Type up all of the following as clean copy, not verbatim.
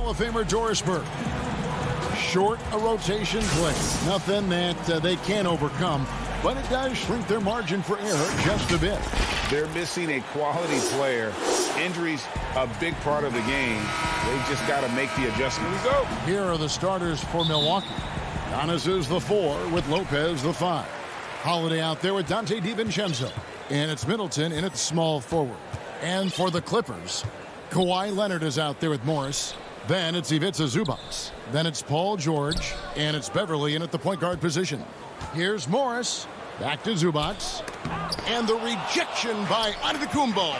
Hall of Famer Doris Burke. Short a rotation play. Nothing that they can't overcome, but it does shrink their margin for error just a bit. They're missing a quality player. Injuries a big part of the game. They've just got to make the adjustment. Go. Here are the starters for Milwaukee. Giannis is the 4 with Lopez the 5. Holiday out there with Dante DiVincenzo. And it's Middleton in at small forward. And for the Clippers, Kawhi Leonard is out there with Morris. Then it's Ivica Zubac. Then it's Paul George. And it's Beverly in at the point guard position. Here's Morris. Back to Zubac. And the rejection by Antetokounmpo.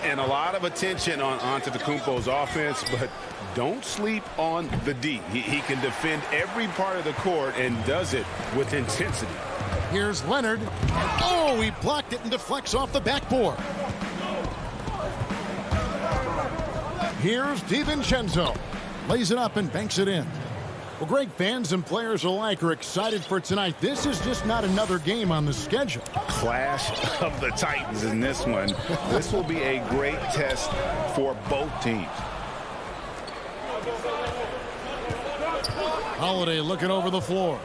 And a lot of attention on Antetokounmpo's offense, but don't sleep on the D. He can defend every part of the court and does it with intensity. Here's Leonard. Oh, he blocked it and deflects off the backboard. Here's DiVincenzo. Lays it up and banks it in. Well, Greg, fans and players alike are excited for tonight. This is just not another game on the schedule. Clash of the Titans in this one. This will be a great test for both teams. Holiday looking over the floor.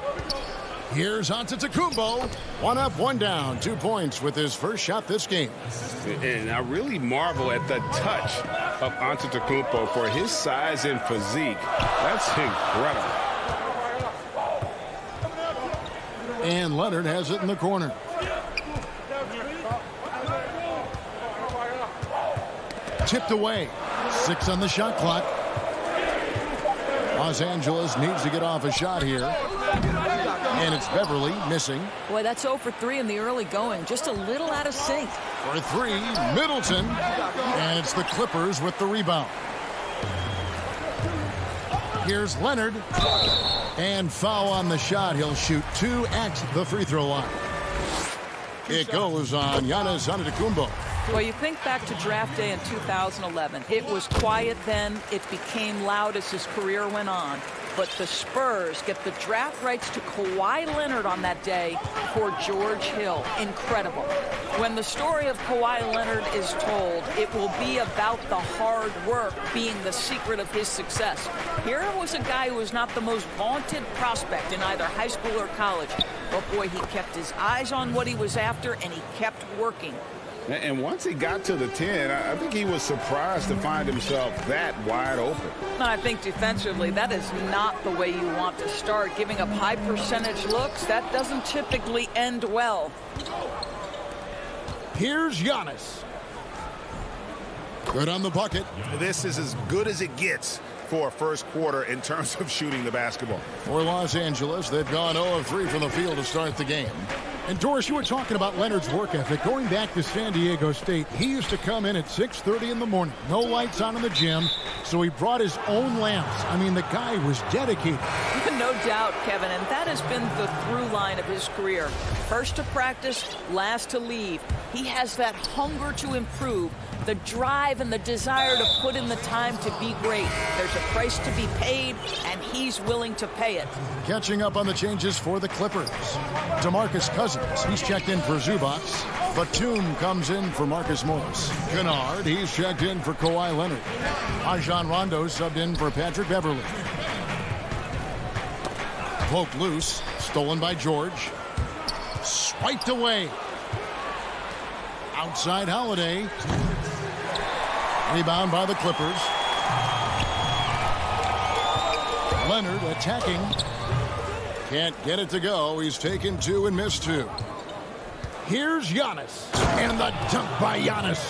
Here's Antetokounmpo. 1 up, 1 down. 2 points with his first shot this game. And I really marvel at the touch of Antetokounmpo for his size and physique. That's incredible. And Leonard has it in the corner. Tipped away. 6 on the shot clock. Los Angeles needs to get off a shot here. And it's Beverly missing. Boy, that's 0 for 3 in the early going. Just a little out of sync. For 3, Middleton. And it's the Clippers with the rebound. Here's Leonard. And foul on the shot. He'll shoot 2 at the free throw line. It goes on Giannis Antetokounmpo. Well, you think back to draft day in 2011. It was quiet then. It became loud as his career went on. But the Spurs get the draft rights to Kawhi Leonard on that day for George Hill. Incredible. When the story of Kawhi Leonard is told, it will be about the hard work being the secret of his success. Here was a guy who was not the most vaunted prospect in either high school or college. But boy, he kept his eyes on what he was after, and he kept working. And once he got to the 10, I think he was surprised to find himself that wide open. I think defensively, that is not the way you want to start. Giving up high percentage looks, that doesn't typically end well. Here's Giannis. Good on the bucket. This is as good as it gets for a first quarter in terms of shooting the basketball. For Los Angeles, they've gone 0 of 3 from the field to start the game. And Doris, you were talking about Leonard's work ethic. Going back to San Diego State, he used to come in at 6:30 in the morning. No lights on in the gym, so he brought his own lamps. I mean, the guy was dedicated. No doubt, Kevin, and that has been the through line of his career. First to practice, last to leave. He has that hunger to improve, the drive and the desire to put in the time to be great. There's a price to be paid, and he's willing to pay it. Catching up on the changes for the Clippers. DeMarcus Cousins, he's checked in for Zubac. Batum comes in for Marcus Morris. Kennard, he's checked in for Kawhi Leonard. Rajon Rondo subbed in for Patrick Beverly. Poked loose, stolen by George. Swiped away. Outside Holiday. Rebound by the Clippers. Leonard attacking. Can't get it to go. He's taken 2 and missed 2. Here's Giannis. And the dunk by Giannis.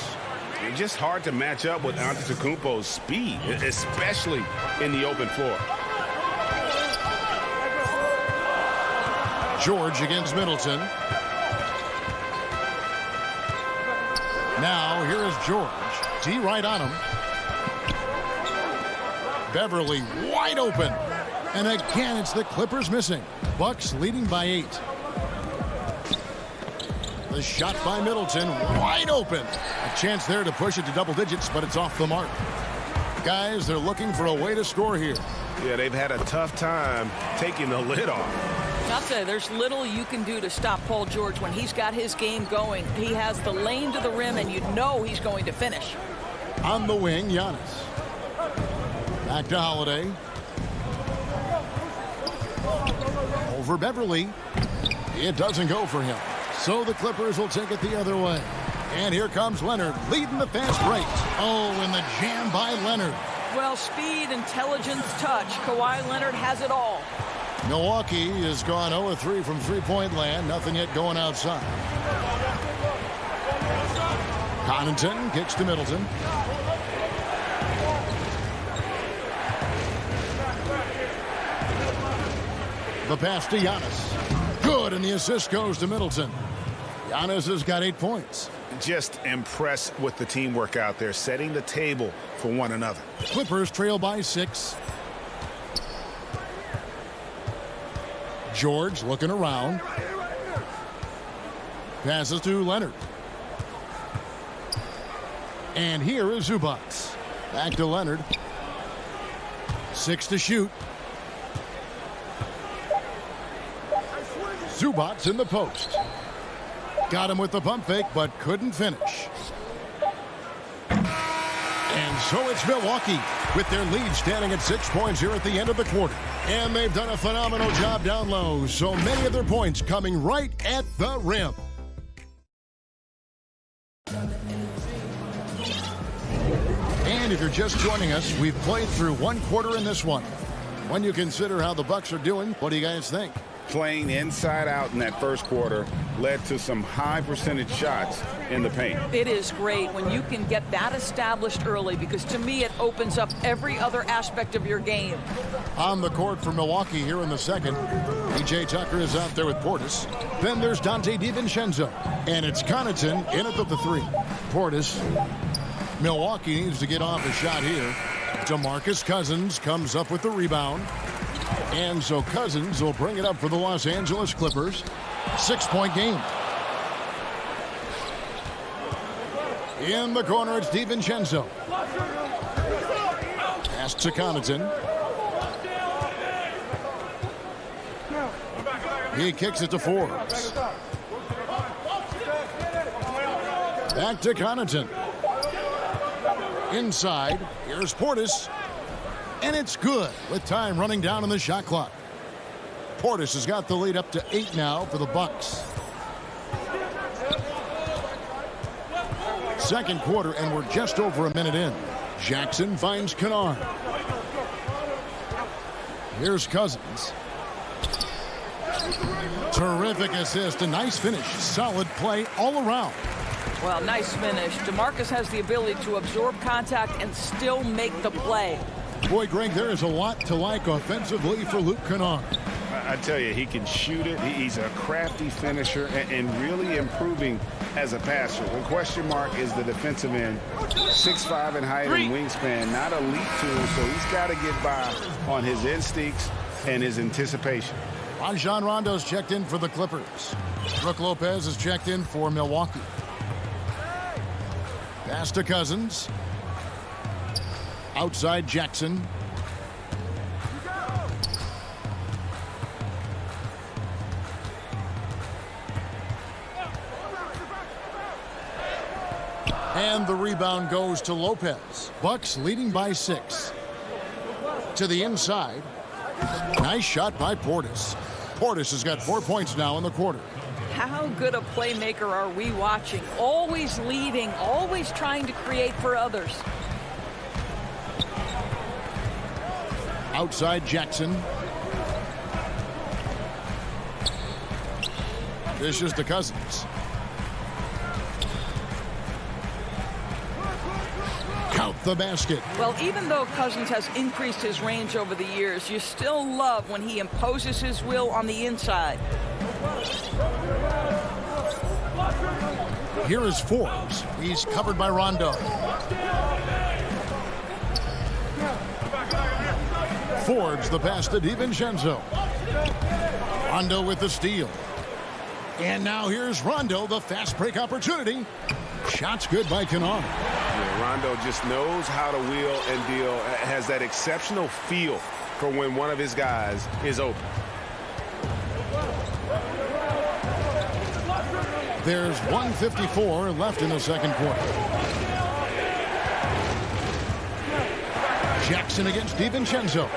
It's just hard to match up with Antetokounmpo's speed, especially in the open floor. George against Middleton. Now, here is George. D right on him. Beverly wide open. And again, it's the Clippers missing. Bucks leading by 8. The shot by Middleton, wide open. A chance there to push it to double digits, but it's off the mark. Guys, they're looking for a way to score here. Yeah, they've had a tough time taking the lid off. I'll say there's little you can do to stop Paul George when he's got his game going. He has the lane to the rim, and you know he's going to finish. On the wing, Giannis. Back to Holiday. Over Beverly. It doesn't go for him. So the Clippers will take it the other way. And here comes Leonard leading the fast break. Oh, and the jam by Leonard. Well, speed, intelligence, touch. Kawhi Leonard has it all. Milwaukee has gone 0-3 from three-point land. Nothing yet going outside. Connaughton kicks to Middleton. The pass to Giannis. Good, and the assist goes to Middleton. Giannis has got 8 points. Just impressed with the teamwork out there, setting the table for one another. Clippers trail by 6. George looking around. Passes to Leonard. And here is Zubac. Back to Leonard. 6 to shoot. Zubac in the post. Got him with the pump fake, but couldn't finish. And so it's Milwaukee with their lead standing at 6 points here at the end of the quarter. And they've done a phenomenal job down low. So many of their points coming right at the rim. And if you're just joining us, we've played through one quarter in this one. When you consider how the Bucks are doing, what do you guys think? Playing inside out in that first quarter led to some high percentage shots in the paint. It is great when you can get that established early, because to me it opens up every other aspect of your game. On the court for Milwaukee here in the second, P.J. Tucker is out there with Portis. Then there's Dante DiVincenzo. And it's Connaughton in it with the 3. Portis. Milwaukee needs to get off a shot here. DeMarcus Cousins comes up with the rebound. And so Cousins will bring it up for the Los Angeles Clippers. 6-point game. In the corner, it's DiVincenzo. Pass to Connaughton. He kicks it to Forbes. Back to Connaughton. Inside, here's Portis. And it's good with time running down on the shot clock. Portis has got the lead up to 8 now for the Bucks. Second quarter, and we're just over a minute in. Jackson finds Kennard. Here's Cousins. Terrific assist, a nice finish. Solid play all around. Well, nice finish. DeMarcus has the ability to absorb contact and still make the play. Boy, Greg, there is a lot to like offensively for Luke Kennard. I tell you, he can shoot it. He's a crafty finisher and really improving as a passer. The question mark is the defensive end. 6'5" in height and wingspan. Not elite tool, so he's got to get by on his instincts and his anticipation. Rajon Rondo's checked in for the Clippers. Brook Lopez is checked in for Milwaukee. Pass to Cousins. Outside Jackson. And the rebound goes to Lopez. Bucks leading by 6. To the inside. Nice shot by Portis. Portis has got 4 points now in the quarter. How good a playmaker are we watching? Always leading, always trying to create for others. Outside Jackson. Dishes to Cousins. Count the basket. Well, even though Cousins has increased his range over the years, you still love when he imposes his will on the inside. Here is Forbes. He's covered by Rondo. Forbes the pass to DiVincenzo. Rondo with the steal. And now here's Rondo, the fast break opportunity. Shots good by Kennard. Yeah, Rondo just knows how to wheel and deal. Has that exceptional feel for when one of his guys is open. There's 1:54 left in the second quarter. Jackson against DiVincenzo.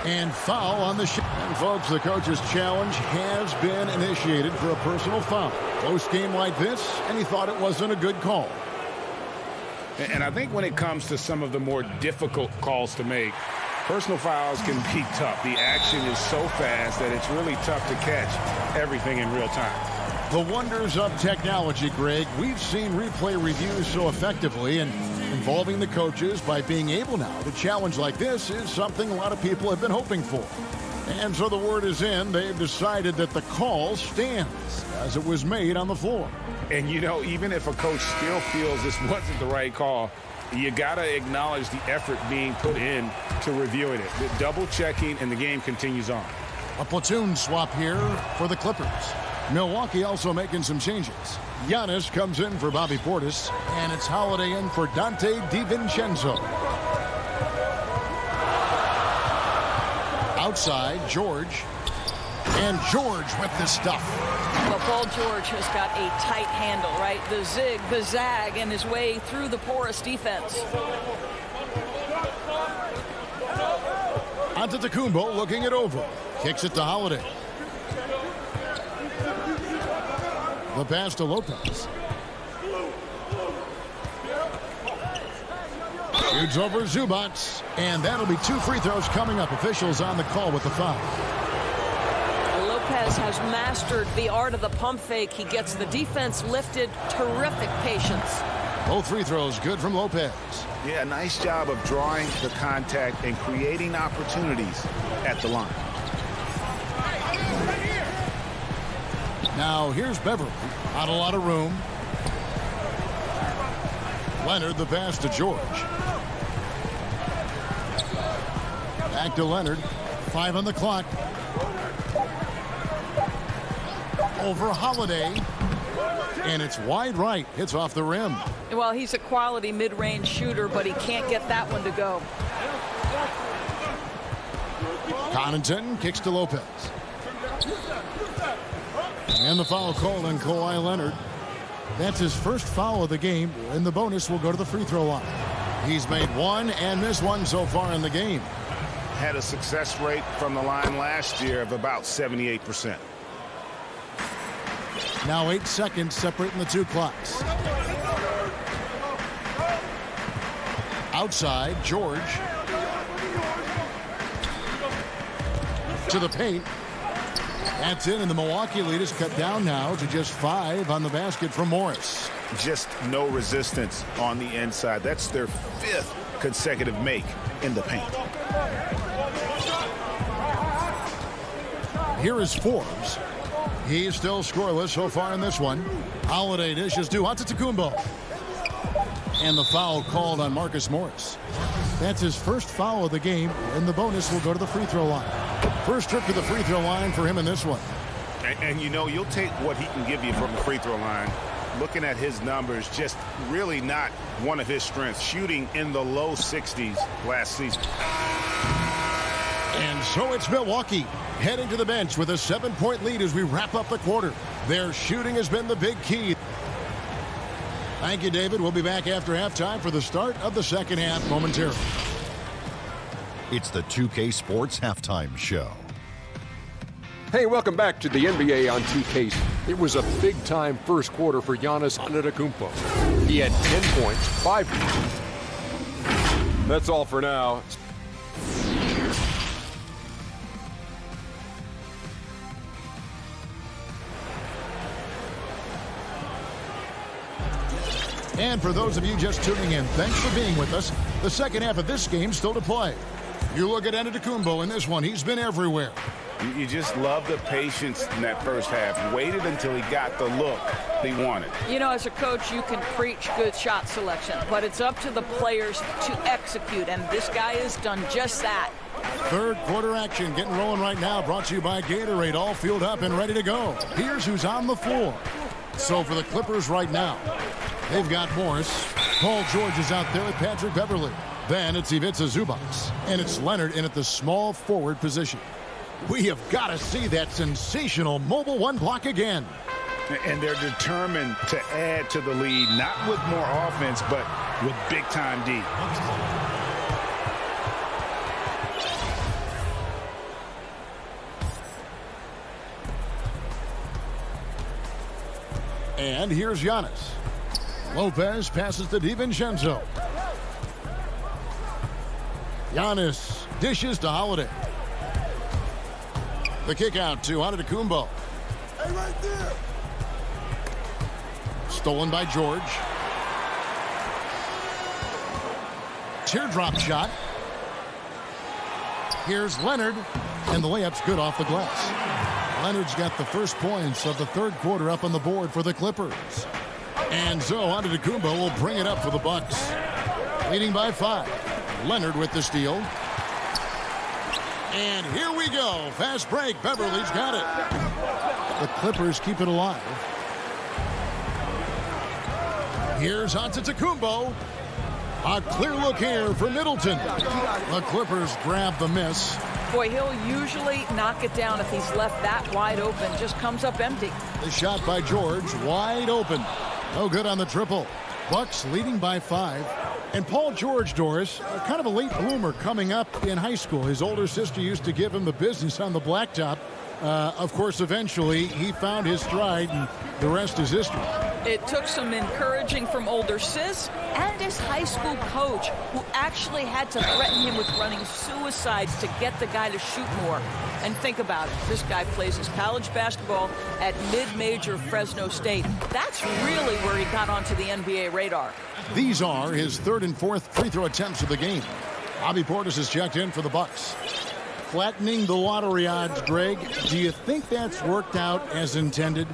And foul on the shot. And folks, the coach's challenge has been initiated for a personal foul. Close game like this, and he thought it wasn't a good call. And I think when it comes to some of the more difficult calls to make, personal fouls can be tough. The action is so fast that it's really tough to catch everything in real time. The wonders of technology, Greg. We've seen replay reviews so effectively, and involving the coaches by being able now to challenge like this is something a lot of people have been hoping for. And so the word is in. They've decided that the call stands as it was made on the floor. And, you know, even if a coach still feels this wasn't the right call, you got to acknowledge the effort being put in to reviewing it. The double checking, and the game continues on. A platoon swap here for the Clippers. Milwaukee also making some changes. Giannis comes in for Bobby Portis, and it's Holiday in for Dante DiVincenzo. Outside, George. And George with the stuff. Well, Paul George has got a tight handle, right? The zig, the zag, and his way through the porous defense. Antetokounmpo looking it over. Kicks it to Holiday. The pass to Lopez. Shoots over Zubats. And that'll be 2 free throws coming up. Officials on the call with the foul. Lopez has mastered the art of the pump fake. He gets the defense lifted. Terrific patience. Both free throws good from Lopez. Yeah, nice job of drawing the contact and creating opportunities at the line. Now here's Beverly. Not a lot of room. Leonard, the pass to George. Back to Leonard. 5 on the clock. Over Holiday. And it's wide right. Hits off the rim. Well, he's a quality mid-range shooter, but he can't get that one to go. Connaughton kicks to Lopez. And the foul called on Kawhi Leonard. That's his first foul of the game, and the bonus will go to the free throw line. He's made one and missed one so far in the game. Had a success rate from the line last year of about 78%. Now 8 seconds separating the two clocks. Outside, George. To the paint. That's in, and the Milwaukee lead is cut down now to just 5 on the basket from Morris. Just no resistance on the inside. That's their 5th consecutive make in the paint. Here is Forbes. He's still scoreless so far in this one. Holiday dishes to Antetokounmpo. And the foul called on Marcus Morris. That's his first foul of the game, and the bonus will go to the free throw line. First trip to the free throw line for him in this one. And you know, you'll take what he can give you from the free throw line. Looking at his numbers, just really not one of his strengths. Shooting in the low 60s last season. And so it's Milwaukee heading to the bench with a 7-point lead as we wrap up the quarter. Their shooting has been the big key. Thank you, David. We'll be back after halftime for the start of the second half momentarily. It's the 2K Sports Halftime Show. Hey, welcome back to the NBA on 2K. It was a big-time first quarter for Giannis Antetokounmpo. He had 10 points, 5 points. That's all for now. And for those of you just tuning in, thanks for being with us. The second half of this game still to play. You look at Antetokounmpo in this one. He's been everywhere. You just love the patience in that first half. Waited until he got the look he wanted. You know, as a coach, you can preach good shot selection, but it's up to the players to execute, and this guy has done just that. Third quarter action getting rolling right now, brought to you by Gatorade, all fueled up and ready to go. Here's who's on the floor. So for the Clippers right now, they've got Morris. Paul George is out there with Patrick Beverly. Then it's Ivica Zubac, and it's Leonard in at the small forward position. We have got to see that sensational mobile one block again. And they're determined to add to the lead, not with more offense, but with big-time D. And here's Giannis. Lopez passes to DiVincenzo. Giannis dishes to Holiday. The kick out to Antetokounmpo. Hey, right there. Stolen by George. Teardrop shot. Here's Leonard, and the layup's good off the glass. Leonard's got the first points of the third quarter up on the board for the Clippers. And so Antetokounmpo will bring it up for the Bucks. Leading by 5. Leonard with the steal. And here we go. Fast break. Beverly's got it. The Clippers keep it alive. Here's Antetokounmpo. A clear look here for Middleton. The Clippers grab the miss. Boy, he'll usually knock it down if he's left that wide open. Just comes up empty. The shot by George, wide open. No good on the triple. Bucks leading by 5. And Paul George, Doris, kind of a late bloomer coming up in high school. His older sister used to give him the business on the blacktop. Of course, eventually, he found his stride, and the rest is history. It took some encouraging from older sis and his high school coach, who actually had to threaten him with running suicides to get the guy to shoot more. And think about it. This guy plays his college basketball at mid-major Fresno State. That's really where he got onto the NBA radar. These are his third and fourth free throw attempts of the game. Bobby Portis is checked in for the Bucks. Flattening the lottery odds, Greg. Do you think that's worked out as intended?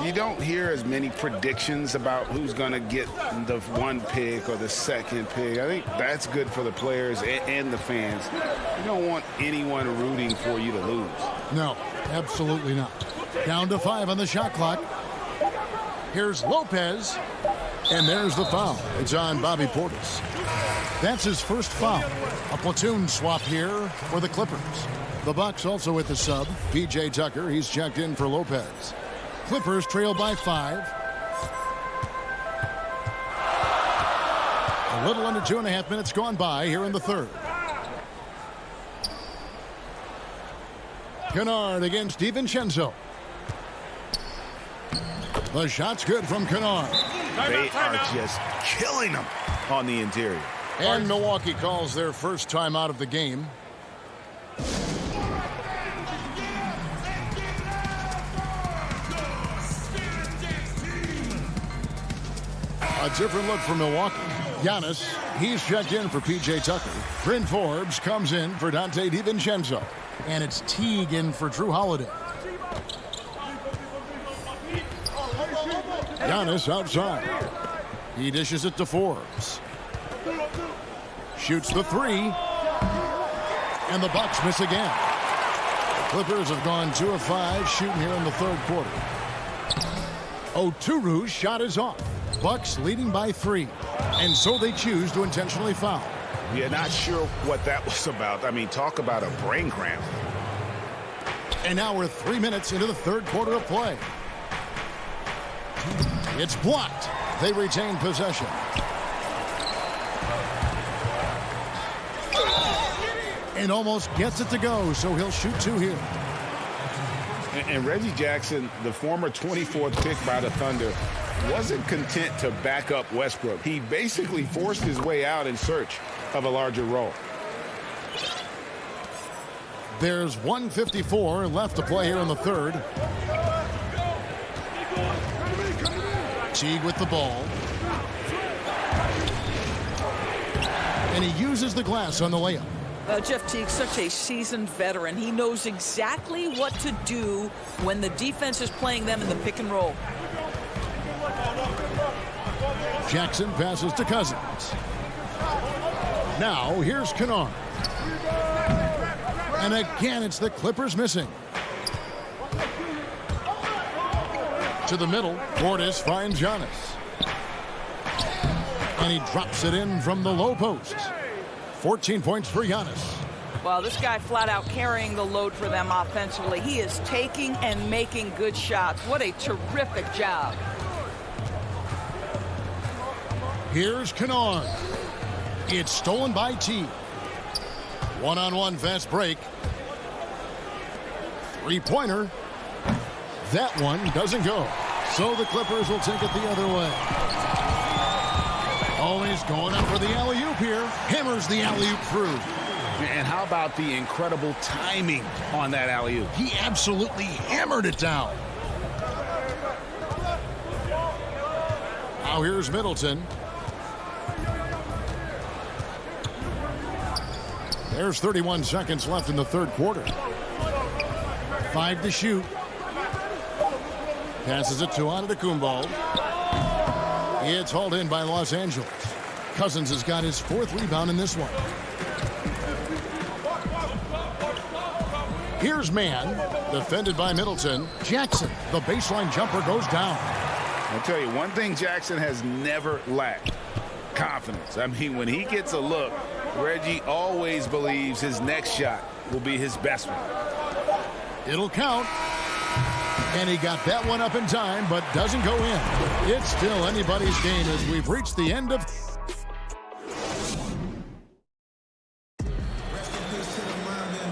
You don't hear as many predictions about who's going to get the one pick or the second pick. I think that's good for the players and the fans. You don't want anyone rooting for you to lose. No, absolutely not. Down to 5 on the shot clock. Here's Lopez. And there's the foul. It's on Bobby Portis. That's his first foul. A platoon swap here for the Clippers. The Bucks also with the sub. P.J. Tucker, he's checked in for Lopez. Clippers trail by 5. A little under 2.5 minutes gone by here in the third. Kennard against DiVincenzo. The shot's good from Kennard. They are just killing them on the interior. And Milwaukee calls their first time out of the game. A different look for Milwaukee. Giannis, he's checked in for P.J. Tucker. Bryn Forbes comes in for Dante DiVincenzo. And it's Teague in for Drew Holiday. Giannis outside. He dishes it to Forbes. Shoots the 3. And the Bucks miss again. Clippers have gone 2 of 5 shooting here in the third quarter. Oturu's shot is off. Bucks leading by 3. And so they choose to intentionally foul. We're not sure what that was about. I mean, talk about a brain cramp. And now we're 3 minutes into the third quarter of play. It's blocked. They retain possession. And almost gets it to go, so he'll shoot 2 here. And Reggie Jackson, the former 24th pick by the Thunder, wasn't content to back up Westbrook. He basically forced his way out in search of a larger role. There's 1:54 left to play here in the third. Teague with the ball. And he uses the glass on the layup. Jeff Teague's such a seasoned veteran. He knows exactly what to do when the defense is playing them in the pick and roll. Jackson passes to Cousins. Now here's Kennard. And again, it's the Clippers missing. To the middle, Portis finds Giannis. And he drops it in from the low post. 14 points for Giannis. Well, this guy flat out carrying the load for them offensively. He is taking and making good shots. What a terrific job. Here's Kennard. It's stolen by T. One-on-one fast break. Three-pointer. That one doesn't go. So the Clippers will take it the other way. Always going up for the alley-oop here. Hammers the alley-oop through. And how about the incredible timing on that alley-oop? He absolutely hammered it down. Now here's Middleton. There's 31 seconds left in the third quarter. 5 to shoot. Passes it to Antetokounmpo. It's hauled in by Los Angeles. Cousins has got his 4th rebound in this one. Here's man, defended by Middleton. Jackson, the baseline jumper goes down. I'll tell you, one thing Jackson has never lacked: confidence. I mean, when he gets a look, Reggie always believes his next shot will be his best one. It'll count. And he got that one up in time, but doesn't go in. It's still anybody's game as we've reached the end of...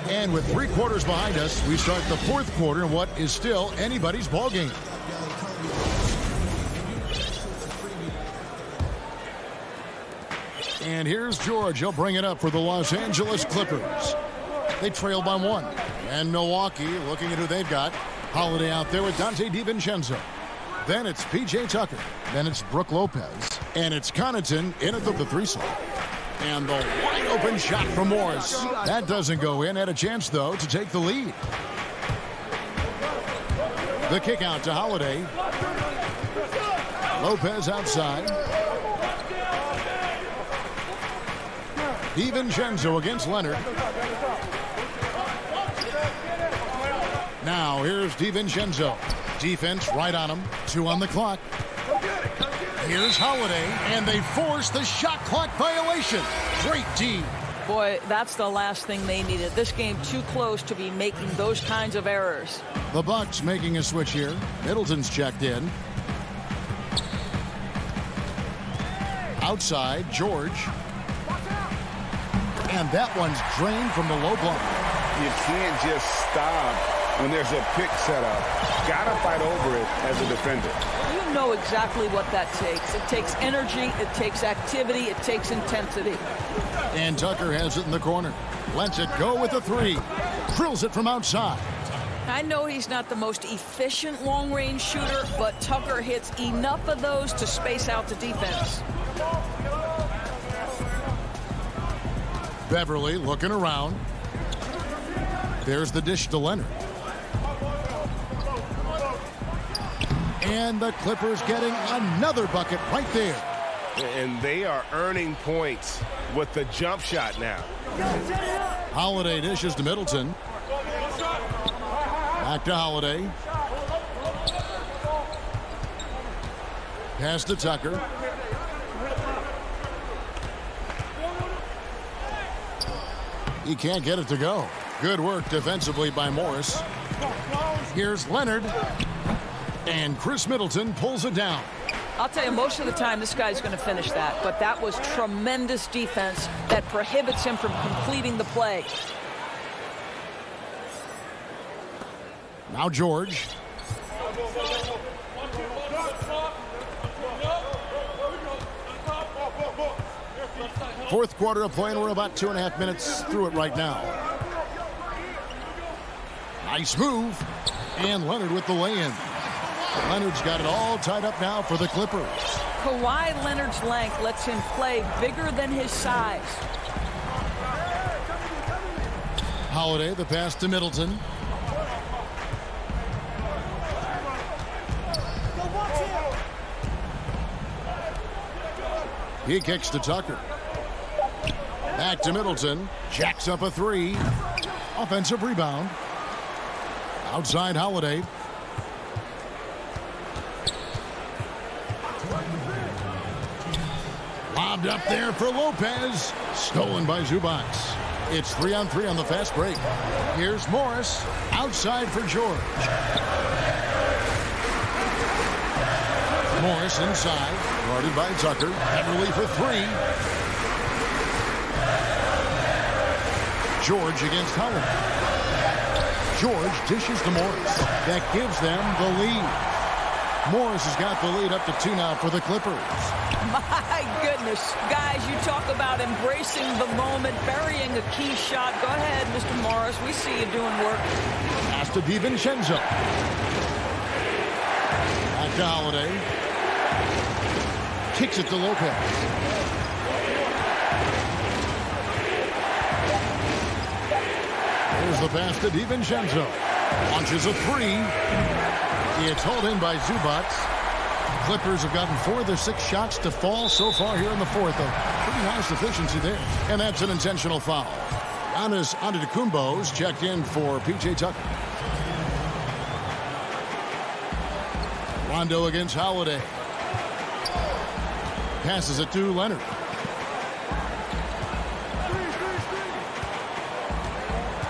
And with 3 quarters behind us, we start the 4th quarter in what is still anybody's ballgame. And here's George. He'll bring it up for the Los Angeles Clippers. They trail by 1. And Milwaukee looking at who they've got. Holiday out there with Dante DiVincenzo. Then it's P.J. Tucker. Then it's Brook Lopez. And it's Connaughton in at the 3-slot. And the wide open shot from Morris. That doesn't go in. Had a chance, though, to take the lead. The kick out to Holiday. Lopez outside. DiVincenzo against Leonard. Now here's DiVincenzo. Defense right on him. 2 on the clock. Here's Holiday, and they force the shot clock violation. Great D. Boy, that's the last thing they needed. This game too close to be making those kinds of errors. The Bucks making a switch here. Middleton's checked in. Outside, George. And that one's drained from the low block. You can't just stop when there's a pick set up. Gotta fight over it as a defender. You know exactly what that takes. It takes energy, it takes activity, it takes intensity. And Tucker has it in the corner. Lets it go with a 3. Drills it from outside. I know he's not the most efficient long-range shooter, but Tucker hits enough of those to space out the defense. Beverly looking around. There's the dish to Leonard. And the Clippers getting another bucket right there. And they are earning points with the jump shot now. Holiday dishes to Middleton. Back to Holiday. Pass to Tucker. He can't get it to go. Good work defensively by Morris. Here's Leonard. And Chris Middleton pulls it down. I'll tell you, most of the time this guy's going to finish that, but that was tremendous defense that prohibits him from completing the play. Now George. Fourth quarter of play, and we're about 2.5 minutes through it right now. Nice move. And Leonard with the lay-in. Leonard's got it all tied up now for the Clippers. Kawhi Leonard's length lets him play bigger than his size. Holiday, the pass to Middleton. He kicks to Tucker. Back to Middleton. Jacks up a 3. Offensive rebound. Outside Holiday. Lobbed up there for Lopez. Stolen by Zubac. It's 3-on-3 on the fast break. Here's Morris. Outside for George. Morris inside. Guarded by Tucker. Beverly for three. George against Holiday. George dishes to Morris. That gives them the lead. Morris has got the lead up to 2 now for the Clippers. My goodness. Guys, you talk about embracing the moment, burying a key shot. Go ahead, Mr. Morris. We see you doing work. Pass to DiVincenzo. Back to Holiday. Kicks it to Lopez. Here's the pass to DiVincenzo. Launches a three. It's hauled in by Zubac. Clippers have gotten 4 of their 6 shots to fall so far here in the fourth. A pretty nice efficiency there. And that's an intentional foul. Giannis Antetokounmpo's checked in for P.J. Tucker. Rondo against Holiday. Passes it to Leonard.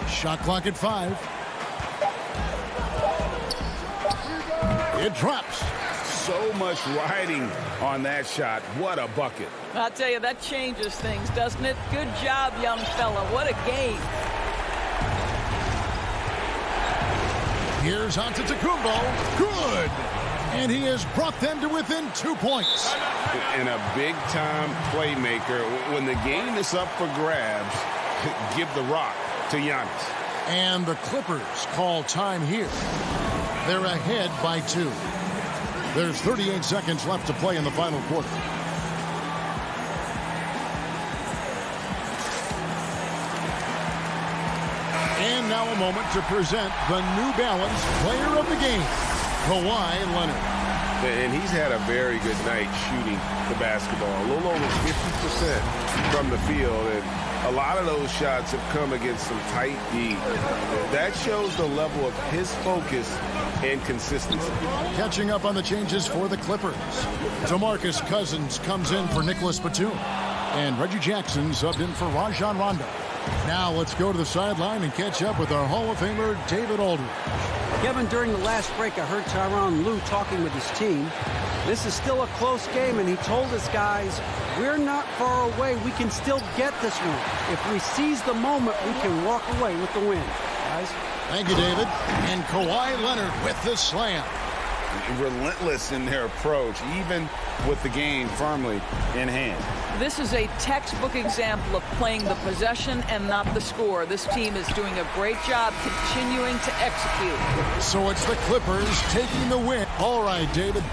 Shot clock at 5. It drops. So much riding on that shot. What a bucket. I'll tell you, that changes things, doesn't it? Good job, young fella. What a game. Here's Antetokounmpo. Good. And he has brought them to within 2 points. And a big-time playmaker. When the game is up for grabs, give the rock to Giannis. And the Clippers call time here. They're ahead by 2. There's 38 seconds left to play in the final quarter. And now a moment to present the New Balance Player of the Game, Kawhi Leonard. And he's had a very good night shooting the basketball. A little over 50% from the field. And a lot of those shots have come against some tight D. That shows the level of his focus and consistency. Catching up on the changes for the Clippers. DeMarcus Cousins comes in for Nicholas Batum. And Reggie Jackson subbed in for Rajon Rondo. Now let's go to the sideline and catch up with our Hall of Famer, David Aldridge. Kevin, during the last break, I heard Tyronn Lue talking with his team. This is still a close game, and he told us guys, we're not far away. We can still get this one. If we seize the moment, we can walk away with the win. Guys. Thank you, David. And Kawhi Leonard with the slam. Relentless in their approach, even with the game firmly in hand. This is a textbook example of playing the possession and not the score. This team is doing a great job continuing to execute. So it's the Clippers taking the win. All right, David.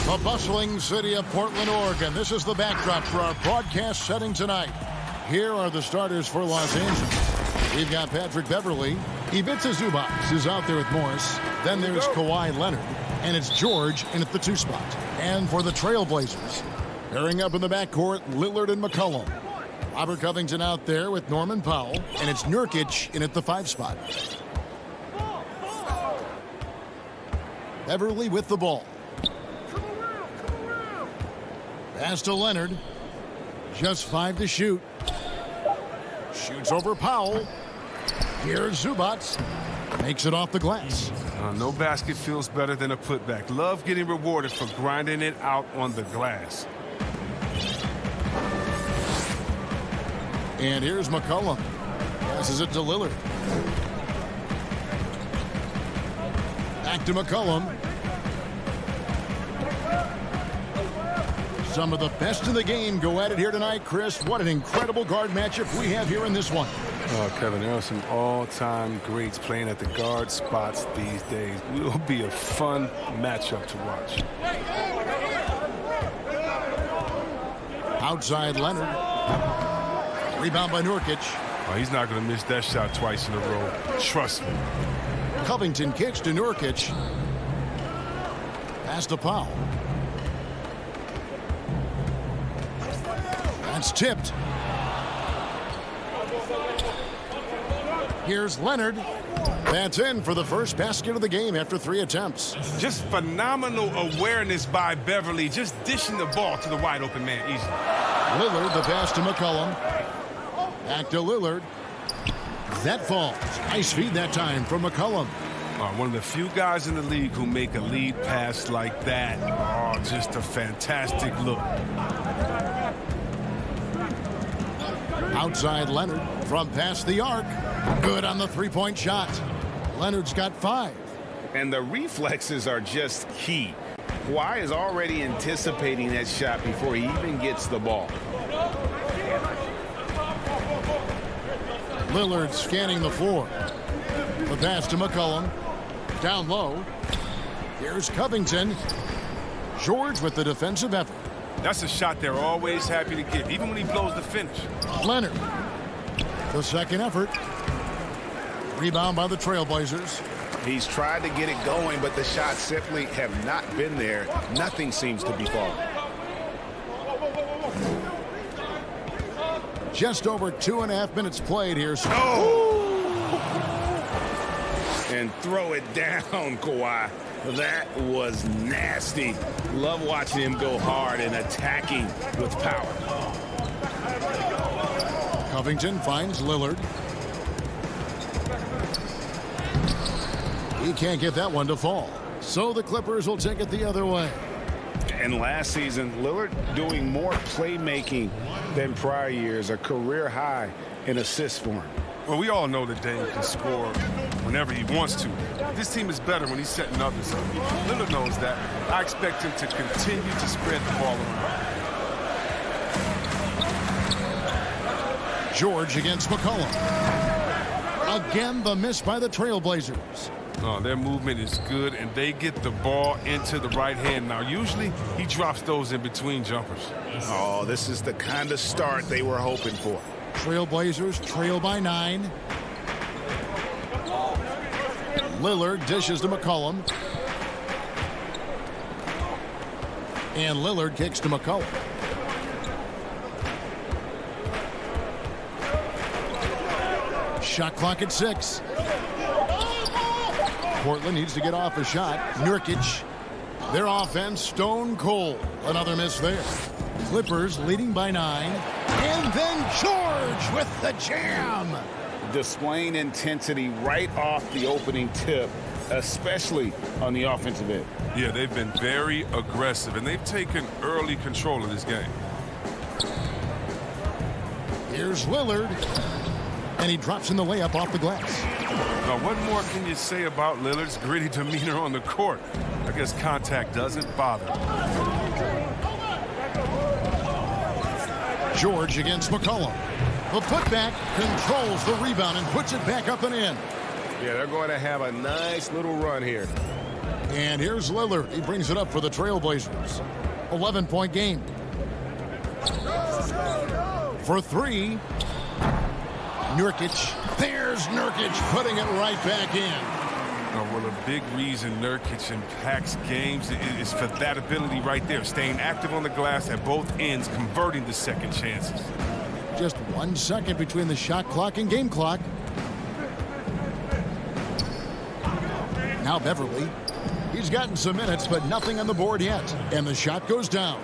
The bustling city of Portland, Oregon. This is the backdrop for our broadcast setting tonight. Here are the starters for Los Angeles. We've got Patrick Beverley. Ivica Zubac is out there with Morris. Then there's Kawhi Leonard. And it's George in at the 2 spot. And for the Trailblazers, pairing up in the backcourt, Lillard and McCollum. Robert Covington out there with Norman Powell. And it's Nurkic in at the 5 spot. Beverley with the ball. Pass to Leonard. Just 5 to shoot. Shoots over Powell. Here's Zubac. Makes it off the glass. No basket feels better than a putback. Love getting rewarded for grinding it out on the glass. And here's McCollum. Passes it to Lillard. Back to McCollum. Some of the best in the game go at it here tonight, Chris. What an incredible guard matchup we have here in this one. Oh, Kevin, there are some all-time greats playing at the guard spots these days. It will be a fun matchup to watch. Outside Leonard. Rebound by Nurkic. Oh, he's not going to miss that shot twice in a row. Trust me. Covington kicks to Nurkic. Pass to Powell. That's tipped. Here's Leonard. That's in for the first basket of the game after 3 attempts. Just phenomenal awareness by Beverley, just dishing the ball to the wide open man easily. Lillard, the pass to McCollum. Back to Lillard. That falls. Nice feed that time from McCollum. One of the few guys in the league who make a lead pass like that. Oh, just a fantastic look. Outside Leonard from past the arc. Good on the 3-point shot. Leonard's got 5. And the reflexes are just key. Kawhi is already anticipating that shot before he even gets the ball. Lillard scanning the floor. The pass to McCollum. Down low. Here's Covington. George with the defensive effort. That's a shot they're always happy to get, even when he blows the finish. Leonard. The second effort. Rebound by the Trailblazers. He's tried to get it going, but the shots simply have not been there. Nothing seems to be falling. Just over 2.5 minutes played here. And throw it down, Kawhi. That was nasty. Love watching him go hard and attacking with power. Covington finds Lillard. He can't get that one to fall. So the Clippers will take it the other way. And last season, Lillard doing more playmaking than prior years, a career high in assists for him. Well, we all know that Dame can score whenever he wants to. This team is better when he's setting others up. Lillard knows that. I expect him to continue to spread the ball around. George against McCollum. Again, the miss by the Trailblazers. Oh, their movement is good, and they get the ball into the right hand. Now, usually, he drops those in between jumpers. Oh, this is the kind of start they were hoping for. Trailblazers trail by 9. Lillard dishes to McCollum. And Lillard kicks to McCollum. Shot clock at 6. Portland needs to get off a shot. Nurkic. Their offense stone cold. Another miss there. Clippers leading by 9. And then George with the jam. Displaying intensity right off the opening tip, especially on the offensive end. Yeah, they've been very aggressive, and they've taken early control of this game. Here's Lillard. And he drops in the layup off the glass. Now, what more can you say about Lillard's gritty demeanor on the court? I guess contact doesn't bother. George against McCollum. The putback controls the rebound and puts it back up and in. Yeah, they're going to have a nice little run here. And here's Lillard. He brings it up for the Trailblazers. 11-point game. For three. Nurkic. There's Nurkic putting it right back in. Well, a big reason Nurkic impacts games is for that ability right there, staying active on the glass at both ends, converting the second chances. Just 1 second between the shot clock and game clock. Now Beverly. He's gotten some minutes, but nothing on the board yet. And the shot goes down.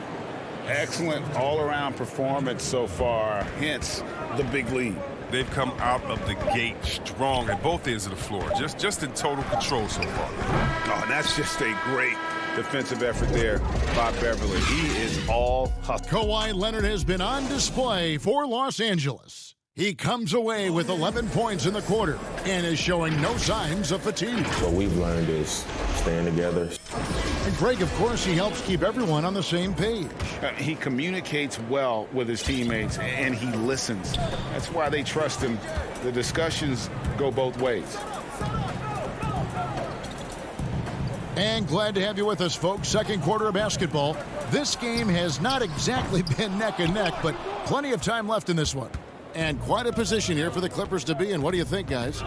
Excellent all-around performance so far, hence the big lead. They've come out of the gate strong at both ends of the floor, just in total control so far. Oh, and that's just a great defensive effort there by Beverly. He is all hustle. Kawhi Leonard has been on display for Los Angeles. He comes away with 11 points in the quarter and is showing no signs of fatigue. What we've learned is staying together. And Greg, of course, he helps keep everyone on the same page. He communicates well with his teammates, and he listens. That's why they trust him. The discussions go both ways. And glad to have you with us, folks. Second quarter of basketball. This game has not exactly been neck and neck, but plenty of time left in this one. And quite a position here for the Clippers to be in. What do you think, guys?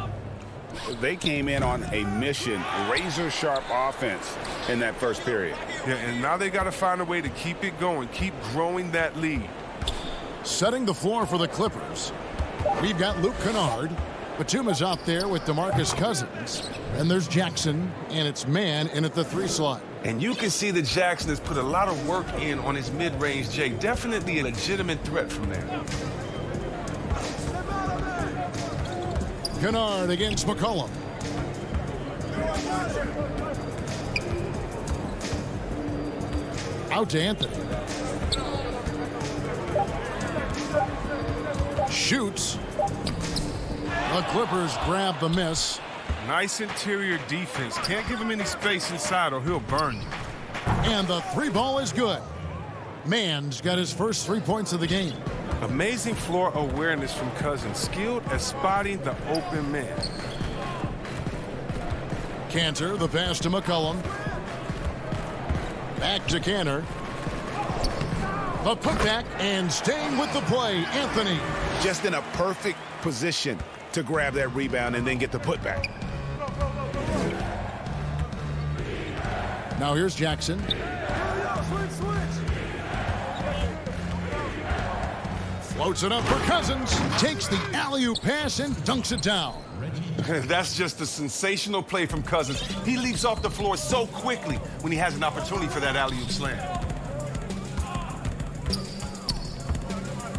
They came in on a mission, razor-sharp offense in that first period. Yeah, and now they got to find a way to keep it going, keep growing that lead. Setting the floor for the Clippers. We've got Luke Kennard. Batum is out there with DeMarcus Cousins. And there's Jackson, and it's man in at the 3 slot. And you can see that Jackson has put a lot of work in on his mid-range J. Definitely a legitimate threat from there. Kennard against McCollum. Out to Anthony. Shoots. The Clippers grab the miss. Nice interior defense. Can't give him any space inside or he'll burn you. And the 3 ball is good. Mann's got his first 3 points of the game. Amazing floor awareness from Cousins, skilled at spotting the open man. Cantor, the pass to McCollum. Back to Cantor. The putback and staying with the play, Anthony. Just in a perfect position to grab that rebound and then get the putback. Now here's Jackson. Floats it up for Cousins. Takes the alley-oop pass and dunks it down. That's just a sensational play from Cousins. He leaps off the floor so quickly when he has an opportunity for that alley-oop slam.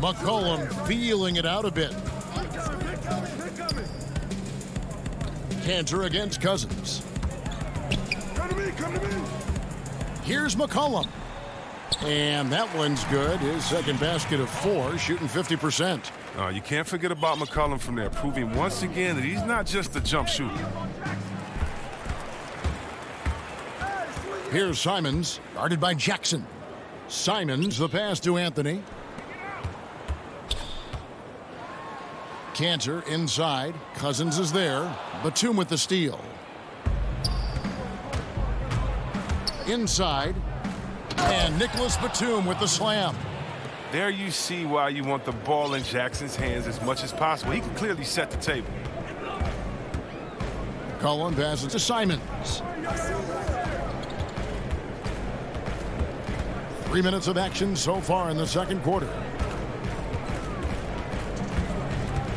McCollum feeling it out a bit. Cantor against Cousins. Come to me. Here's McCollum. And that one's good. His second basket of 4, shooting 50%. You can't forget about McCollum from there, proving once again that he's not just a jump shooter. Here's Simons, guarded by Jackson. Simons, the pass to Anthony. Cantor inside. Cousins is there. Batum with the steal. Inside. And Nicholas Batum with the slam. There you see why you want the ball in Jackson's hands as much as possible. He can clearly set the table. Cullen passes to Simons. 3 minutes of action so far in the second quarter.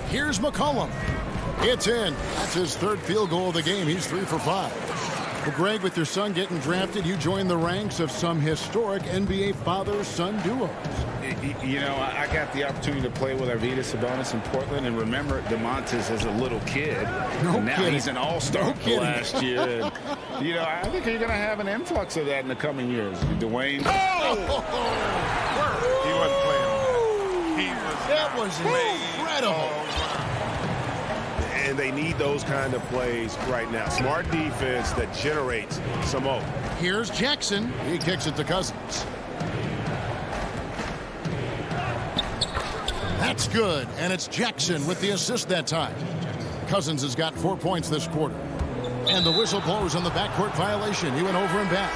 Here's McCollum. It's in. That's his 3rd field goal of the game. He's 3 for 5. Well, Greg, with your son getting drafted, you joined the ranks of some historic NBA father-son duos. You know, I got the opportunity to play with Arvydas Sabonis in Portland, and remember DeMontis as a little kid. No now kidding. He's an all-star No last year. And, you know, I think you're going to have an influx of that in the coming years. Dwayne. Oh! He wasn't playing. He was. That was incredible. And they need those kind of plays right now. Smart defense that generates some hope. Here's Jackson. He kicks it to Cousins. That's good, and it's Jackson with the assist that time. Cousins has got 4 points this quarter. And the whistle blows on the backcourt violation. He went over and back.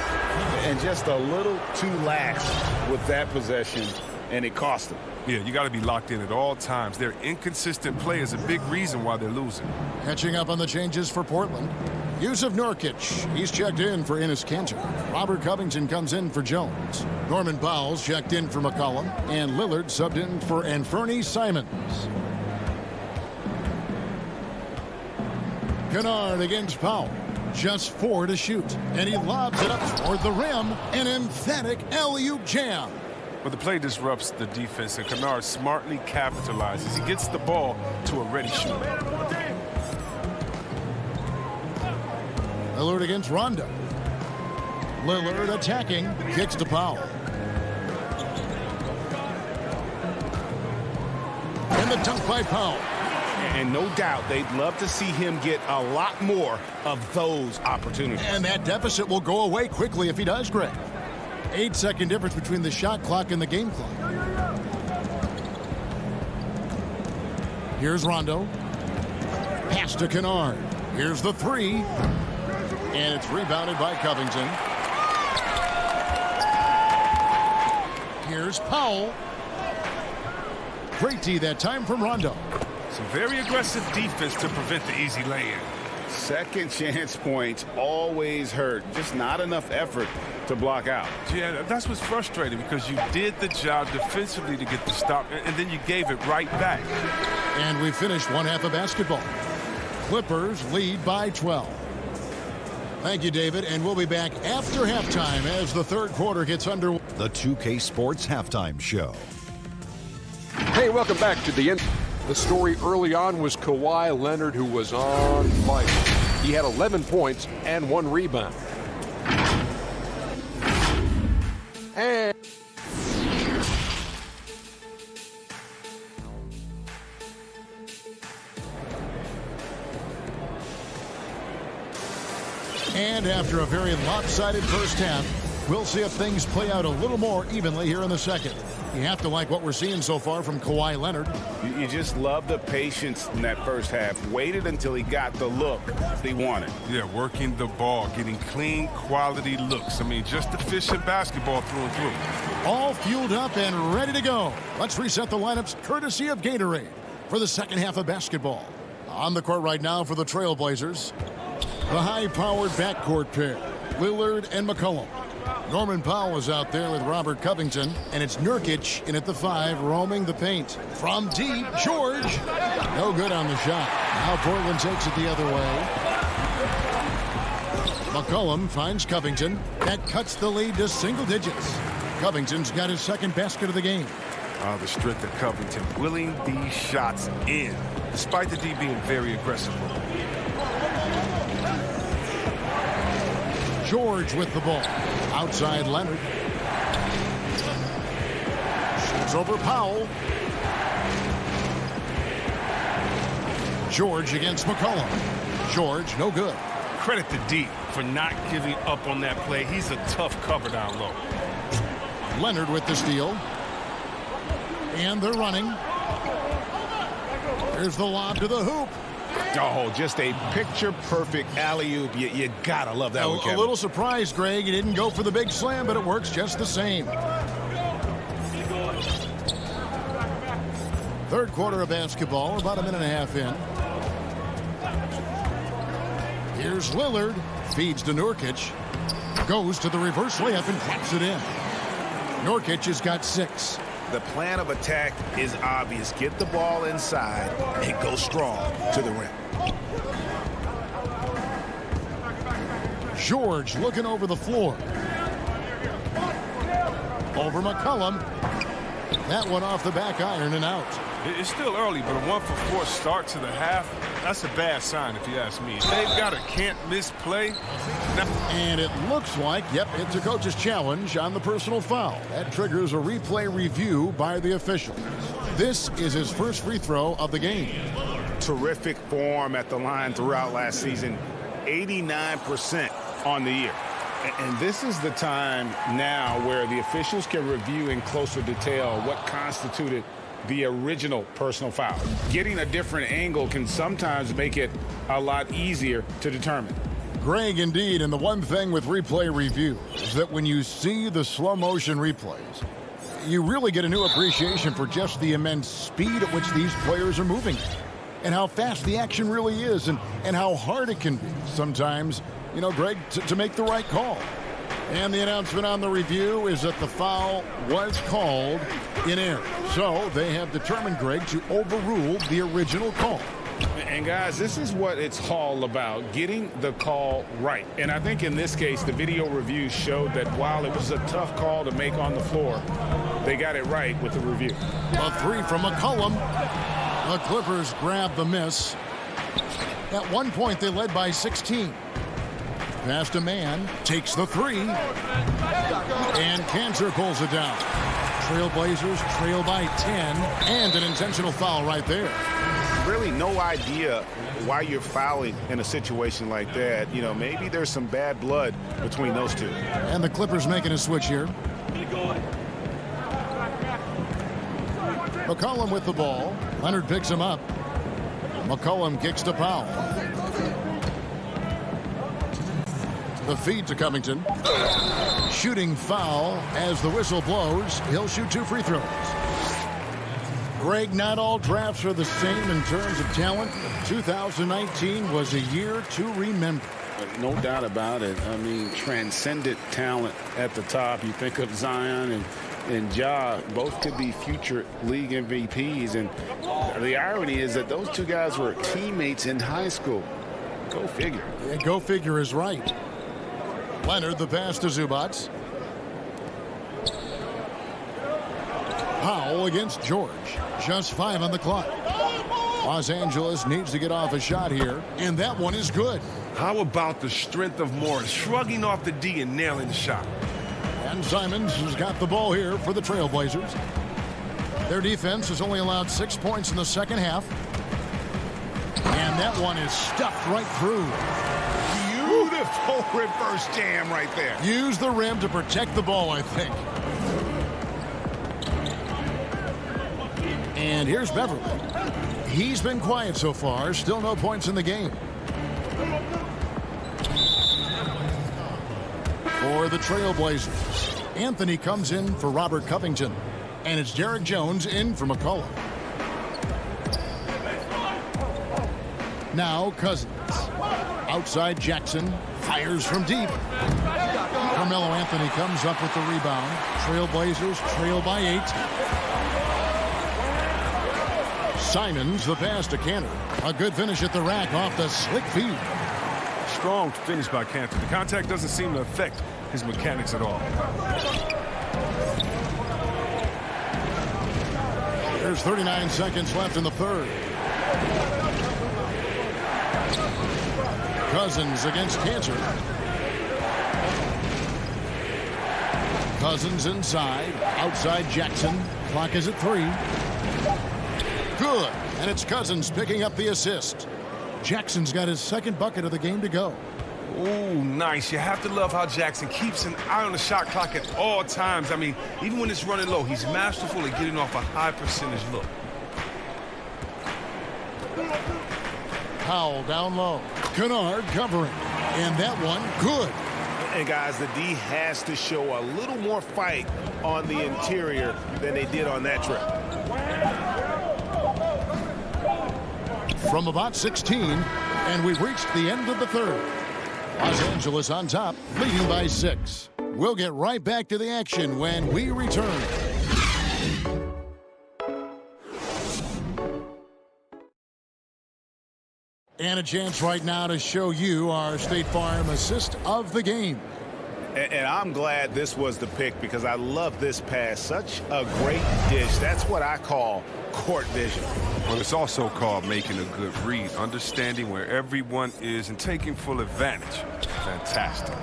And just a little too lax with that possession, and it cost them. Yeah, you got to be locked in at all times. Their inconsistent play is a big reason why they're losing. Catching up on the changes for Portland. Yusuf Nurkic, he's checked in for Enes Kanter. Robert Covington comes in for Jones. Norman Powell's checked in for McCollum. And Lillard subbed in for Anfernee Simons. Kennard against Powell. Just 4 to shoot. And he lobs it up toward the rim. An emphatic alley-oop jam. But the play disrupts the defense, and Kennard smartly capitalizes. He gets the ball to a ready shooter. Lillard against Rondo. Lillard attacking. Kicks to Powell. And the dunk by Powell. And no doubt they'd love to see him get a lot more of those opportunities. And that deficit will go away quickly if he does, Greg. 8-second difference between the shot clock and the game clock. Here's Rondo. Pass to Kennard. Here's the three. And it's rebounded by Covington. Here's Powell. Great D that time from Rondo. Some very aggressive defense to prevent the easy lay-in. Second chance points always hurt. Just not enough effort to block out. Yeah, that's what's frustrating, because you did the job defensively to get the stop, and then you gave it right back. And we finished one half of basketball. Clippers lead by 12. Thank you, David, and we'll be back after halftime as the third quarter gets underway. The 2K Sports Halftime Show. Hey, welcome back to the end. The story early on was Kawhi Leonard, who was on fire. He had 11 points and 1 rebound. And after a very lopsided first half, we'll see if things play out a little more evenly here in the second. You have to like what we're seeing so far from Kawhi Leonard. You just love the patience in that first half. Waited until he got the look he wanted. Yeah, working the ball, getting clean, quality looks. I mean, just efficient basketball through and through. All fueled up and ready to go. Let's reset the lineups courtesy of Gatorade for the second half of basketball. On the court right now for the Trailblazers, the high-powered backcourt pair, Lillard and McCollum. Norman Powell is out there with Robert Covington, and it's Nurkic in at the 5, roaming the paint. From deep, George. No good on the shot. Now Portland takes it the other way. McCollum finds Covington. That cuts the lead to single digits. Covington's got his second basket of the game. The strength of Covington, willing these shots in, despite the D being very aggressive. George with the ball. Outside Leonard. Shoots over Powell. George against McCollum. George, no good. Credit to D for not giving up on that play. He's a tough cover down low. Leonard with the steal. And they're running. Here's the lob to the hoop. Oh, just a picture-perfect alley-oop. You gotta love that one, Kevin. A little surprised, Greg. He didn't go for the big slam, but it works just the same. Third quarter of basketball, about a minute and a half in. Here's Lillard. Feeds to Nurkic. Goes to the reverse layup and claps it in. Nurkic has got 6. The plan of attack is obvious. Get the ball inside and go strong to the rim. George looking over the floor. Over McCollum. That one off the back iron and out. It's still early, but a 1-for-4 start to the half, that's a bad sign if you ask me. They've got a can't-miss play. And it looks like, yep, it's a coach's challenge on the personal foul. That triggers a replay review by the official. This is his first free throw of the game. Terrific form at the line throughout last season. 89% on the year. And this is the time now where the officials can review in closer detail what constituted the original personal foul. Getting a different angle can sometimes make it a lot easier to determine. Greg, indeed, and the one thing with replay review is that when you see the slow motion replays, you really get a new appreciation for just the immense speed at which these players are moving and how fast the action really is and how hard it can be sometimes, you know, Greg, to make the right call. And the announcement on the review is that the foul was called in error. So they have determined, Greg, to overrule the original call. And guys, this is what it's all about, getting the call right. And I think in this case, the video review showed that while it was a tough call to make on the floor, they got it right with the review. A three from McCollum. The Clippers grab the miss. At one point, they led by 16. Past a man, takes the three, and Cantor pulls it down. Trailblazers trail by 10, and an intentional foul right there. Really no idea why you're fouling in a situation like that. You know, maybe there's some bad blood between those two. And the Clippers making a switch here. McCollum with the ball. Leonard picks him up. McCollum kicks to Powell. The feed to Covington. Shooting foul as the whistle blows. He'll shoot 2 free throws. Greg, not all drafts are the same in terms of talent. 2019 was a year to remember. No doubt about it. I mean, transcendent talent at the top. You think of Zion and Ja, both could be future league MVPs. And the irony is that those two guys were teammates in high school. Go figure. Yeah, go figure is right. Leonard, the pass to Zubac. Powell against George. Just 5 on the clock. Los Angeles needs to get off a shot here, and that one is good. How about the strength of Morris, shrugging off the D and nailing the shot? And Simons has got the ball here for the Trailblazers. Their defense has only allowed 6 points in the second half. And that one is stuffed right through. Beautiful reverse jam right there. Use the rim to protect the ball, I think. And here's Beverly. He's been quiet so far. Still no points in the game. For the Trailblazers, Anthony comes in for Robert Covington. And it's Derek Jones in for McCollum. Now Cousins. Outside Jackson. Fires from deep. Carmelo Anthony comes up with the rebound. Trailblazers trail by 8. Simons, the pass to Cantor. A good finish at the rack off the slick feed. Strong finish by Cantor. The contact doesn't seem to affect his mechanics at all. There's 39 seconds left in the third. Cousins against Cantor. Cousins inside. Outside Jackson. Clock is at 3. Good. And it's Cousins picking up the assist. Jackson's got his second bucket of the game to go. Ooh, nice. You have to love how Jackson keeps an eye on the shot clock at all times. I mean, even when it's running low, he's masterful at getting off a high percentage look. Powell down low. Kennard covering. And that one, good. And guys, the D has to show a little more fight on the interior than they did on that trip. From about 16, and we've reached the end of the third. Los Angeles on top, leading by 6. We'll get right back to the action when we return. And a chance right now to show you our State Farm assist of the game. And I'm glad this was the pick because I love this pass. Such a great dish. That's what I call court vision. Well, it's also called making a good read, understanding where everyone is and taking full advantage. Fantastic.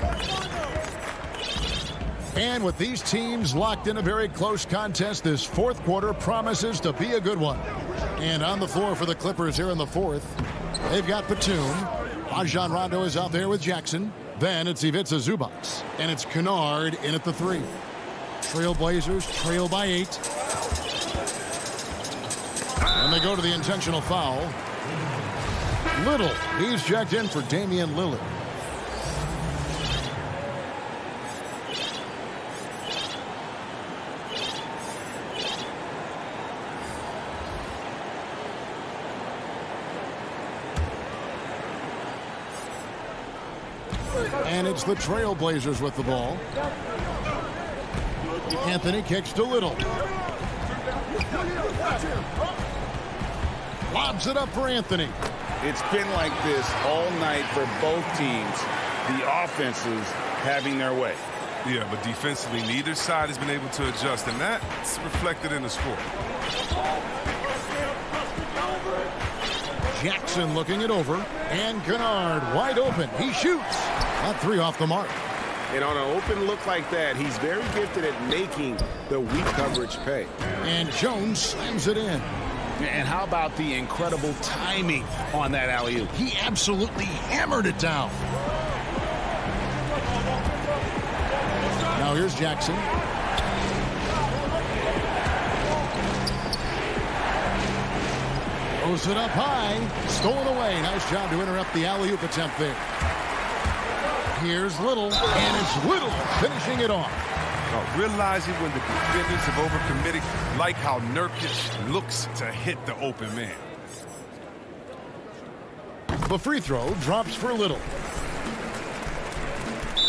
And with these teams locked in a very close contest, this fourth quarter promises to be a good one. And on the floor for the Clippers here in the fourth, they've got Batum. Rajon Rondo is out there with Jackson. Then it's Ivica Zubac. And it's Kennard in at the 3. Trailblazers trail by 8. And they go to the intentional foul. Little, he's checked in for Damian Lillard. It's the Trailblazers with the ball. Anthony kicks to Little. Lobs it up for Anthony. It's been like this all night for both teams. The offenses having their way. Yeah, but defensively, neither side has been able to adjust, and that's reflected in the score. Jackson looking it over, and Kennard wide open. He shoots. Not three off the mark. And on an open look like that, he's very gifted at making the weak coverage pay. And Jones slams it in. And how about the incredible timing on that alley-oop? He absolutely hammered it down. Now here's Jackson. Throws it up high. Stolen away. Nice job to interrupt the alley-oop attempt there. Here's Little, and it's Little finishing it off. Realizing when the defenders have overcommitted, like how Nurkic looks to hit the open man. The free throw drops for Little.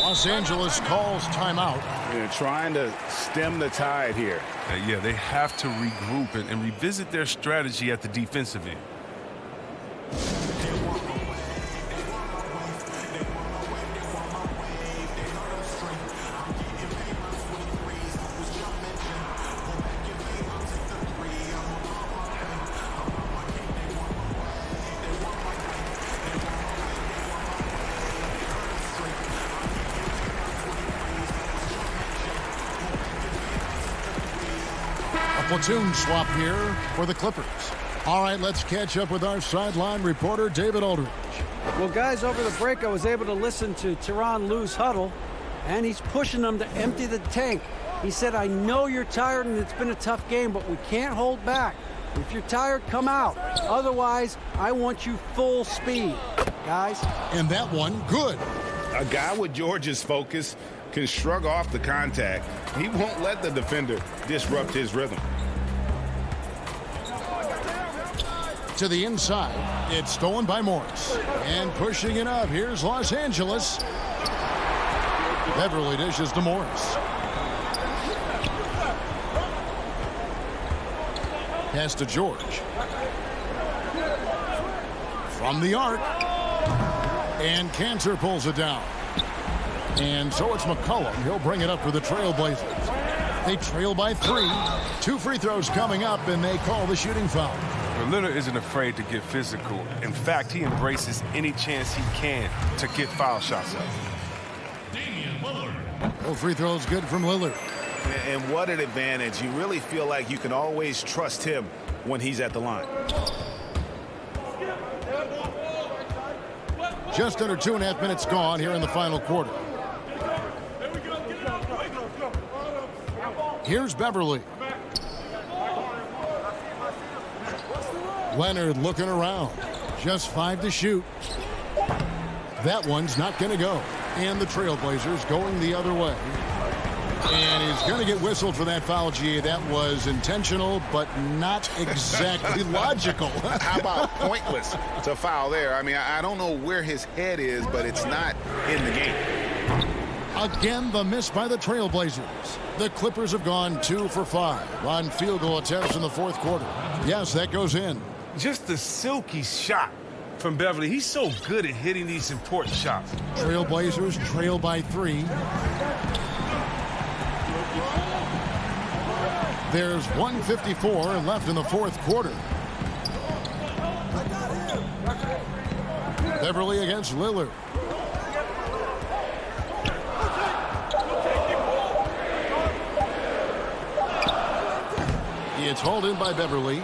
Los Angeles calls timeout. They're trying to stem the tide here. Yeah, they have to regroup and revisit their strategy at the defensive end. Platoon swap here for the Clippers. All right, let's catch up with our sideline reporter, David Aldridge. Well, guys, over the break, I was able to listen to Tyronn Lue's huddle, and he's pushing them to empty the tank. He said, I know you're tired and it's been a tough game, but we can't hold back. If you're tired, come out. Otherwise, I want you full speed, guys. And that one, good. A guy with George's focus can shrug off the contact. He won't let the defender disrupt his rhythm. To the inside, it's stolen by Morris. And pushing it up, here's Los Angeles. Beverly dishes to Morris. Pass to George. From the arc. And Cantor pulls it down. And so it's McCollum. He'll bring it up for the Trailblazers. They trail by 3. 2 free throws coming up, and they call the shooting foul. Lillard isn't afraid to get physical. In fact, he embraces any chance he can to get foul shots up. No free throws good from Lillard. And what an advantage. You really feel like you can always trust him when he's at the line. Just under 2.5 minutes gone here in the final quarter. Here's Beverly. Leonard looking around. Just 5 to shoot. That one's not going to go. And the Trailblazers going the other way. And he's going to get whistled for that foul, G. That was intentional, but not exactly logical. How about pointless to foul there? I mean, I don't know where his head is, but it's not in the game. Again, the miss by the Trailblazers. The Clippers have gone 2 for 5 on field goal attempts in the fourth quarter. Yes, that goes in. Just a silky shot from Beverly. He's so good at hitting these important shots. Trailblazers trail by 3. There's 1:54 left in the fourth quarter. Beverly against Lillard. It's hauled in by Beverly.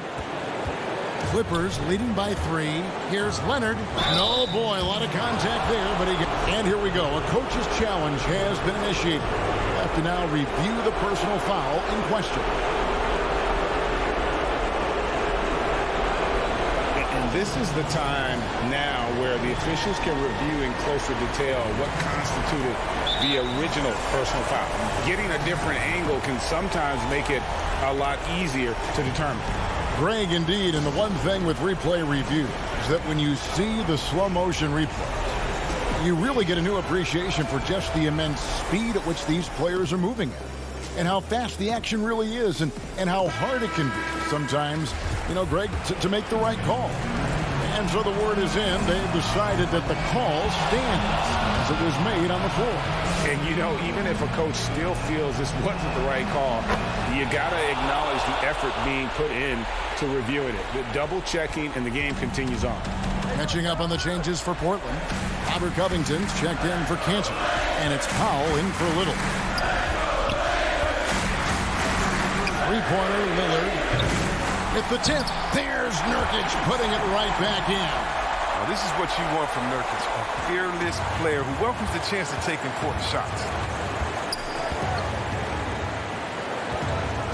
Clippers leading by 3. Here's Leonard. No, boy, a lot of contact there, but and here we go. A coach's challenge has been initiated. Have to now review the personal foul in question. And this is the time now where the officials can review in closer detail what constituted the original personal foul. Getting a different angle can sometimes make it a lot easier to determine. Greg, indeed, and the one thing with replay review is that when you see the slow motion replay, You really get a new appreciation for just the immense speed at which these players are moving at, and how fast the action really is, and how hard it can be sometimes, Greg, to make the right call. And so the word is in. They've decided that the call stands as it was made on the floor. And, even if a coach still feels this wasn't the right call, you got to acknowledge the effort being put in to reviewing it. The double checking, and the game continues on. Catching up on the changes for Portland. Robert Covington's checked in for Cantor, and it's Powell in for Little. Three-pointer, Lillard. At the tip, there's Nurkic putting it right back in. Now, this is what you want from Nurkic, a fearless player who welcomes the chance to take important shots.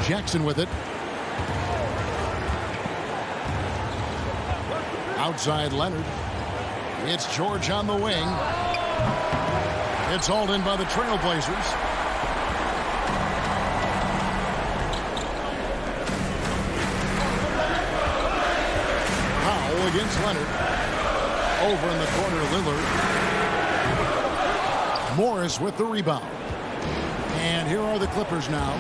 Jackson with it. Outside Leonard. It's George on the wing. It's hauled in by the Trailblazers. Against Leonard. Over in the corner, Lillard. Morris with the rebound. And here are the Clippers now.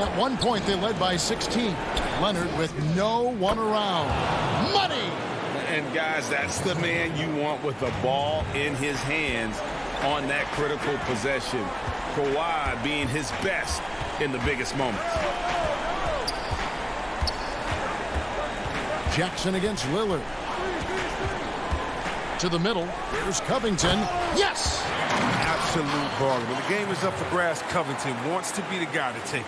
At one point, they led by 16. Leonard with no one around. Money! And, guys, that's the man you want with the ball in his hands on that critical possession. Kawhi being his best in the biggest moments. Jackson against Lillard. To the middle. Here's Covington. Yes! Absolute bargain. When the game is up for grabs, Covington wants to be the guy to take it.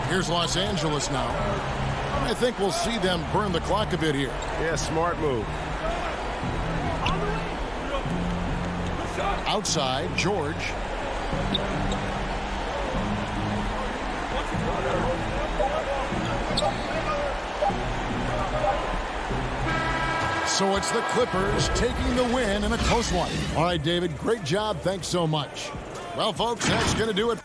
Here's Los Angeles now. I think we'll see them burn the clock a bit here. Yeah, smart move. Outside, George. So it's the Clippers taking the win in a close one. All right, David, great job. Thanks so much. Well, folks, that's going to do it.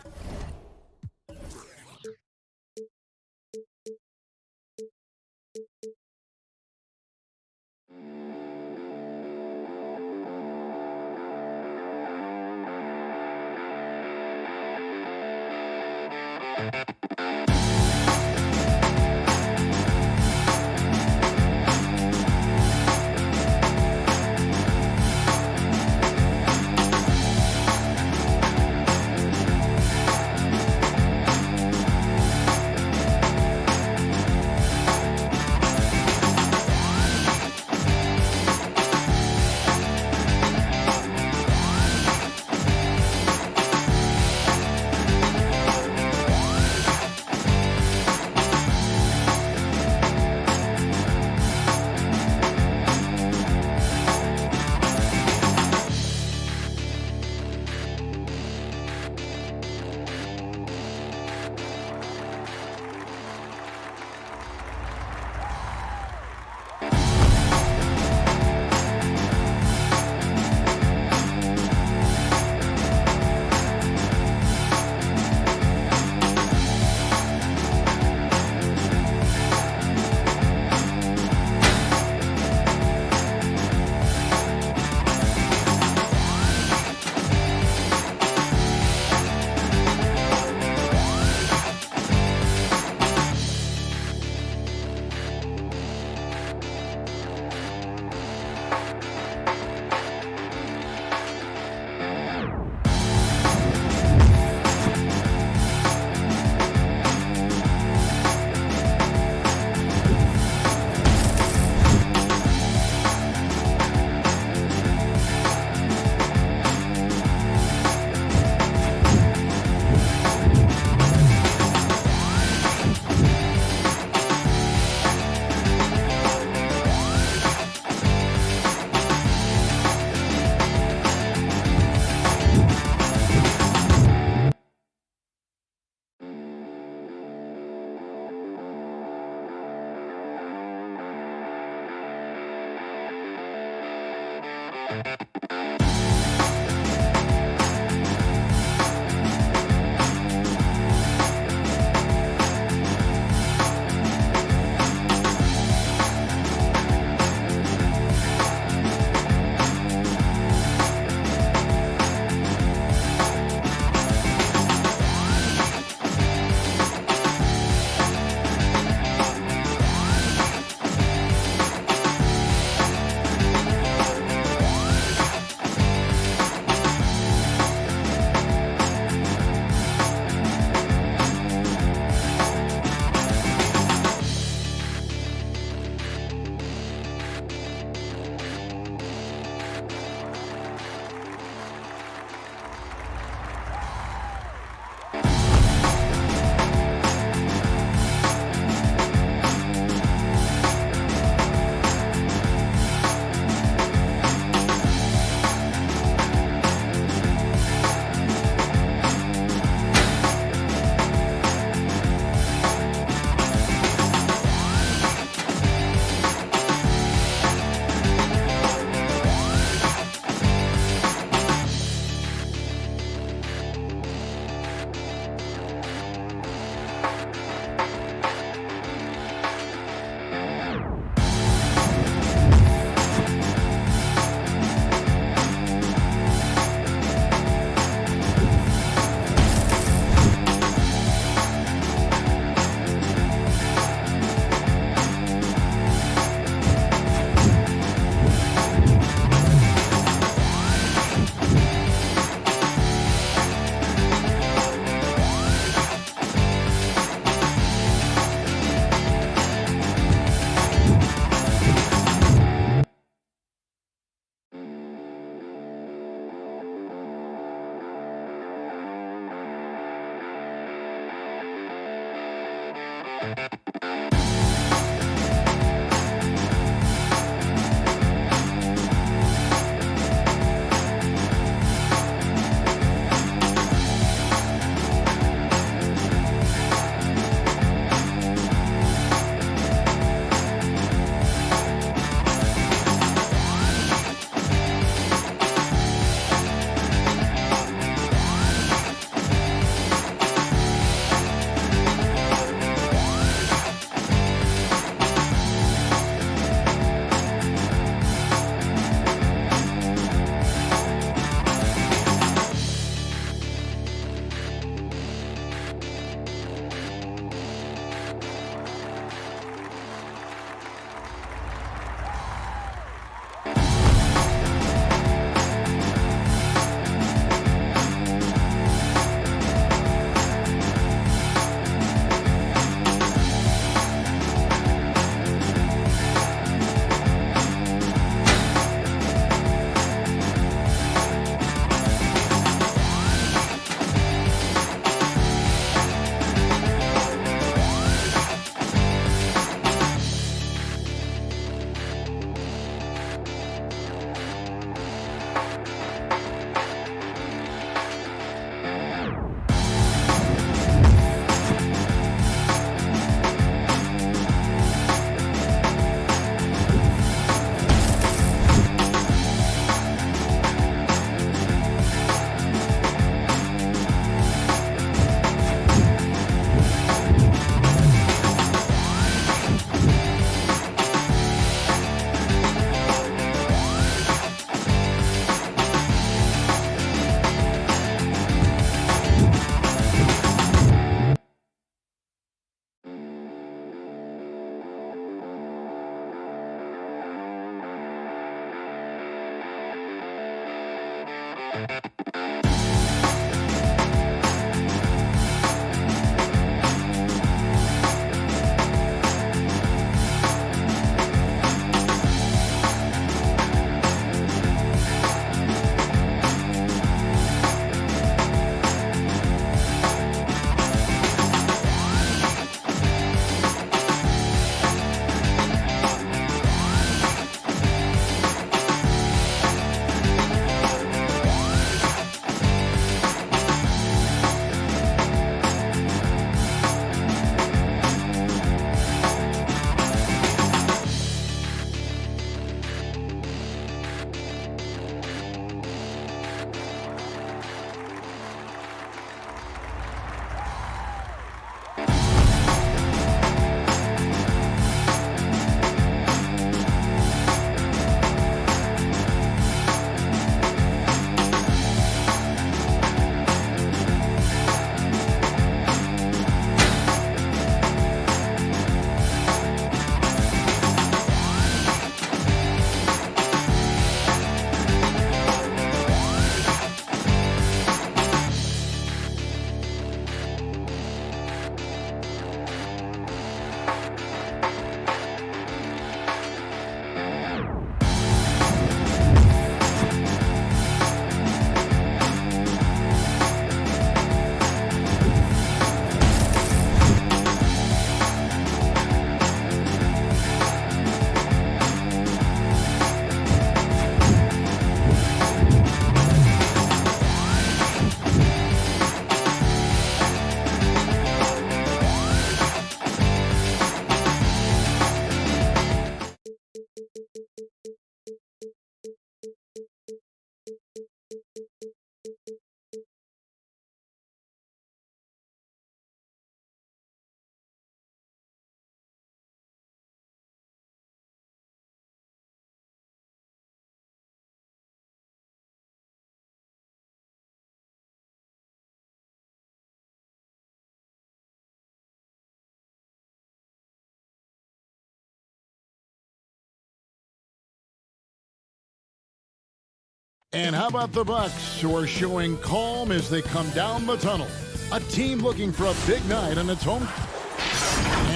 And how about the Bucks, who are showing calm as they come down the tunnel? A team looking for a big night in its home.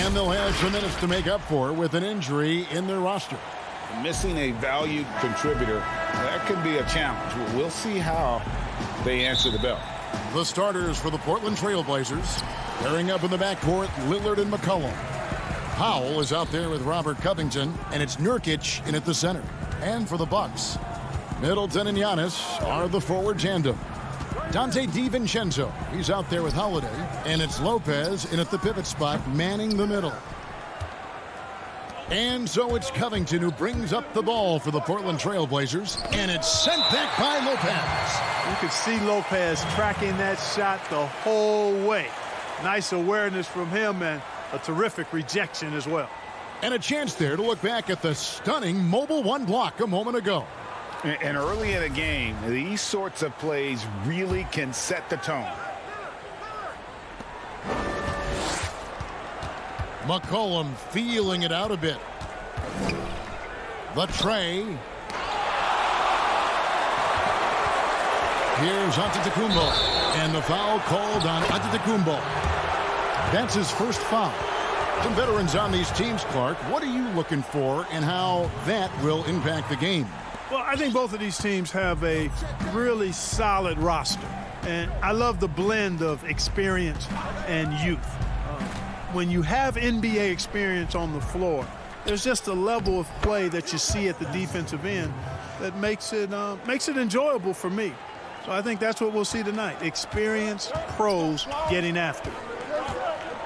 And they'll have some minutes to make up for with an injury in their roster. Missing a valued contributor, that could be a challenge. We'll see how they answer the bell. The starters for the Portland Trail Blazers. Pairing up in the backcourt, Lillard and McCollum. Powell is out there with Robert Covington, and it's Nurkic in at the center. And for the Bucks, Middleton and Giannis are the forward tandem. Dante DiVincenzo, he's out there with Holiday, and it's Lopez in at the pivot spot, manning the middle. And so it's Covington who brings up the ball for the Portland Trail Blazers, and it's sent back by Lopez. You could see Lopez tracking that shot the whole way. Nice awareness from him and a terrific rejection as well. And a chance there to look back at the stunning mobile one block a moment ago. And early in a game, these sorts of plays really can set the tone. McCollum feeling it out a bit. The tray. Here's Antetokounmpo. And the foul called on Antetokounmpo. That's his first foul. Some veterans on these teams, Clark. What are you looking for and how that will impact the game? Well, I think both of these teams have a really solid roster. And I love the blend of experience and youth. When you have NBA experience on the floor, there's just a level of play that you see at the defensive end that makes it enjoyable for me. So I think that's what we'll see tonight. Experienced pros getting after it.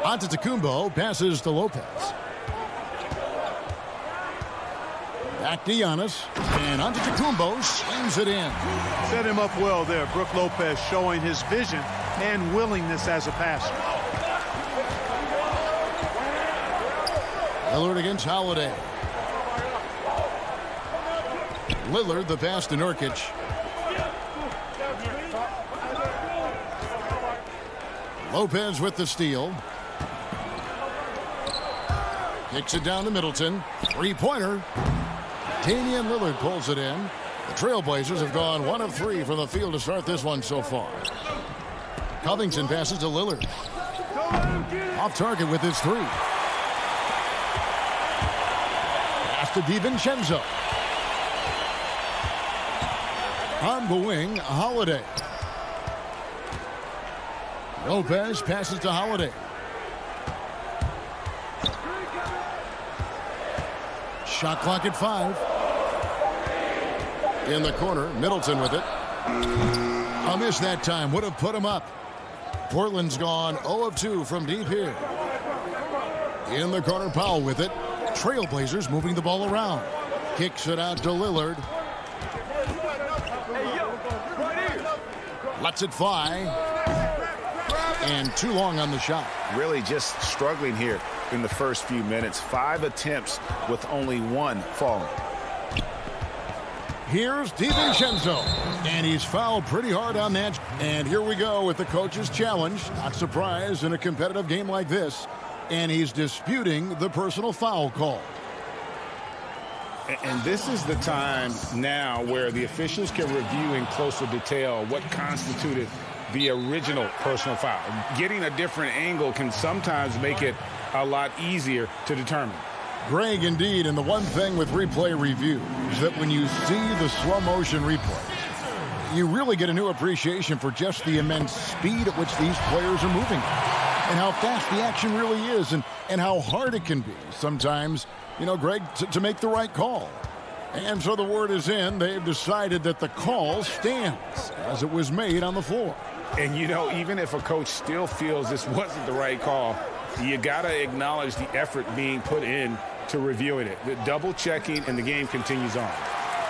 Antetokounmpo passes to Lopez. Back to Giannis. And Antetokounmpo slams it in. Set him up well there. Brook Lopez showing his vision and willingness as a passer. Lillard against Holiday. Lillard the pass to Nurkic. Lopez with the steal. Kicks it down to Middleton. Three-pointer. Damian Lillard pulls it in. The Trailblazers have gone 1 of 3 from the field to start this one so far. Covington passes to Lillard. Off target with his three. Pass to DiVincenzo. On the wing, Holiday. Lopez passes to Holiday. Shot clock at 5. In the corner, Middleton with it. A miss that time would have put him up. Portland's gone 0 of 2 from deep here. In the corner, Powell with it. Trailblazers moving the ball around. Kicks it out to Lillard. Lets it fly. And too long on the shot. Really just struggling here in the first few minutes. 5 attempts with only 1 falling. Here's DiVincenzo. And he's fouled pretty hard on that. And here we go with the coach's challenge. Not surprised in a competitive game like this. And he's disputing the personal foul call. And this is the time now where the officials can review in closer detail what constituted the original personal foul. Getting a different angle can sometimes make it a lot easier to determine. Greg, indeed, and the one thing with replay review is that when you see the slow motion replay, you really get a new appreciation for just the immense speed at which these players are moving and how fast the action really is and how hard it can be sometimes, you know, Greg, to make the right call. And so the word is in. They've decided that the call stands as it was made on the floor. And, you know, even if a coach still feels this wasn't the right call, you got to acknowledge the effort being put in to reviewing it. The double checking, and the game continues on.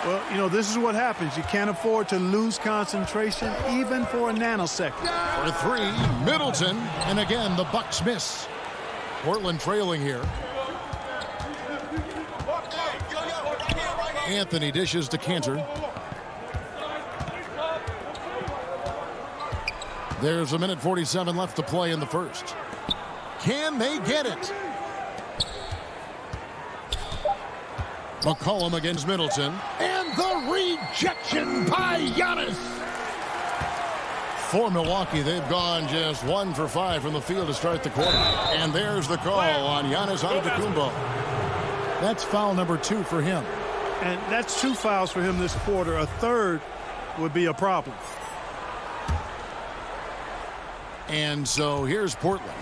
Well, you know, this is what happens. You can't afford to lose concentration even for a nanosecond. For 3, Middleton. And again, the Bucks miss. Portland trailing here. Anthony dishes to Cantor. There's 1:47 left to play in the first. Can they get it? McCollum against Middleton. And the rejection by Giannis. For Milwaukee, they've gone just 1 for 5 from the field to start the quarter. And there's the call on Giannis Antetokounmpo. That's foul number 2 for him. And that's 2 fouls for him this quarter. A third would be a problem. And so here's Portland.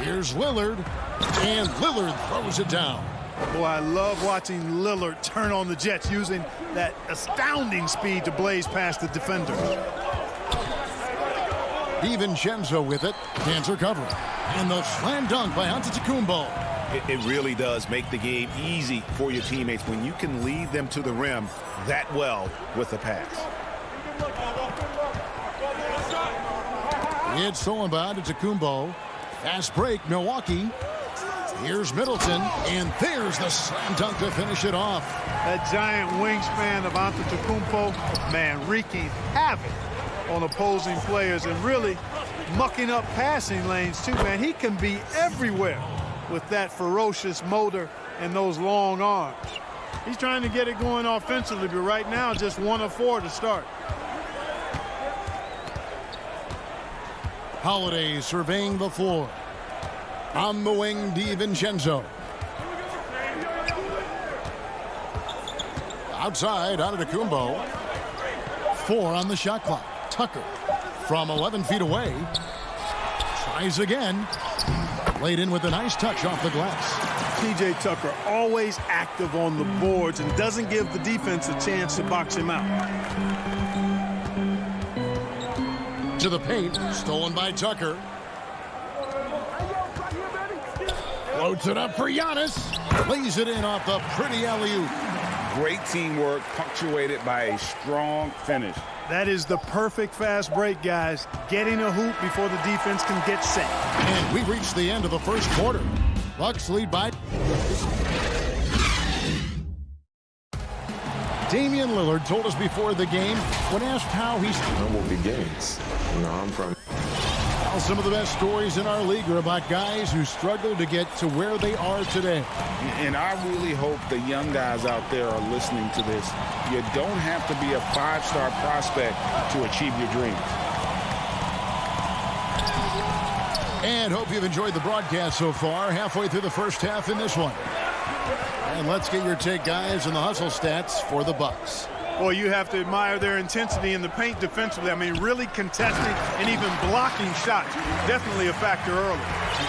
Here's Lillard, and Lillard throws it down. Boy, I love watching Lillard turn on the Jets using that astounding speed to blaze past the defenders. DiVincenzo with it, can't recover. And the slam dunk by Antetokounmpo. It really does make the game easy for your teammates when you can lead them to the rim that well with a pass. It's stolen by Antetokounmpo. Fast break, Milwaukee. Here's Middleton, and there's the slam dunk to finish it off. That giant wingspan of Antetokounmpo, man, wreaking havoc on opposing players and really mucking up passing lanes too, man. He can be everywhere with that ferocious motor and those long arms. He's trying to get it going offensively, but right now just 1 of 4 to start. Holiday surveying the floor. On the wing, DiVincenzo. Outside, Antetokounmpo. 4 on the shot clock. Tucker from 11 feet away. Tries again. Laid in with a nice touch off the glass. P.J. Tucker always active on the boards and doesn't give the defense a chance to box him out. To the paint, stolen by Tucker. Floats it up for Giannis. Lays it in off the pretty alley-oop. Great teamwork, punctuated by a strong finish. That is the perfect fast break, guys. Getting a hoop before the defense can get set. And we reach the end of the first quarter. Bucks lead by. Damian Lillard told us before the game, when asked how he's... Humble beginnings. I'm from... Well, some of the best stories in our league are about guys who struggled to get to where they are today. And I really hope the young guys out there are listening to this. You don't have to be a 5-star prospect to achieve your dreams. And hope you've enjoyed the broadcast so far. Halfway through the first half in this one. And let's get your take, guys, on the hustle stats for the Bucks. Well, you have to admire their intensity in the paint defensively. I mean, really contesting and even blocking shots. Definitely a factor early.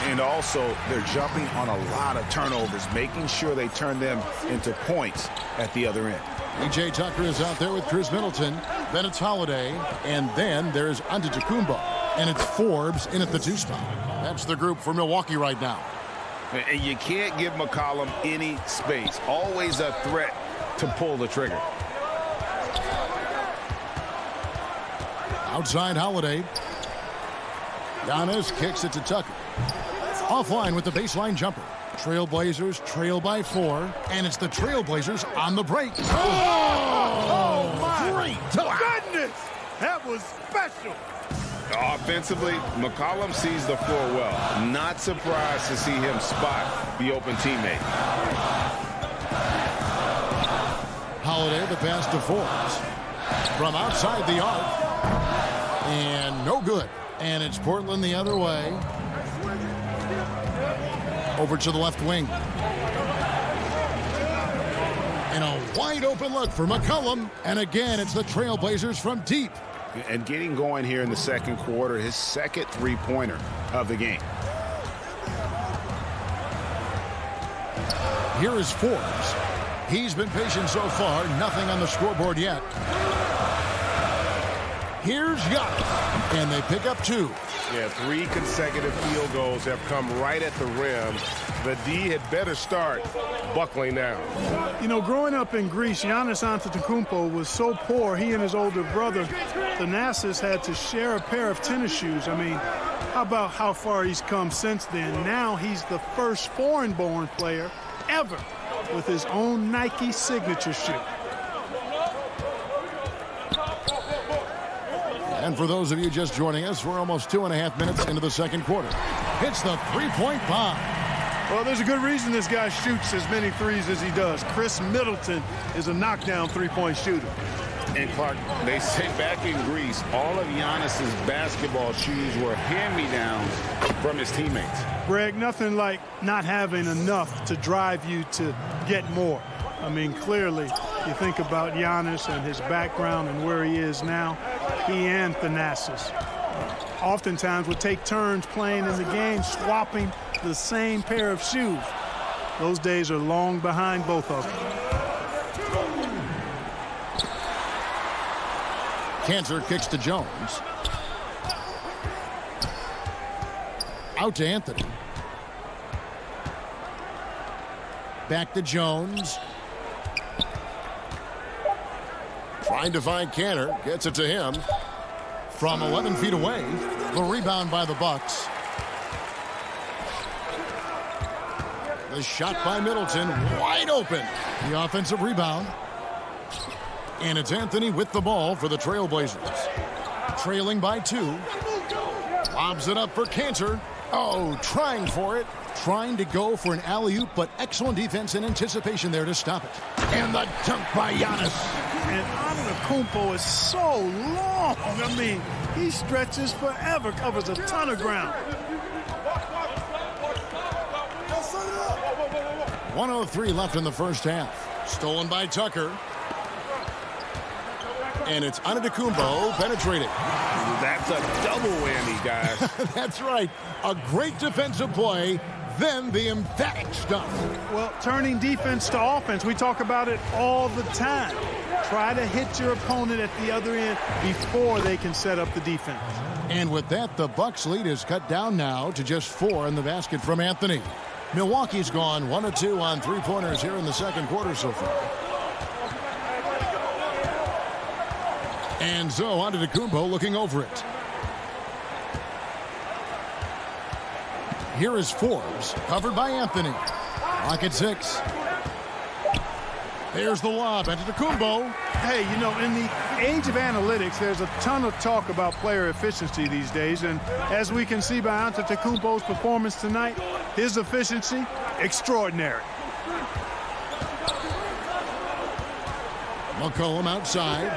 And also, they're jumping on a lot of turnovers, making sure they turn them into points at the other end. P.J. Tucker is out there with Chris Middleton. Then it's Holiday. And then there's Antetokounmpo. And it's Forbes in at the 2 spot. That's the group for Milwaukee right now. And you can't give McCollum any space. Always a threat to pull the trigger. Outside Holiday. Giannis kicks it to Tucker. Offline with the baseline jumper. Trailblazers trail by 4. And it's the Trailblazers on the break. Oh my great. goodness! That was special. Offensively, McCollum sees the floor well. Not surprised to see him spot the open teammate. Holiday, the pass to Forbes. From outside the arc. And no good. And it's Portland the other way. Over to the left wing. And a wide open look for McCollum. And again, it's the Trailblazers from deep. And getting going here in the second quarter, his second three-pointer of the game. Here is Forbes. He's been patient so far. Nothing on the scoreboard yet. Here's Giannis. And they pick up 2. Yeah, 3 consecutive field goals have come right at the rim. The D had better start buckling down. You know, growing up in Greece, Giannis Antetokounmpo was so poor, he and his older brother, Thanasis, had to share a pair of tennis shoes. I mean, how about how far he's come since then? Now he's the first foreign-born player ever with his own Nike signature shoe. And for those of you just joining us, we're almost 2.5 minutes into the second quarter. Hits the three-point bomb. Well, there's a good reason this guy shoots as many threes as he does. Chris Middleton is a knockdown three-point shooter. And Clark, they say back in Greece, all of Giannis's basketball shoes were hand-me-downs from his teammates. Greg, nothing like not having enough to drive you to get more. I mean, clearly, you think about Giannis and his background and where he is now, he and Thanasis. oftentimes would take turns playing in the game, swapping the same pair of shoes. Those days are long behind both of them. Cantor kicks to Jones. Out to Anthony. Back to Jones. Trying to find Cantor. Gets it to him. From 11 feet away. The rebound by the Bucks. The shot by Middleton. Wide open. The offensive rebound. And it's Anthony with the ball for the Trailblazers. Trailing by 2. Lobs it up for Cantor. Oh, trying for it. Trying to go for an alley-oop, but excellent defense and anticipation there to stop it. And the dunk by Giannis. And Antetokounmpo is so long. I mean, he stretches forever, covers a ton of ground. 1:03 left in the first half. Stolen by Tucker. And it's Antetokounmpo penetrating. That's a double whammy, guys. That's right. A great defensive play, then the emphatic stuff. Well, turning defense to offense, we talk about it all the time. Try to hit your opponent at the other end before they can set up the defense. And with that, the Bucks lead is cut down now to just 4 in the basket from Anthony. Milwaukee's gone 1 of 2 on three-pointers here in the second quarter so far. And so Antetokounmpo looking over it. Here is Forbes, covered by Anthony. Clock at 6. There's the lob, Antetokounmpo. Hey, you know, in the age of analytics, there's a ton of talk about player efficiency these days. And as we can see by Antetokounmpo's performance tonight, his efficiency, extraordinary. McCollum outside.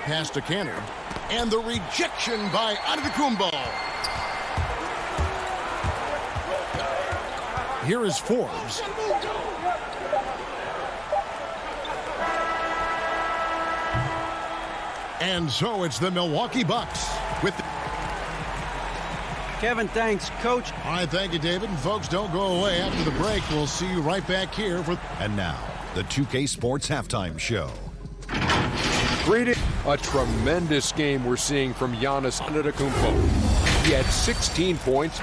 Pass to Cantor. And the rejection by Antetokounmpo. Here is Forbes. And so it's the Milwaukee Bucks with Kevin, thanks, Coach. All right, thank you, David. And folks, don't go away after the break. We'll see you right back here for. And now, the 2K Sports Halftime Show. Greetings. A tremendous game we're seeing from Giannis Antetokounmpo. He had 16 points.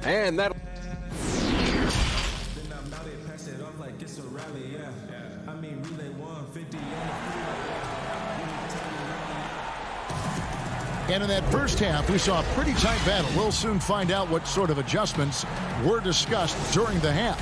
And that. And in that first half, we saw a pretty tight battle. We'll soon find out what sort of adjustments were discussed during the half.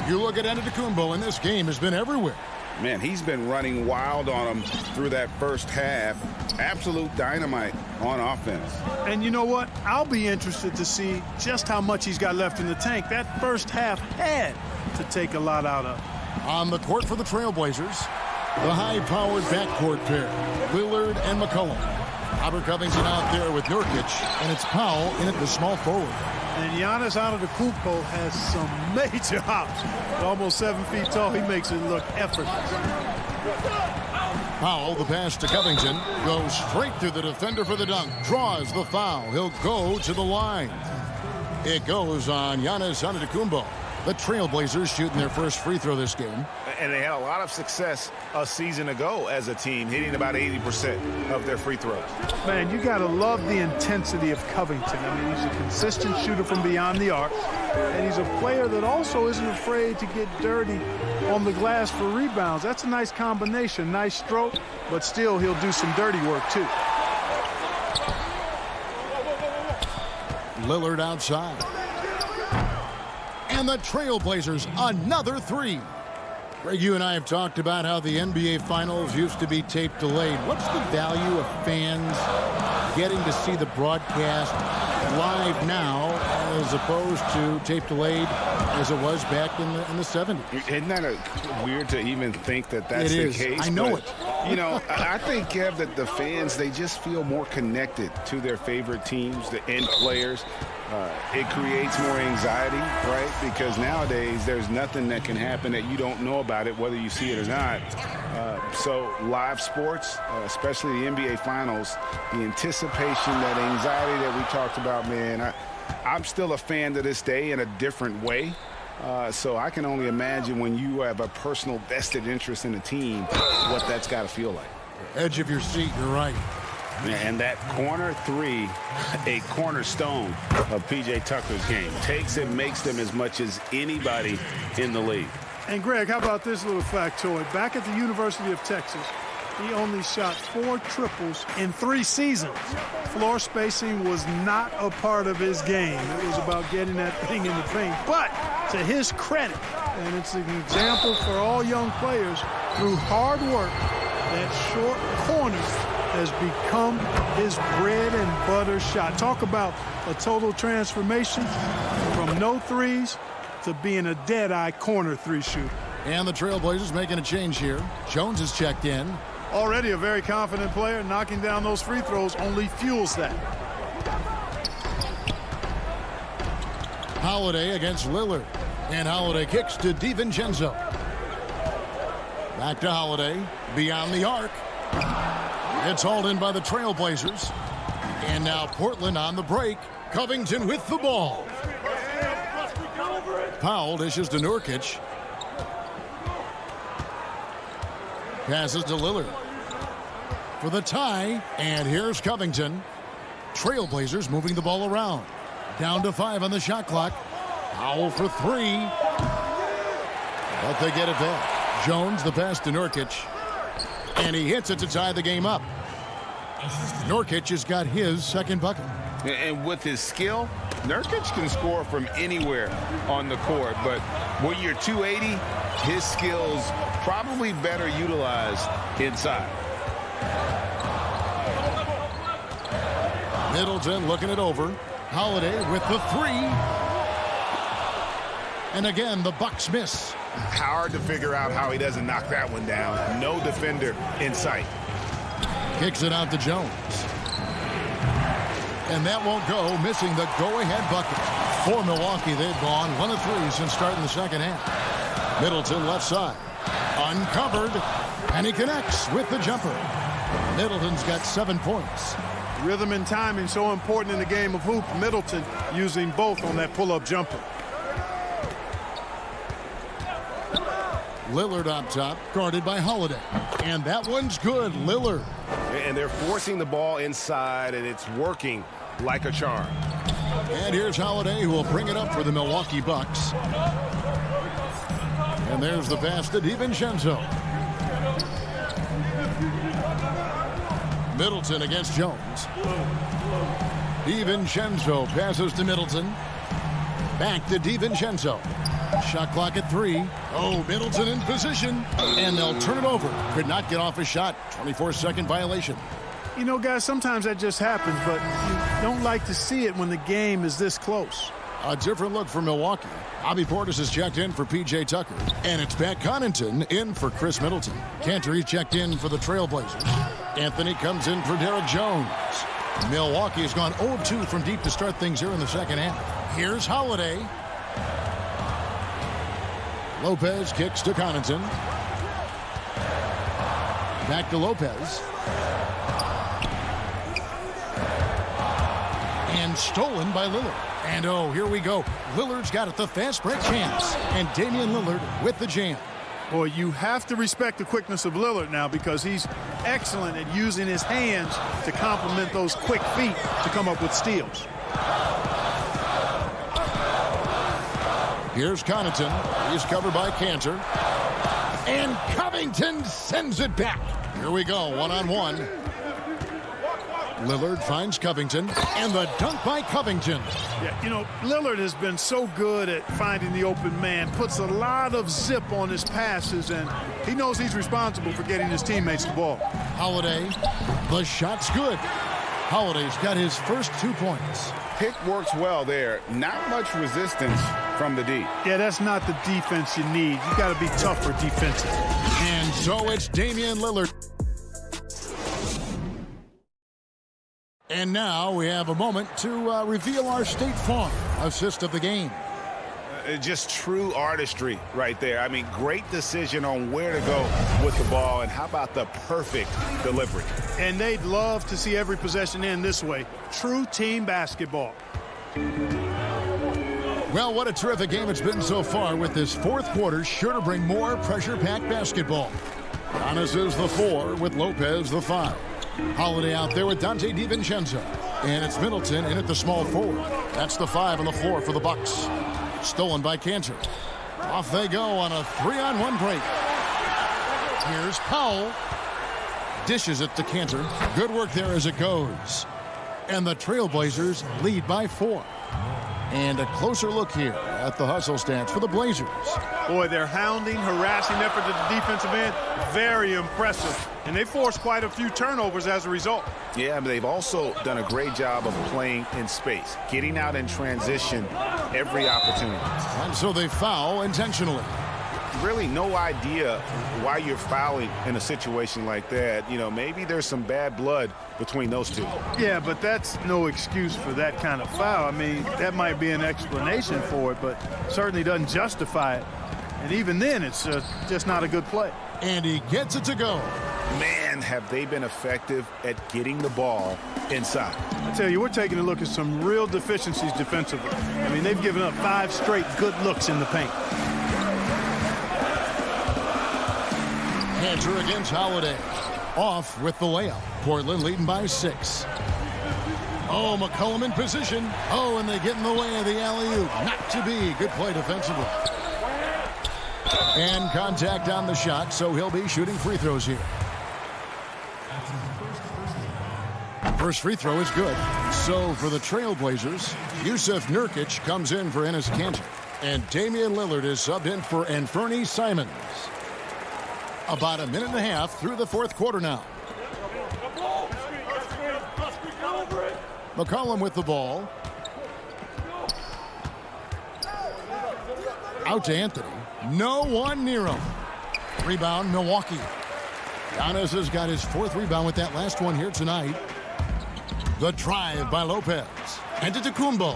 You look at Antetokounmpo, and this game has been everywhere. Man, he's been running wild on him through that first half. Absolute dynamite on offense. And you know what? I'll be interested to see just how much he's got left in the tank. That first half had to take a lot out of. On the court for the Trailblazers, the high-powered backcourt pair, Lillard and McCollum. Robert Covington out there with Nurkic, and it's Powell in at the small forward. And Giannis Antetokounmpo has some major hops. At almost 7 feet tall, he makes it look effortless. Powell, the pass to Covington, goes straight through the defender for the dunk, draws the foul. He'll go to the line. It goes on Giannis Antetokounmpo. The Trailblazers shooting their first free throw this game. And they had a lot of success a season ago as a team, hitting about 80% of their free throws. Man, you got to love the intensity of Covington. I mean, he's a consistent shooter from beyond the arc. And he's a player that also isn't afraid to get dirty on the glass for rebounds. That's a nice combination. Nice stroke, but still he'll do some dirty work too. Lillard outside. And the Trailblazers, another three. Greg, you and I have talked about how the NBA Finals used to be tape delayed. What's the value of fans getting to see the broadcast live now as opposed to tape delayed as it was back in the 70s? Isn't that weird to even think that that's the case? I know it. You know, I think, Kev, that the fans, they just feel more connected to their favorite teams, the end players. It creates more anxiety, right? Because nowadays there's nothing that can happen that you don't know about it, whether you see it or not. So live sports, especially the NBA Finals, the anticipation, that anxiety that we talked about, man, I'm still a fan to this day in a different way. So I can only imagine when you have a personal vested interest in a team, what that's got to feel like. Edge of your seat, you're right. And that corner three, a cornerstone of P.J. Tucker's game. Takes and makes them as much as anybody in the league. And, Greg, how about this little factoid? Back at the University of Texas, he only shot 4 triples in 3 seasons. Floor spacing was not a part of his game. It was about getting that thing in the paint. But to his credit, and it's an example for all young players, through hard work, that short corner has become his bread and butter shot. Talk about a total transformation from no threes to being a dead-eye corner 3 shooter. And the Trailblazers making a change here. Jones has checked in. Already a very confident player. Knocking down those free throws only fuels that. Holiday against Lillard. And Holiday kicks to DiVincenzo. Back to Holiday. Beyond the arc. It's hauled in by the Trailblazers. And now Portland on the break. Covington with the ball. Powell dishes to Nurkic. Passes to Lillard for the tie. And here's Covington. Trailblazers moving the ball around. Down to 5 on the shot clock. Powell for 3. But they get it back. Jones the pass to Nurkic. And he hits it to tie the game up. Nurkic has got his second bucket. And with his skill, Nurkic can score from anywhere on the court. But when you're 280, his skills probably better utilized inside. Middleton looking it over. Holiday with the 3. And again, the Bucks miss. Hard to figure out how he doesn't knock that one down. No defender in sight. Kicks it out to Jones. And that won't go, missing the go-ahead bucket. For Milwaukee, they've gone 1 of 3 since starting the second half. Middleton left side. Uncovered. And he connects with the jumper. Middleton's got 7 points. Rhythm and timing so important in the game of hoop. Middleton using both on that pull-up jumper. Lillard on top, guarded by Holiday. And that one's good, Lillard. And they're forcing the ball inside, and it's working like a charm. And here's Holiday, who will bring it up for the Milwaukee Bucks. And there's the pass to DiVincenzo. Middleton against Jones. DiVincenzo passes to Middleton. Back to DiVincenzo. Shot clock at 3. Oh, Middleton in position. And they'll turn it over. Could not get off a shot. 24-second violation. You know, guys, sometimes that just happens, but you don't like to see it when the game is this close. A different look for Milwaukee. Bobby Portis has checked in for P.J. Tucker. And it's Pat Connaughton in for Chris Middleton. Cantor checked in for the Trailblazers. Anthony comes in for Derek Jones. Milwaukee has gone 0-2 from deep to start things here in the second half. Here's Holiday. Lopez kicks to Connaughton. Back to Lopez. And stolen by Lillard. And oh, here we go. Lillard's got it, the fast break chance. And Damian Lillard with the jam. Boy, you have to respect the quickness of Lillard now because he's excellent at using his hands to complement those quick feet to come up with steals. Here's Connaughton. He's covered by Cantor. And Covington sends it back. Here we go, one-on-one. Lillard finds Covington. And the dunk by Covington. Yeah, you know, Lillard has been so good at finding the open man. Puts a lot of zip on his passes, and he knows he's responsible for getting his teammates the ball. Holiday. The shot's good. Holiday's got his first 2 points. Pick works well there. Not much resistance from the D. Yeah, that's not the defense you need. You got to be tougher defensively. And so it's Damian Lillard. And now we have a moment to reveal our State Farm assist of the game. Just true artistry right there. I mean, great decision on where to go with the ball, and how about the perfect delivery? And they'd love to see every possession end this way. True team basketball. Well, what a terrific game it's been so far, with this fourth quarter sure to bring more pressure-packed basketball. Giannis is the 4 with Lopez the 5. Holiday out there with Dante DiVincenzo. And it's Middleton in at the small forward. That's the 5 on the floor for the Bucks. Stolen by Cantor. Off they go on a 3-on-1 break. Here's Powell. Dishes it to Cantor. Good work there as it goes. And the Trailblazers lead by 4. And a closer look here at the hustle stats for the Blazers. Boy, their hounding, harassing effort at the defensive end, very impressive. And they forced quite a few turnovers as a result. Yeah, but they've also done a great job of playing in space, getting out in transition every opportunity. And so they foul intentionally. Really no idea why you're fouling in a situation like that. You know, maybe there's some bad blood between those two. Yeah, but that's no excuse for that kind of foul. I mean, that might be an explanation for it, but certainly doesn't justify it. And even then, it's just not a good play. And he gets it to go. Man, have they been effective at getting the ball inside. I tell you, we're taking a look at some real deficiencies defensively. I mean, they've given up 5 straight good looks in the paint. Cantor against Holiday. Off with the layup. Portland leading by 6. Oh, McCollum in position. Oh, and they get in the way of the alley-oop. Not to be. Good play defensively. And contact on the shot, so he'll be shooting free throws here. First free throw is good. So for the Trailblazers, Yusuf Nurkic comes in for Enes Kanter. And Damian Lillard is subbed in for Anfernee Simons. About a minute and a half through the fourth quarter now. McCollum with the ball. Out to Anthony. No one near him. Rebound, Milwaukee. Giannis has got his 4th rebound with that last one here tonight. The drive by Lopez. Antetokounmpo.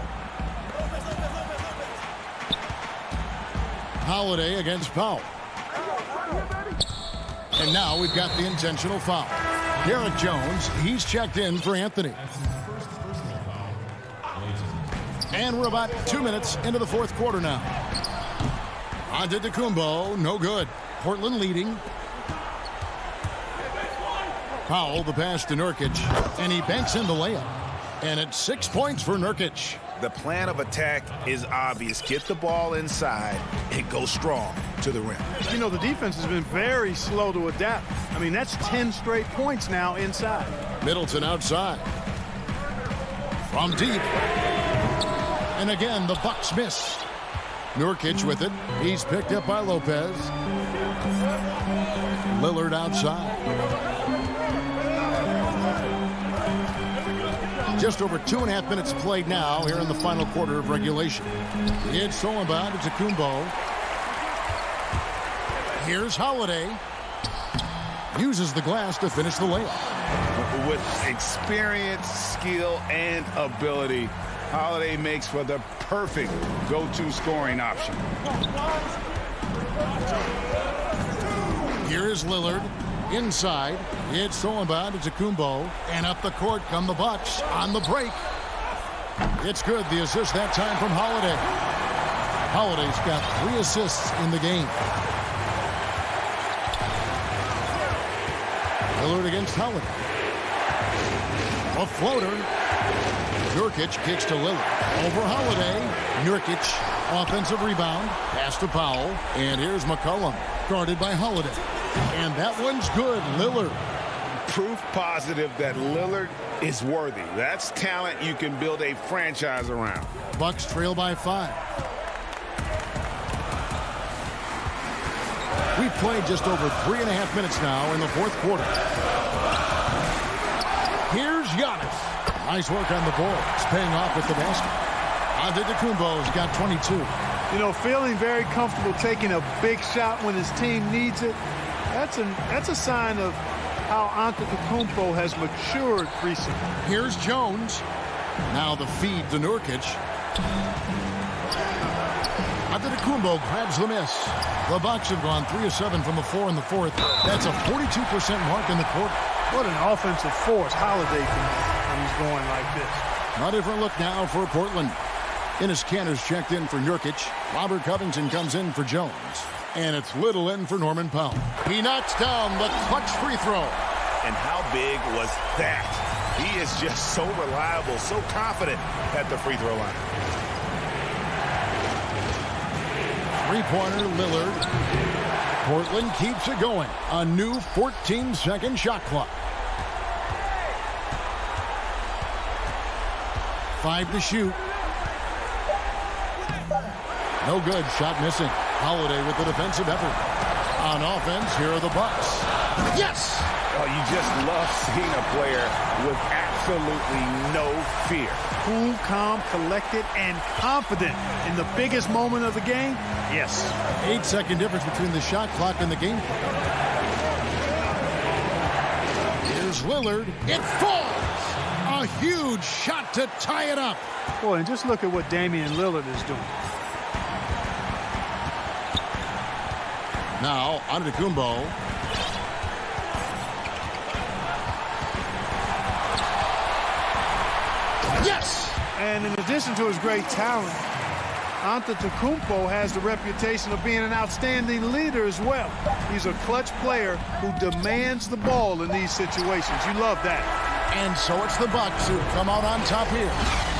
Holiday against Powell. And now we've got the intentional foul. Derek Jones, he's checked in for Anthony. And we're about 2 minutes into the fourth quarter now. Antetokounmpo, no good. Portland leading. Powell, the pass to Nurkic, and he banks in the layup. And it's 6 points for Nurkic. The plan of attack is obvious. Get the ball inside and go strong to the rim. You know, the defense has been very slow to adapt. I mean, that's 10 straight points now inside. Middleton outside. From deep. And again, the Bucks miss. Nurkic with it. He's picked up by Lopez. Lillard outside. Just over 2.5 minutes played now here in the final quarter of regulation. It's stolen by Antetokounmpo. Here's Holiday. Uses the glass to finish the layup. With experience, skill, and ability, Holiday makes for the perfect go-to scoring option. Here is Lillard. Inside, it's stolen by Antetokounmpo, and up the court come the Bucks on the break. It's good, the assist that time from Holiday. Holiday's got 3 assists in the game. Lillard against Holiday. A floater. Nurkic kicks to Lillard. Over Holiday. Nurkic, offensive rebound. Pass to Powell, and here's McCollum, guarded by Holiday. And that one's good. Lillard. Proof positive that Lillard is worthy. That's talent you can build a franchise around. Bucks trail by 5. We've played just over 3.5 minutes now in the fourth quarter. Here's Giannis. Nice work on the boards, paying off with the basket. Antetokounmpo's got 22. You know, feeling very comfortable taking a big shot when his team needs it. That's a sign of how Antetokounmpo has matured recently. Here's Jones. Now the feed to Nurkic. Antetokounmpo grabs the miss. The Bucks have gone 3 of 7 from the floor in the fourth. That's a 42% mark in the quarter. What an offensive force Holiday can be when he's going like this. A different look now for Portland. Enes Kanter's checked in for Nurkic. Robert Covington comes in for Jones. And it's Little in for Norman Powell. He knocks down the clutch free throw. And how big was that? He is just so reliable, so confident at the free throw line. Three-pointer Lillard. Portland keeps it going. A new 14-second shot clock. 5 to shoot. No good. Shot missing. Holiday with the defensive effort. On offense, here are the Bucks. Yes! Oh, you just love seeing a player with absolutely no fear. Cool, calm, collected, and confident in the biggest moment of the game. Yes. 8-second difference between the shot clock and the game clock. Here's Lillard. It falls! A huge shot to tie it up. Boy, and just look at what Damian Lillard is doing. Now, Antetokounmpo. Yes! And in addition to his great talent, Antetokounmpo has the reputation of being an outstanding leader as well. He's a clutch player who demands the ball in these situations. You love that. And so it's the Bucks who come out on top here.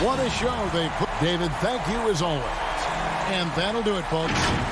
What a show they put. David, thank you as always. And that'll do it, folks.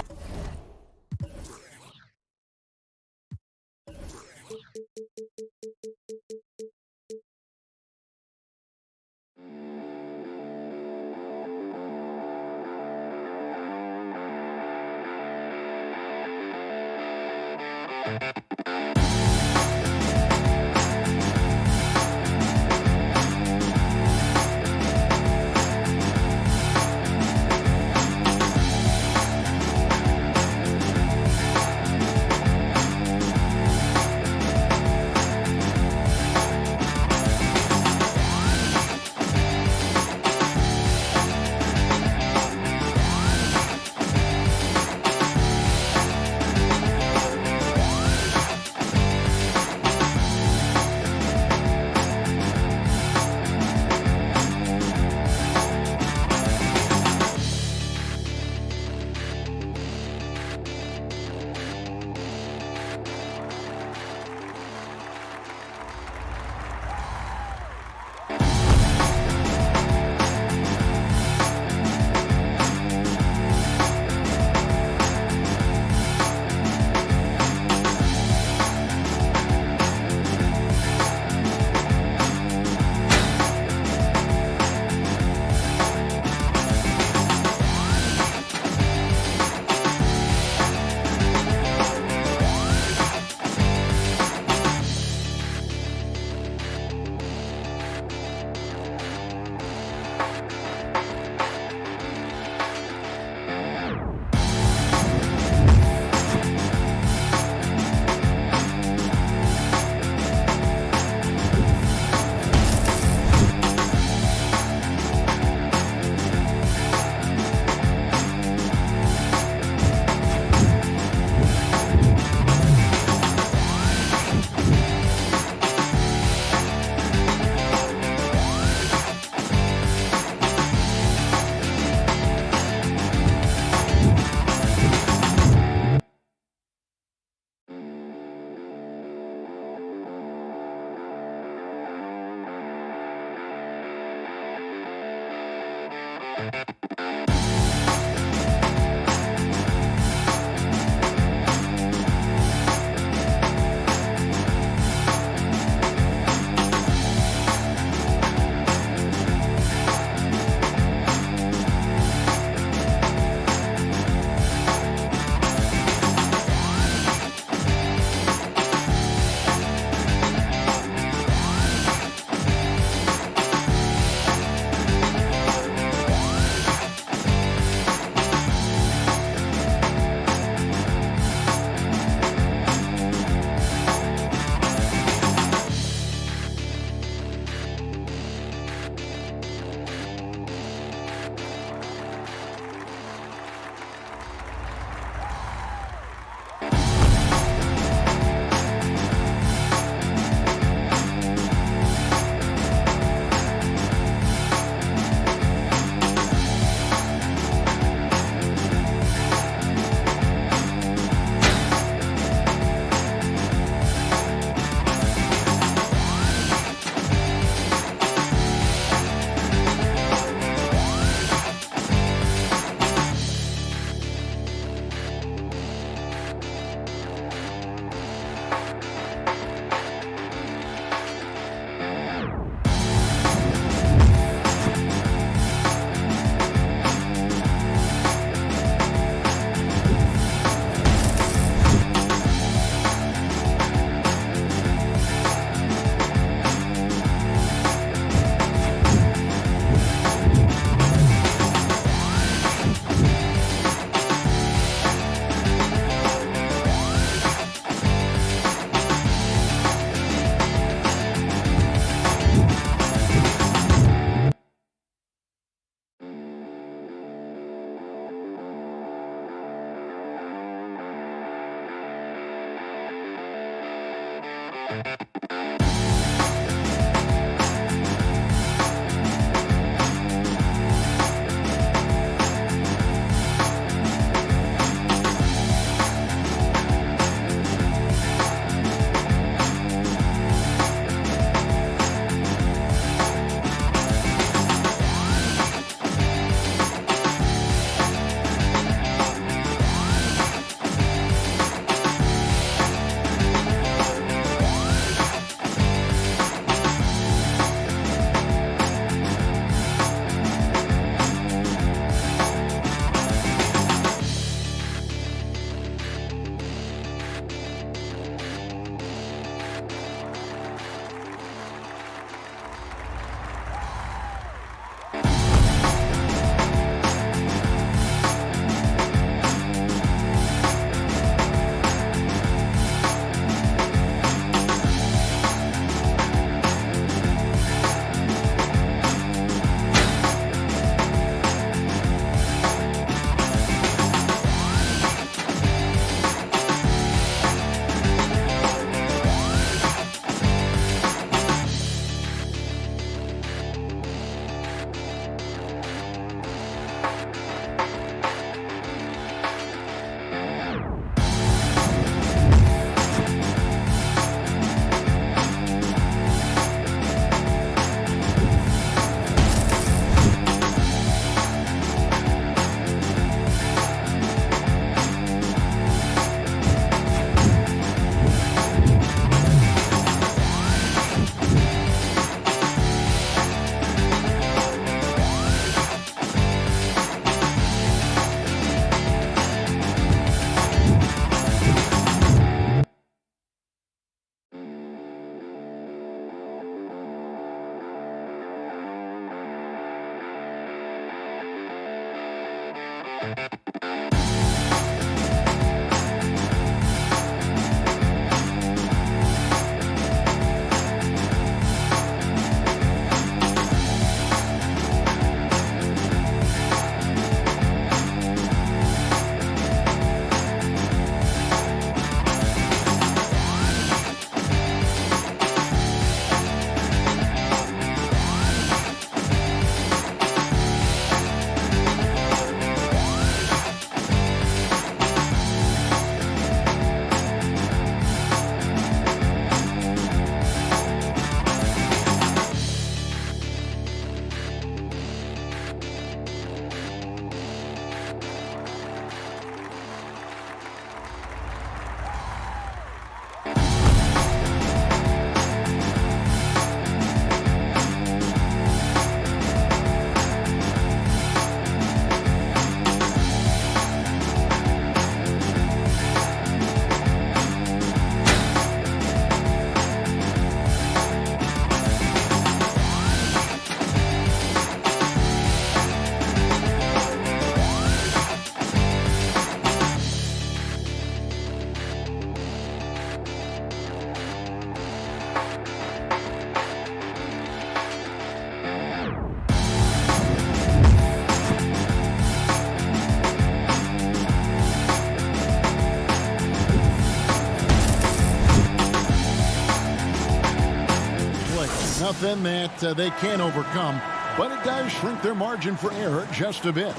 Nothing that they can't overcome, but it does shrink their margin for error just a bit.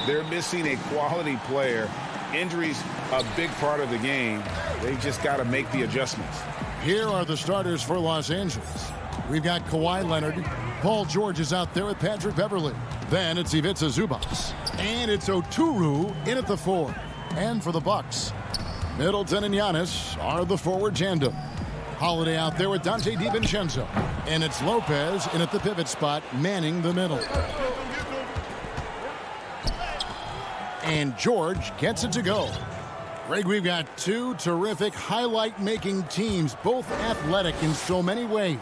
They're missing a quality player. Injuries a big part of the game. They've just got to make the adjustments. Here are the starters for Los Angeles. We've got Kawhi Leonard. Paul George is out there with Patrick Beverley. Then it's Ivica Zubac. And it's Oturu in at the 4. And for the Bucks, Middleton and Giannis are the forward tandem. Holiday out there with Dante DiVincenzo. And it's Lopez in at the pivot spot, manning the middle. And George gets it to go. Greg, we've got two terrific highlight-making teams, both athletic in so many ways.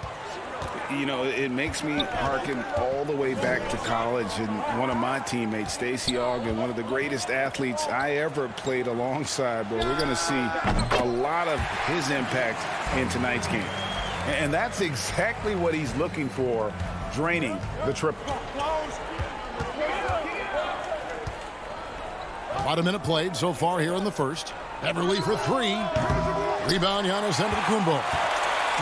You know, it makes me hearken all the way back to college, and one of my teammates, Stacey Ogden, one of the greatest athletes I ever played alongside. But we're going to see a lot of his impact in tonight's game. And that's exactly what he's looking for, draining the triple. About a minute played so far here in the first. Beverly for 3. Rebound, Giannis Antetokounmpo.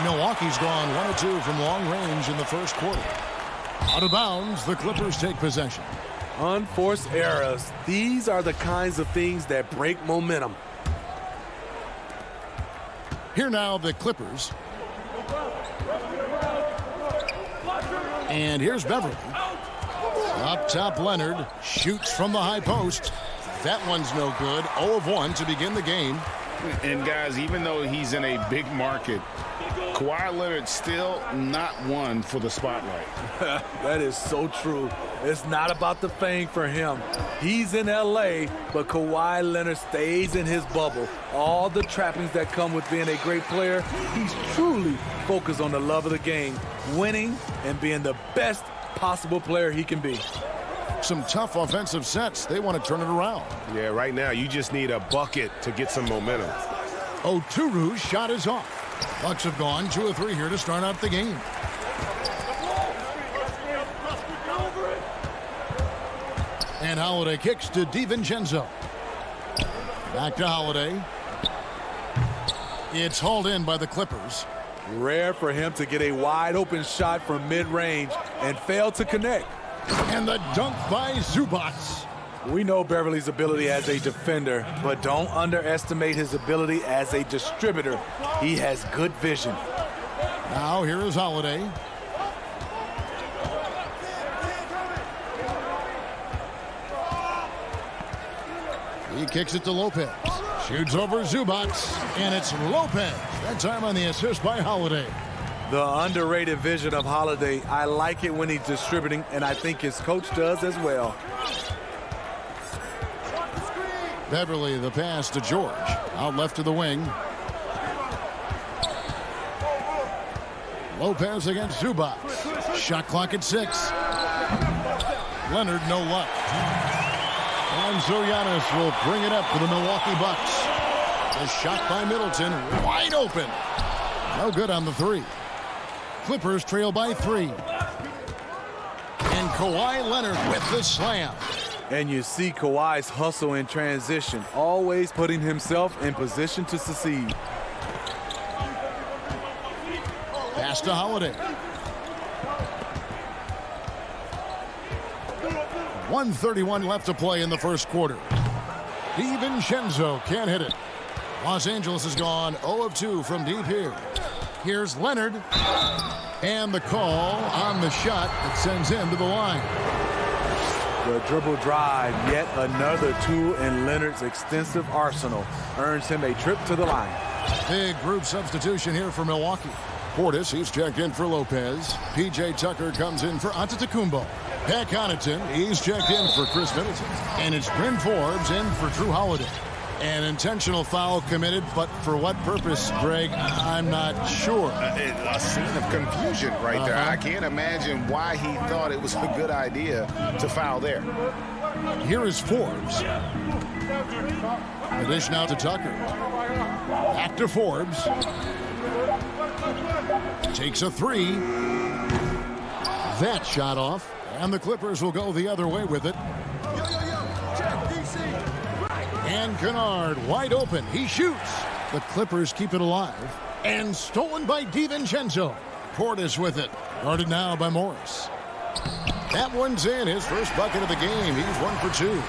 Milwaukee's gone 1 of 2 from long range in the first quarter. Out of bounds, the Clippers take possession. Unforced errors. These are the kinds of things that break momentum. Here now, the Clippers. And here's Beverly. Up top, Leonard shoots from the high post. That one's no good. 0 of 1 to begin the game. And guys, even though he's in a big market, Kawhi Leonard still not one for the spotlight. That is so true. It's not about the fame for him. He's in L.A., but Kawhi Leonard stays in his bubble. All the trappings that come with being a great player, he's truly focused on the love of the game, winning and being the best possible player he can be. Some tough offensive sets. They want to turn it around. Yeah, right now you just need a bucket to get some momentum. Oturu's shot is off. Bucks have gone 2 of 3 here to start out the game. And Holiday kicks to DiVincenzo. Back to Holiday. It's hauled in by the Clippers. Rare for him to get a wide open shot from mid-range and fail to connect. And the dunk by Zubac. We know Beverly's ability as a defender, but don't underestimate his ability as a distributor. He has good vision. Now here is Holiday. He kicks it to Lopez. Shoots over Zubac. And it's Lopez. That time on the assist by Holiday. The underrated vision of Holiday. I like it when he's distributing, and I think his coach does as well. Beverly, the pass to George. Out left to the wing. Lopez against Zubac. Shot clock at 6. Leonard, no luck. And so Giannis will bring it up for the Milwaukee Bucks. The shot by Middleton, wide open. No good on the three. Clippers trail by 3. And Kawhi Leonard with the slam. And you see Kawhi's hustle in transition, always putting himself in position to succeed. Pass to Holiday. 1:31 left to play in the first quarter. DiVincenzo can't hit it. Los Angeles has gone 0 of 2 from deep here. Here's Leonard. And the call on the shot that sends him to the line. The dribble drive, yet another tool in Leonard's extensive arsenal, earns him a trip to the line. Big group substitution here for Milwaukee. Portis, he's checked in for Lopez. P.J. Tucker comes in for Antetokounmpo. Pat Connaughton, he's checked in for Chris Middleton. And it's Bryn Forbes in for Drew Holiday. An intentional foul committed, but for what purpose, Greg, I'm not sure. A scene of confusion right there. I can't imagine why he thought it was a good idea to foul there. Here is Forbes. The dish now to Tucker. Back to Forbes. Takes a 3. That shot off, and the Clippers will go the other way with it. And Kennard wide open. He shoots. The Clippers keep it alive. And stolen by DiVincenzo. Portis with it. Guarded now by Morris. That one's in. His first bucket of the game. He's 1 for 2.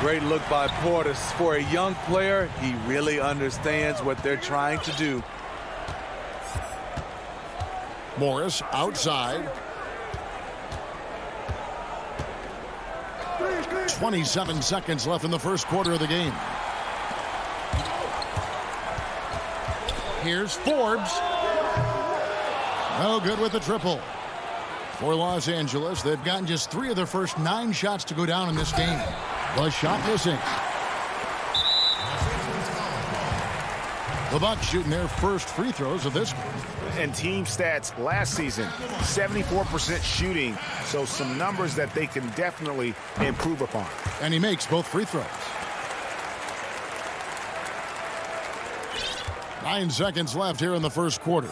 Great look by Portis. For a young player, he really understands what they're trying to do. Morris outside. 27 seconds left in the first quarter of the game. Here's Forbes. No good with the triple. For Los Angeles, they've gotten just 3 of their first 9 shots to go down in this game. The shot missing. The Bucks shooting their first free throws of this one. And team stats last season, 74% shooting, so some numbers that they can definitely improve upon. And he makes both free throws. 9 seconds left here in the first quarter.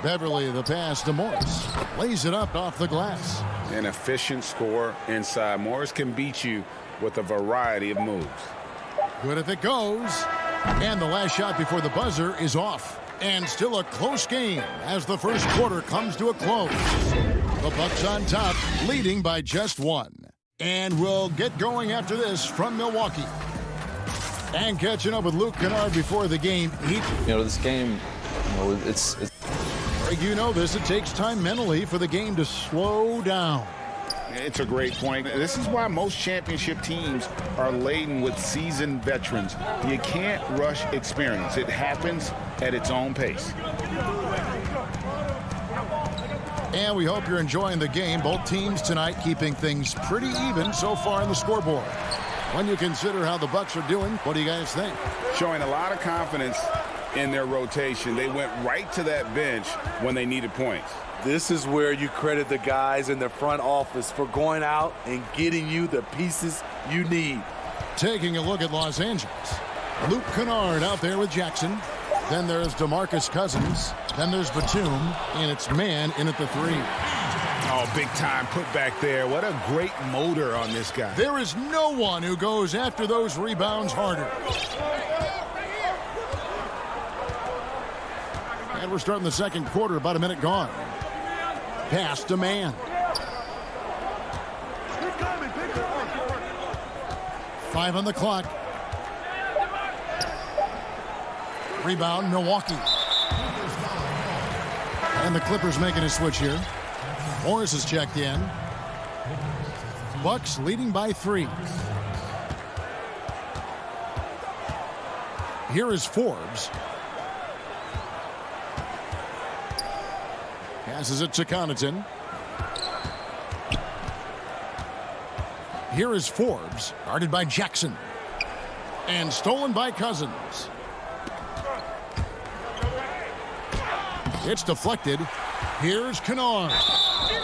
Beverly, the pass to Morris. Lays it up off the glass. An efficient score inside. Morris can beat you with a variety of moves. Good if it goes. And the last shot before the buzzer is off. And still a close game as the first quarter comes to a close. The Bucks on top, leading by just 1. And we'll get going after this from Milwaukee. And catching up with Luke Kennard before the game. This game, it's Greg, you know this. It takes time mentally for the game to slow down. It's a great point. This is why most championship teams are laden with seasoned veterans. You can't rush experience. It happens at its own pace. And we hope you're enjoying the game. Both teams tonight keeping things pretty even so far on the scoreboard. When you consider how the Bucks are doing, what do you guys think? Showing a lot of confidence in their rotation. They went right to that bench when they needed points. This is where you credit the guys in the front office for going out and getting you the pieces you need. Taking a look at Los Angeles. Luke Kennard out there with Jackson. Then there's DeMarcus Cousins. Then there's Batum. And it's man in at the 3. Oh, big time put back there. What a great motor on this guy. There is no one who goes after those rebounds harder. And we're starting the second quarter, about a minute gone. Pass to man. 5 on the clock. Rebound, Milwaukee. And the Clippers making a switch here. Morris is checked in. Bucks leading by 3. Here is Forbes. Passes it to Connaughton. Here is Forbes, guarded by Jackson. And stolen by Cousins. It's deflected. Here's Kennard.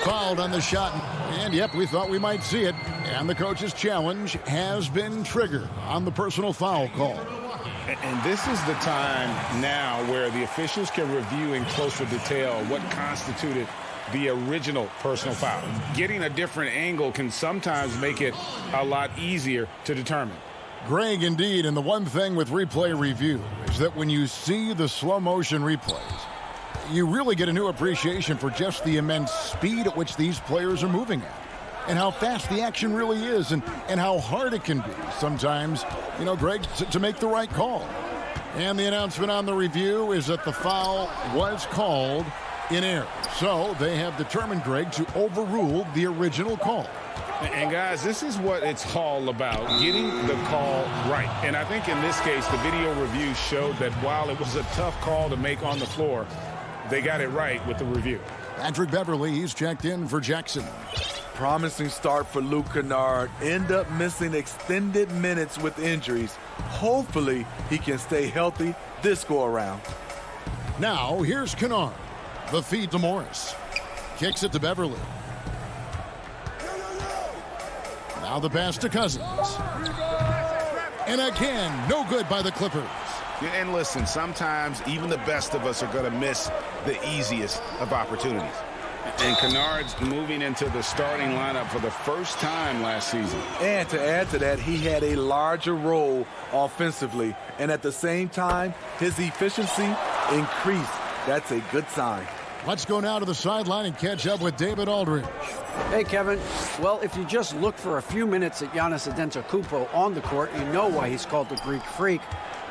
Fouled on the shot. And, yep, we thought we might see it. And the coach's challenge has been triggered on the personal foul call. And this is the time now where the officials can review in closer detail what constituted the original personal foul. Getting a different angle can sometimes make it a lot easier to determine. Greg, indeed, and the one thing with replay review is that when you see the slow motion replays, you really get a new appreciation for just the immense speed at which these players are moving at, and how fast the action really is, and how hard it can be sometimes, you know, Greg, to make the right call. And the announcement on the review is that the foul was called in error. So they have determined, Greg, to overrule the original call. And guys, this is what it's all about, getting the call right. And I think in this case, the video review showed that while it was a tough call to make on the floor, they got it right with the review. Patrick Beverly, he's checked in for Jackson. Promising start for Luke Kennard. End up missing extended minutes with injuries. Hopefully, he can stay healthy this go-around. Now, here's Kennard. The feed to Morris. Kicks it to Beverly. Now the pass to Cousins. And again, no good by the Clippers. And listen, sometimes even the best of us are going to miss the easiest of opportunities. And Kennard's moving into the starting lineup for the first time last season. And to add to that, he had a larger role offensively. And at the same time, his efficiency increased. That's a good sign. Let's go now to the sideline and catch up with David Aldridge. Hey, Kevin. Well, if you just look for a few minutes at Giannis Antetokounmpo on the court, you know why he's called the Greek Freak.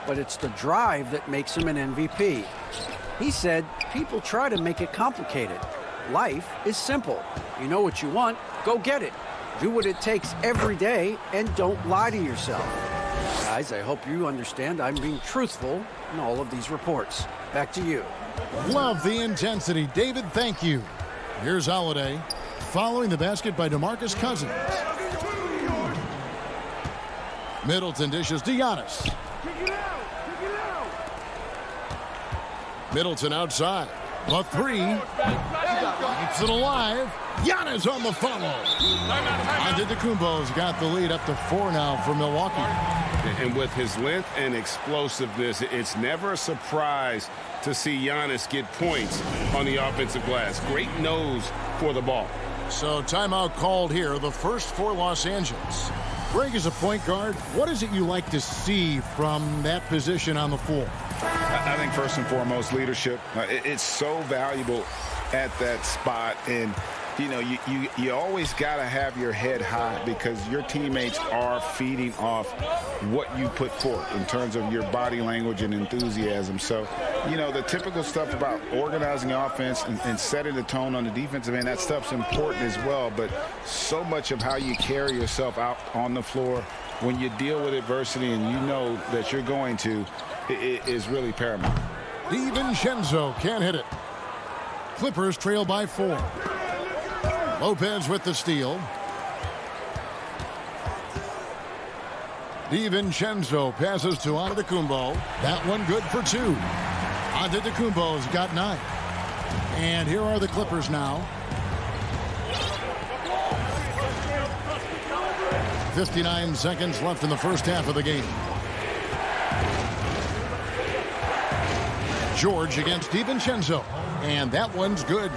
But it's the drive that makes him an MVP. He said, people try to make it complicated. Life is simple. You know what you want, go get it. Do what it takes every day and don't lie to yourself. Guys, I hope you understand I'm being truthful in all of these reports. Back to you. Love the intensity. David, thank you. Here's Holiday. Following the basket by DeMarcus Cousins. Middleton dishes to Giannis. Middleton outside. The three. Keeps it alive. Giannis on the follow. Antetokounmpo's got the lead up to 4 now for Milwaukee. And with his length and explosiveness, it's never a surprise to see Giannis get points on the offensive glass. Great nose for the ball. So timeout called here, the first for Los Angeles. Greg, is a point guard, what is it you like to see from that position on the floor? I think first and foremost, leadership. It's so valuable at that spot. And, you know, you always got to have your head high because your teammates are feeding off what you put forth in terms of your body language and enthusiasm. So, you know, the typical stuff about organizing offense and setting the tone on the defensive end, that stuff's important as well. But so much of how you carry yourself out on the floor when you deal with adversity and you know that you're going to, it is really paramount. DiVincenzo can't hit it. Clippers trail by 4. Lopez with the steal. DiVincenzo passes to Antetokounmpo. That one good for 2. Antetokounmpo's got 9. And here are the Clippers now. 59 seconds left in the first half of the game. George against DiVincenzo. And that one's good.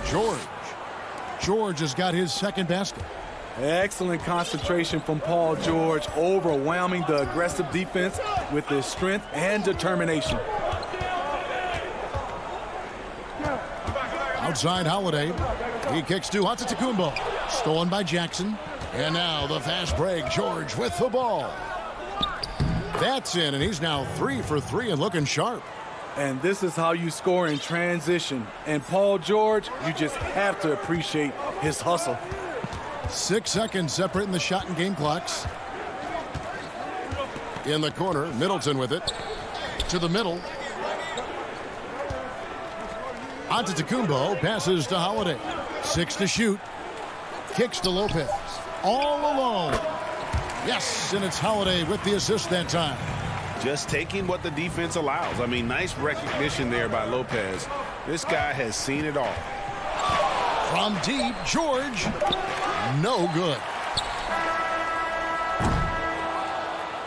George has got his second basket. Excellent concentration from Paul George, overwhelming the aggressive defense with his strength and determination. Outside Holiday. He kicks to Antetokounmpo. Stolen by Jackson. And now the fast break. George with the ball. That's in, and he's now 3 for 3 and looking sharp. And this is how you score in transition. And Paul George, you just have to appreciate his hustle. 6 seconds separating the shot and game clocks. In the corner, Middleton with it. To the middle. Antetokounmpo passes to Holiday. 6 to shoot. Kicks to Lopez. All alone. Yes, and it's Holiday with the assist that time. Just taking what the defense allows. I mean, nice recognition there by Lopez. This guy has seen it all. From deep, George. No good.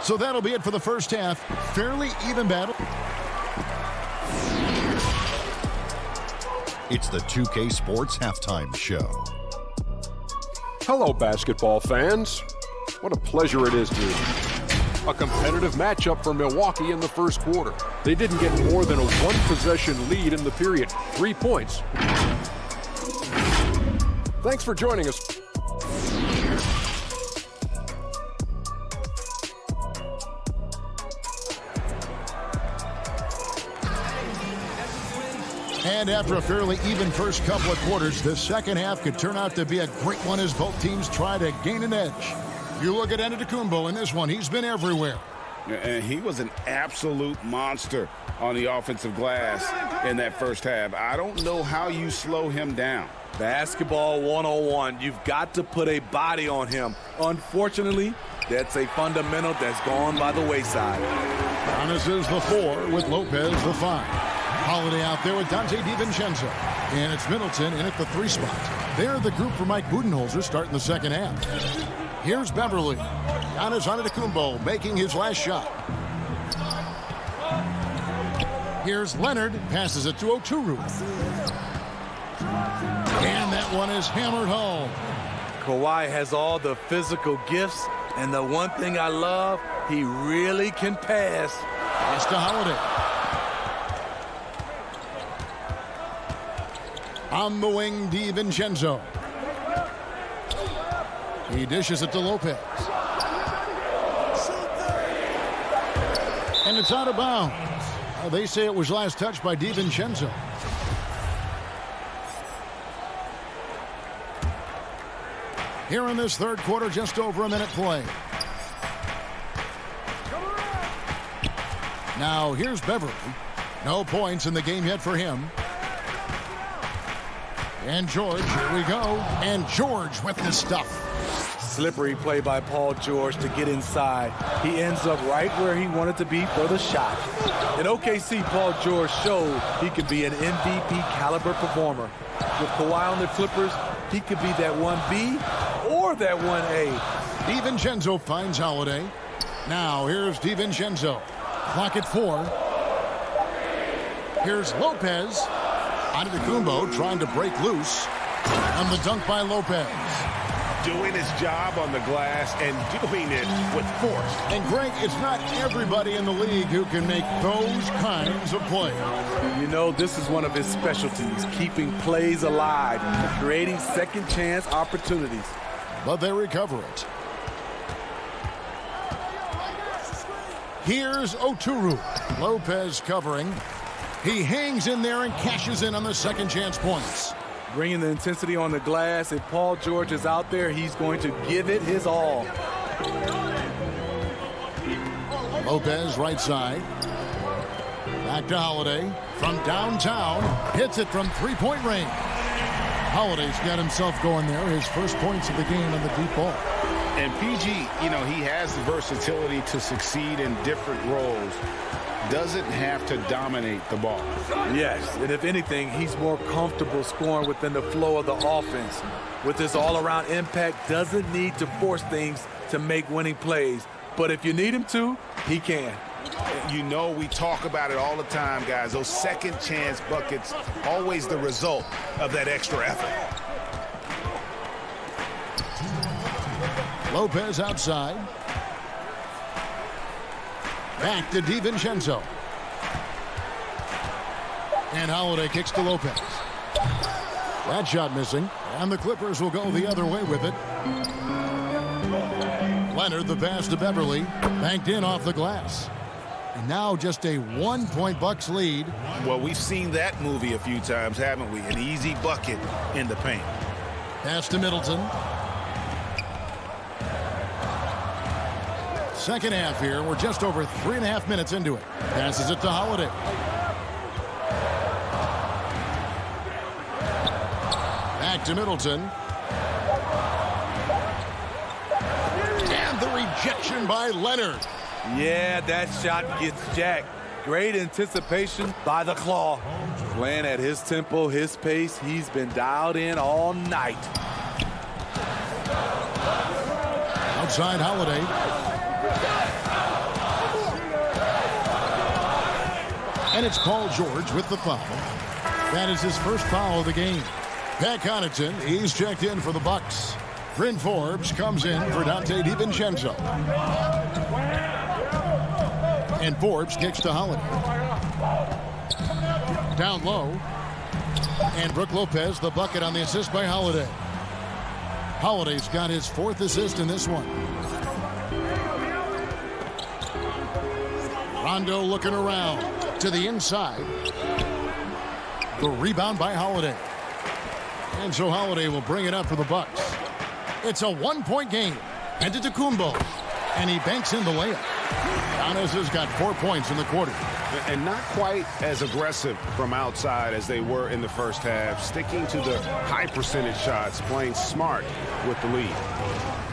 So that'll be it for the first half. Fairly even battle. It's the 2K Sports Halftime Show. Hello, basketball fans. What a pleasure it is to a competitive matchup for Milwaukee in the first quarter. They didn't get more than a one-possession lead in the period. 3 points. Thanks for joining us. And after a fairly even first couple of quarters, the second half could turn out to be a great one as both teams try to gain an edge. You look at Antetokounmpo in this one, he's been everywhere. And he was an absolute monster on the offensive glass in that first half. I don't know how you slow him down. Basketball 101. You've got to put a body on him. Unfortunately, that's a fundamental that's gone by the wayside. Giannis is the 4 with Lopez the 5. Holiday out there with Dante DiVincenzo. And it's Middleton in at the 3 spot. They're the group for Mike Budenholzer starting the second half. Here's Beverly. Giannis Antetokounmpo making his last shot. Here's Leonard. Passes it to Oturu. And that one is hammered home. Kawhi has all the physical gifts, and the one thing I love, he really can pass. Pass to Holiday. On the wing, DiVincenzo. He dishes it to Lopez. And it's out of bounds. They say it was last touched by DiVincenzo. Here in this third quarter, just over a minute play. Now here's Beverly. No points in the game yet for him. And George, here we go. And George with the stuff. Slippery play by Paul George to get inside. He ends up right where he wanted to be for the shot. In OKC, Paul George showed he could be an MVP caliber performer. With Kawhi on the Clippers, he could be that 1B or that 1A. DiVincenzo finds Holiday. Now here's DiVincenzo. Clock at 4. Here's Lopez. Antetokounmpo trying to break loose. And the dunk by Lopez. Doing his job on the glass and doing it with force. And Greg, it's not everybody in the league who can make those kinds of plays. You know, this is one of his specialties, keeping plays alive, creating second chance opportunities. But they recover it. Here's Oturu. Lopez covering. He hangs in there and cashes in on the second chance points. Bringing the intensity on the glass. If Paul George is out there, he's going to give it his all. Lopez right side. Back to Holiday. From downtown. Hits it from three-point range. Holiday's got himself going there. His first points of the game on the deep ball. And PG, you know, he has the versatility to succeed in different roles. Doesn't have to dominate the ball. Yes, and if anything, he's more comfortable scoring within the flow of the offense. With his all-around impact, doesn't need to force things to make winning plays. But if you need him to, he can. You know, we talk about it all the time, guys. Those second chance buckets, always the result of that extra effort. Lopez outside. Back to DiVincenzo. And Holiday kicks to Lopez. That shot missing. And the Clippers will go the other way with it. Leonard, the pass to Beverly. Banked in off the glass. And now just a 1-point Bucks lead. Well, we've seen that movie a few times, haven't we? An easy bucket in the paint. Pass to Middleton. Second half here. We're just over 3.5 minutes into it. Passes it to Holiday. Back to Middleton. And the rejection by Leonard. Yeah, that shot gets jacked. Great anticipation by the Claw. Playing at his tempo, his pace. He's been dialed in all night. Outside Holiday. And it's Paul George with the foul. That is his first foul of the game. Pat Connaughton, he's checked in for the Bucks. Bryn Forbes comes in for Dante DiVincenzo. And Forbes kicks to Holiday. Down low. And Brook Lopez, the bucket on the assist by Holiday. Holiday's got his 4th assist in this one. Rondo looking around to the inside. The rebound by Holiday. And so Holiday will bring it up for the Bucks. It's a 1-point game. And to Antetokounmpo. And he banks in the layup. Giannis has got 4 points in the quarter. And not quite as aggressive from outside as they were in the first half. Sticking to the high percentage shots, playing smart with the lead.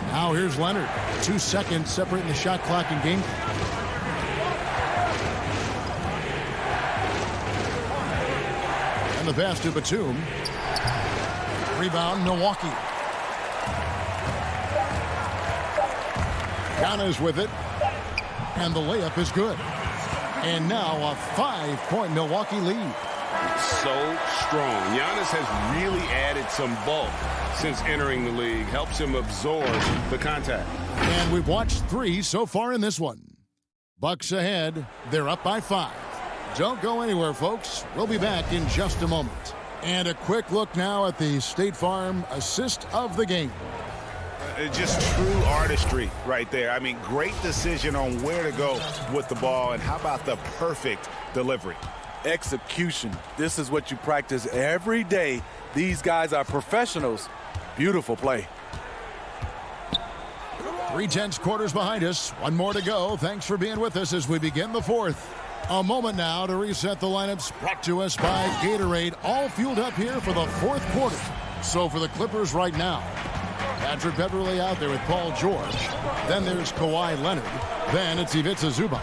Now here's Leonard. 2 seconds separating the shot clock and game. And the pass to Batum. Rebound, Milwaukee. Giannis with it. And the layup is good. And now a 5-point Milwaukee lead. So strong. Giannis has really added some bulk since entering the league. Helps him absorb the contact. And we've watched 3 so far in this one. Bucks ahead. They're up by 5. Don't go anywhere, folks. We'll be back in just a moment. And a quick look now at the State Farm assist of the game. Just true artistry right there. I mean, great decision on where to go with the ball. And how about the perfect delivery? Execution. This is what you practice every day. These guys are professionals. Beautiful play. 3/10 quarters behind us. 1 more to go. Thanks for being with us as we begin the 4th. A moment now to reset the lineups, brought to us by Gatorade. All fueled up here for the 4th quarter. So for the Clippers right now, Patrick Beverley out there with Paul George. Then there's Kawhi Leonard. Then it's Ivica Zubac.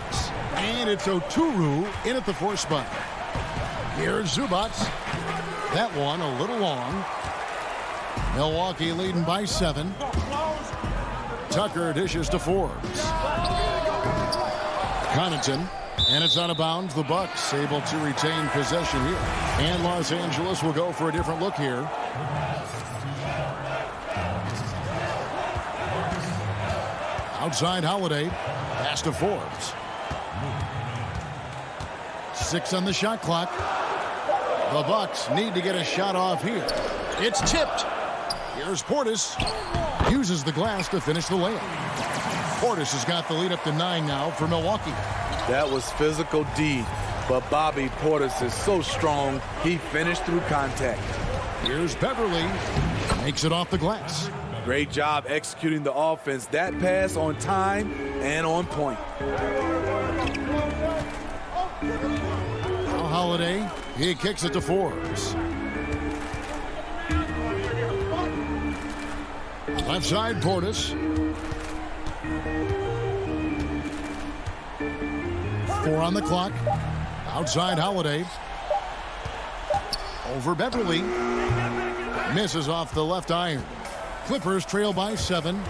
And it's Oturu in at the 4th spot. Here's Zubac. That one a little long. Milwaukee leading by 7. Tucker dishes to Forbes. Connaughton. And it's out of bounds. The Bucks able to retain possession here. And Los Angeles will go for a different look here. Outside Holiday. Pass to Forbes. 6 on the shot clock. The Bucks need to get a shot off here. It's tipped. Here's Portis. Uses the glass to finish the layup. Portis has got the lead up to 9 now for Milwaukee. That was physical D, but Bobby Portis is so strong, he finished through contact. Here's Beverley. Makes it off the glass. Great job executing the offense. That pass on time and on point. Now Holiday, he kicks it to Forbes. Left side, Portis. 4 on the clock. Outside Holiday. Over Beverley. Misses off the left iron. Clippers trail by 7.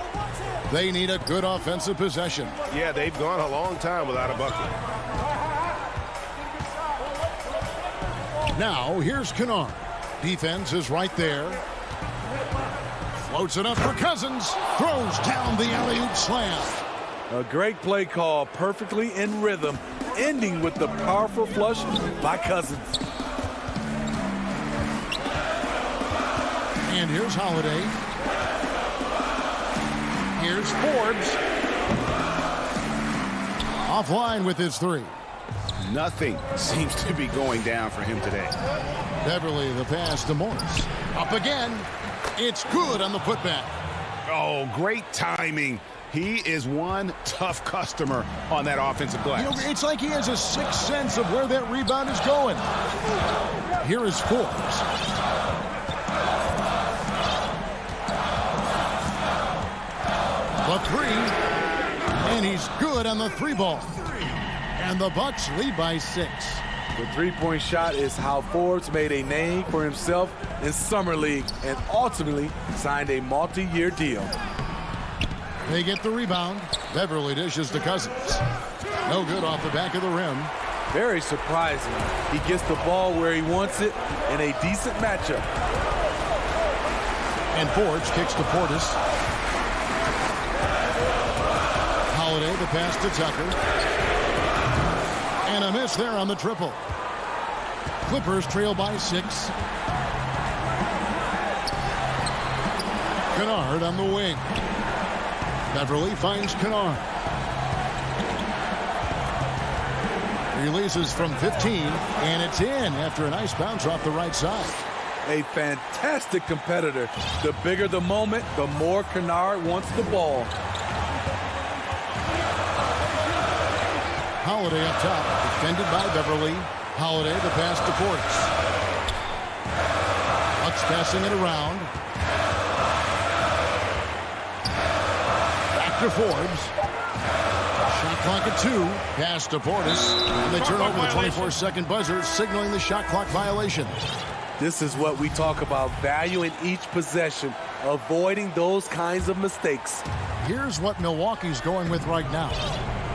They need a good offensive possession. Yeah, they've gone a long time without a bucket. Now, here's Kennard. Defense is right there. Floats it up for Cousins. Throws down the alley-oop slam. A great play call, perfectly in rhythm, ending with the powerful flush by Cousins. And here's Holiday. Here's Forbes. Offline with his 3. Nothing seems to be going down for him today. Beverley, the pass to Morris. Up again. It's good on the putback. Oh, great timing. He is one tough customer on that offensive glass. You know, it's like he has a sixth sense of where that rebound is going. Here is Forbes. The 3. And he's good on the 3 ball. And the Bucks lead by 6. The three-point shot is how Forbes made a name for himself in Summer League and ultimately signed a multi-year deal. They get the rebound. Beverly dishes to Cousins. No good off the back of the rim. Very surprising. He gets the ball where he wants it in a decent matchup. And Forbes kicks to Portis. Holiday, the pass to Tucker. And a miss there on the triple. Clippers trail by 6. Kennard on the wing. Beverly finds Kennard. Releases from 15, and it's in after a nice bounce off the right side. A fantastic competitor. The bigger the moment, the more Kennard wants the ball. Holiday up top, defended by Beverly. Holiday, the pass to Portis. Bucks passing it around. Back to Forbes. Shot clock at 2. Pass to Portis. And they turn over the 24-second buzzer, signaling the shot clock violation. This is what we talk about, valuing each possession, avoiding those kinds of mistakes. Here's what Milwaukee's going with right now.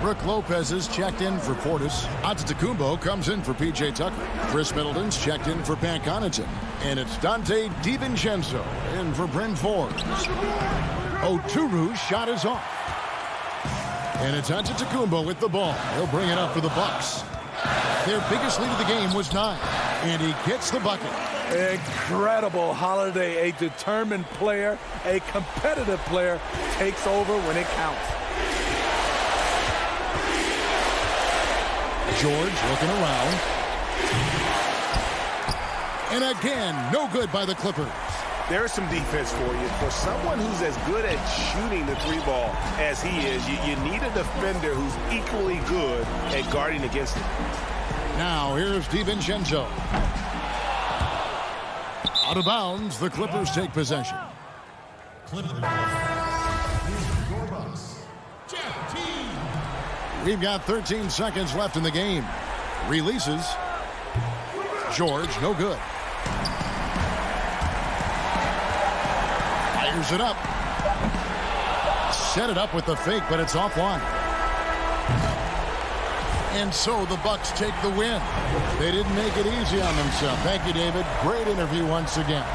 Brook Lopez is checked in for Portis. Antetokounmpo comes in for P.J. Tucker. Chris Middleton's checked in for Pat Connaughton. And it's Dante DiVincenzo in for Bryn Forbes. Oturu's shot is off. And it's Antetokounmpo with the ball. He'll bring it up for the Bucks. Their biggest lead of the game was 9. And he gets the bucket. Incredible. Holiday, a determined player, a competitive player, takes over when it counts. George looking around. And again, no good by the Clippers. There's some defense for you. For someone who's as good at shooting the 3-ball as he is, you need a defender who's equally good at guarding against it. Now here's DiVincenzo. Out of bounds, the Clippers take possession. We've got 13 seconds left in the game. Releases. George, no good. Fires it up. Set it up with the fake, but it's offline. And so the Bucks take the win. They didn't make it easy on themselves. Thank you, David. Great interview once again.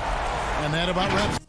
And that about wraps.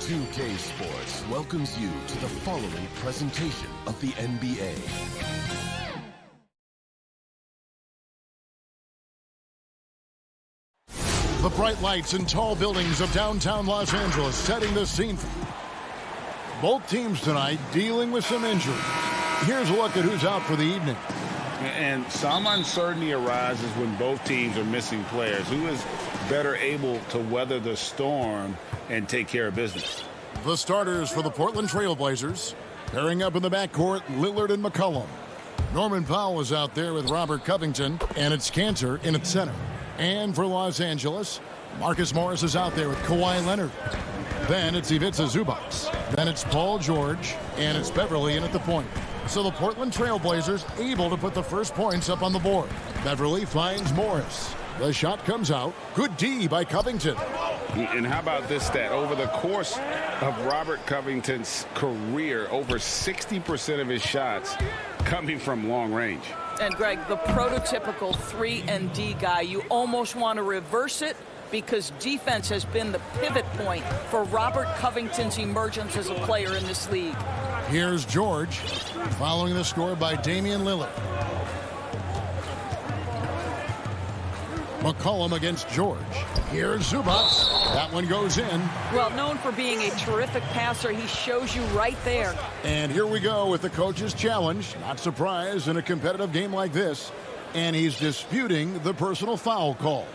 2K Sports welcomes you to the following presentation of the NBA. The bright lights and tall buildings of downtown Los Angeles setting the scene for both teams tonight dealing with some injuries. Here's a look at who's out for the evening. And some uncertainty arises when both teams are missing players. Who is better able to weather the storm and take care of business? The starters for the Portland Trail Blazers. Pairing up in the backcourt, Lillard and McCollum. Norman Powell is out there with Robert Covington, and it's Cantor in at center. And for Los Angeles, Marcus Morris is out there with Kawhi Leonard. Then it's Ivica Zubac. Then it's Paul George, and it's Beverly in at the point. So the Portland Trail Blazers able to put the first points up on the board. Beverly finds Morris. The shot comes out. Good D by Covington. And how about this stat? Over the course of Robert Covington's career, over 60% of his shots coming from long range. And Greg, the prototypical 3-and-D guy, you almost want to reverse it because defense has been the pivot point for Robert Covington's emergence as a player in this league. Here's George, following the score by Damian Lillard. McCollum against George. Here's Zubac. That one goes in. Well, known for being a terrific passer, he shows you right there. And here we go with the coach's challenge. Not surprised in a competitive game like this. And he's disputing the personal foul call.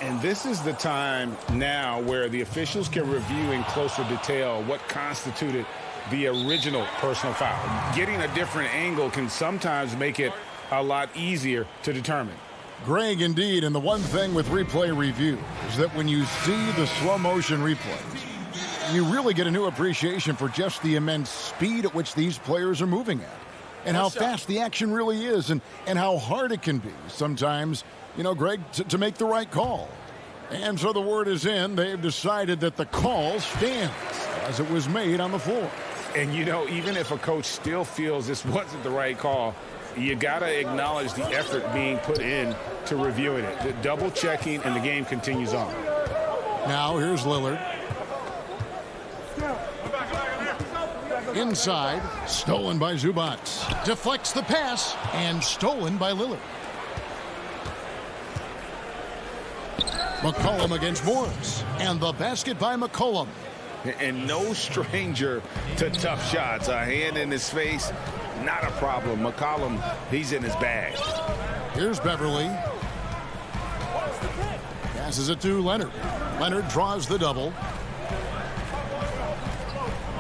And this is the time now where the officials can review in closer detail what constituted the original personal foul. Getting a different angle can sometimes make it a lot easier to determine. Greg, indeed, and the one thing with replay review is that when you see the slow motion replays, you really get a new appreciation for just the immense speed at which these players are moving at and how fast the action really is and how hard it can be sometimes, you know, Greg, to make the right call. And so the word is in. They've decided that the call stands as it was made on the floor. And, you know, even if a coach still feels this wasn't the right call, you got to acknowledge the effort being put in to reviewing it. The double checking, and the game continues on. Now here's Lillard. Inside, stolen by Zubac. Deflects the pass, and stolen by Lillard. McCollum against Morris, and the basket by McCollum. And no stranger to tough shots. A hand in his face, not a problem. McCollum, he's in his bag. Here's Beverly. Passes it to Leonard. Leonard draws the double.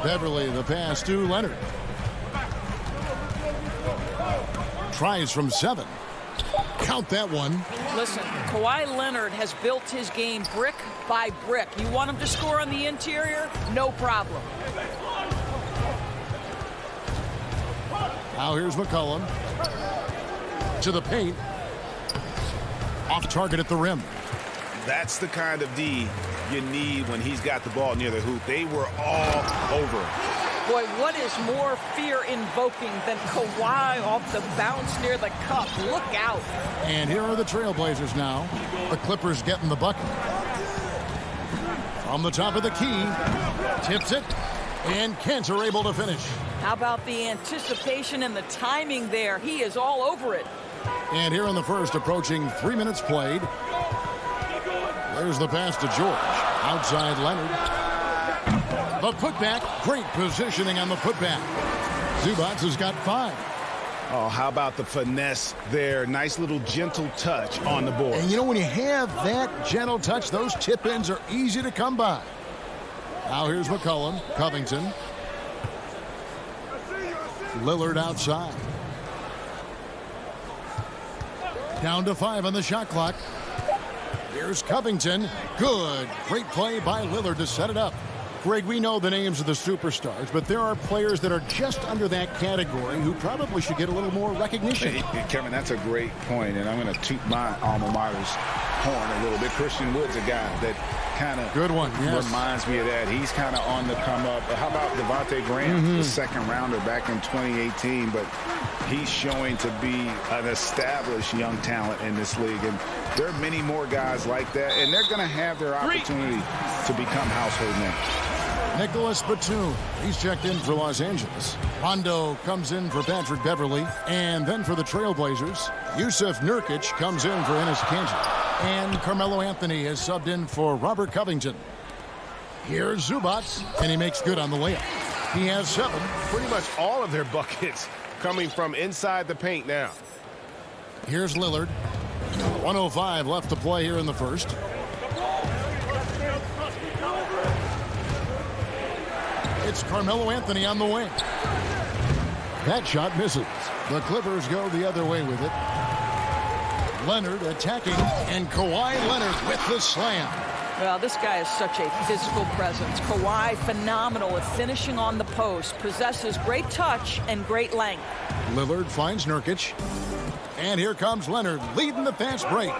Beverly, the pass to Leonard. Tries from 7. Count that one. Listen, Kawhi Leonard has built his game brick by brick. You want him to score on the interior? No problem. Now here's McCollum. To the paint. Off target at the rim. That's the kind of D you need when he's got the ball near the hoop. They were all over him. Boy, what is more fear-invoking than Kawhi off the bounce near the cup? Look out. And here are the Trailblazers now. The Clippers getting the bucket. From the top of the key. Tips it. And Cantor able to finish. How about the anticipation and the timing there? He is all over it. And here in the first, approaching 3 minutes played. There's the pass to George. Outside Leonard. The putback. Great positioning on the putback. Zubac has got 5. Oh, how about the finesse there? Nice little gentle touch on the board. And you know, when you have that gentle touch, those tip-ins are easy to come by. Now here's McCollum. Covington. Lillard outside. Down to 5 on the shot clock. Here's Covington. Good. Great play by Lillard to set it up. Greg, we know the names of the superstars, but there are players that are just under that category who probably should get a little more recognition. Hey, Kevin, that's a great point, and I'm going to toot my alma mater's horn a little bit. Christian Wood's a guy that kind of reminds me of that. He's kind of on the come up. How about Devontae Graham, the second rounder back in 2018? But he's showing to be an established young talent in this league. And there are many more guys like that, and they're going to have their opportunity to become household names. Nicholas Batum, he's checked in for Los Angeles. Rondo comes in for Patrick Beverly. And then for the Trailblazers, Yusuf Nurkic comes in for Enes Kanter. And Carmelo Anthony has subbed in for Robert Covington. Here's Zubac, and he makes good on the layup. He has 7. Pretty much all of their buckets coming from inside the paint now. Here's Lillard. 1:05 left to play here in the first. It's Carmelo Anthony on the wing. That shot misses. The Clippers go the other way with it. Leonard attacking, and Kawhi Leonard with the slam. Well, this guy is such a physical presence. Kawhi, phenomenal at finishing on the post, possesses great touch and great length. Lillard finds Nurkic. And here comes Leonard leading the fast break.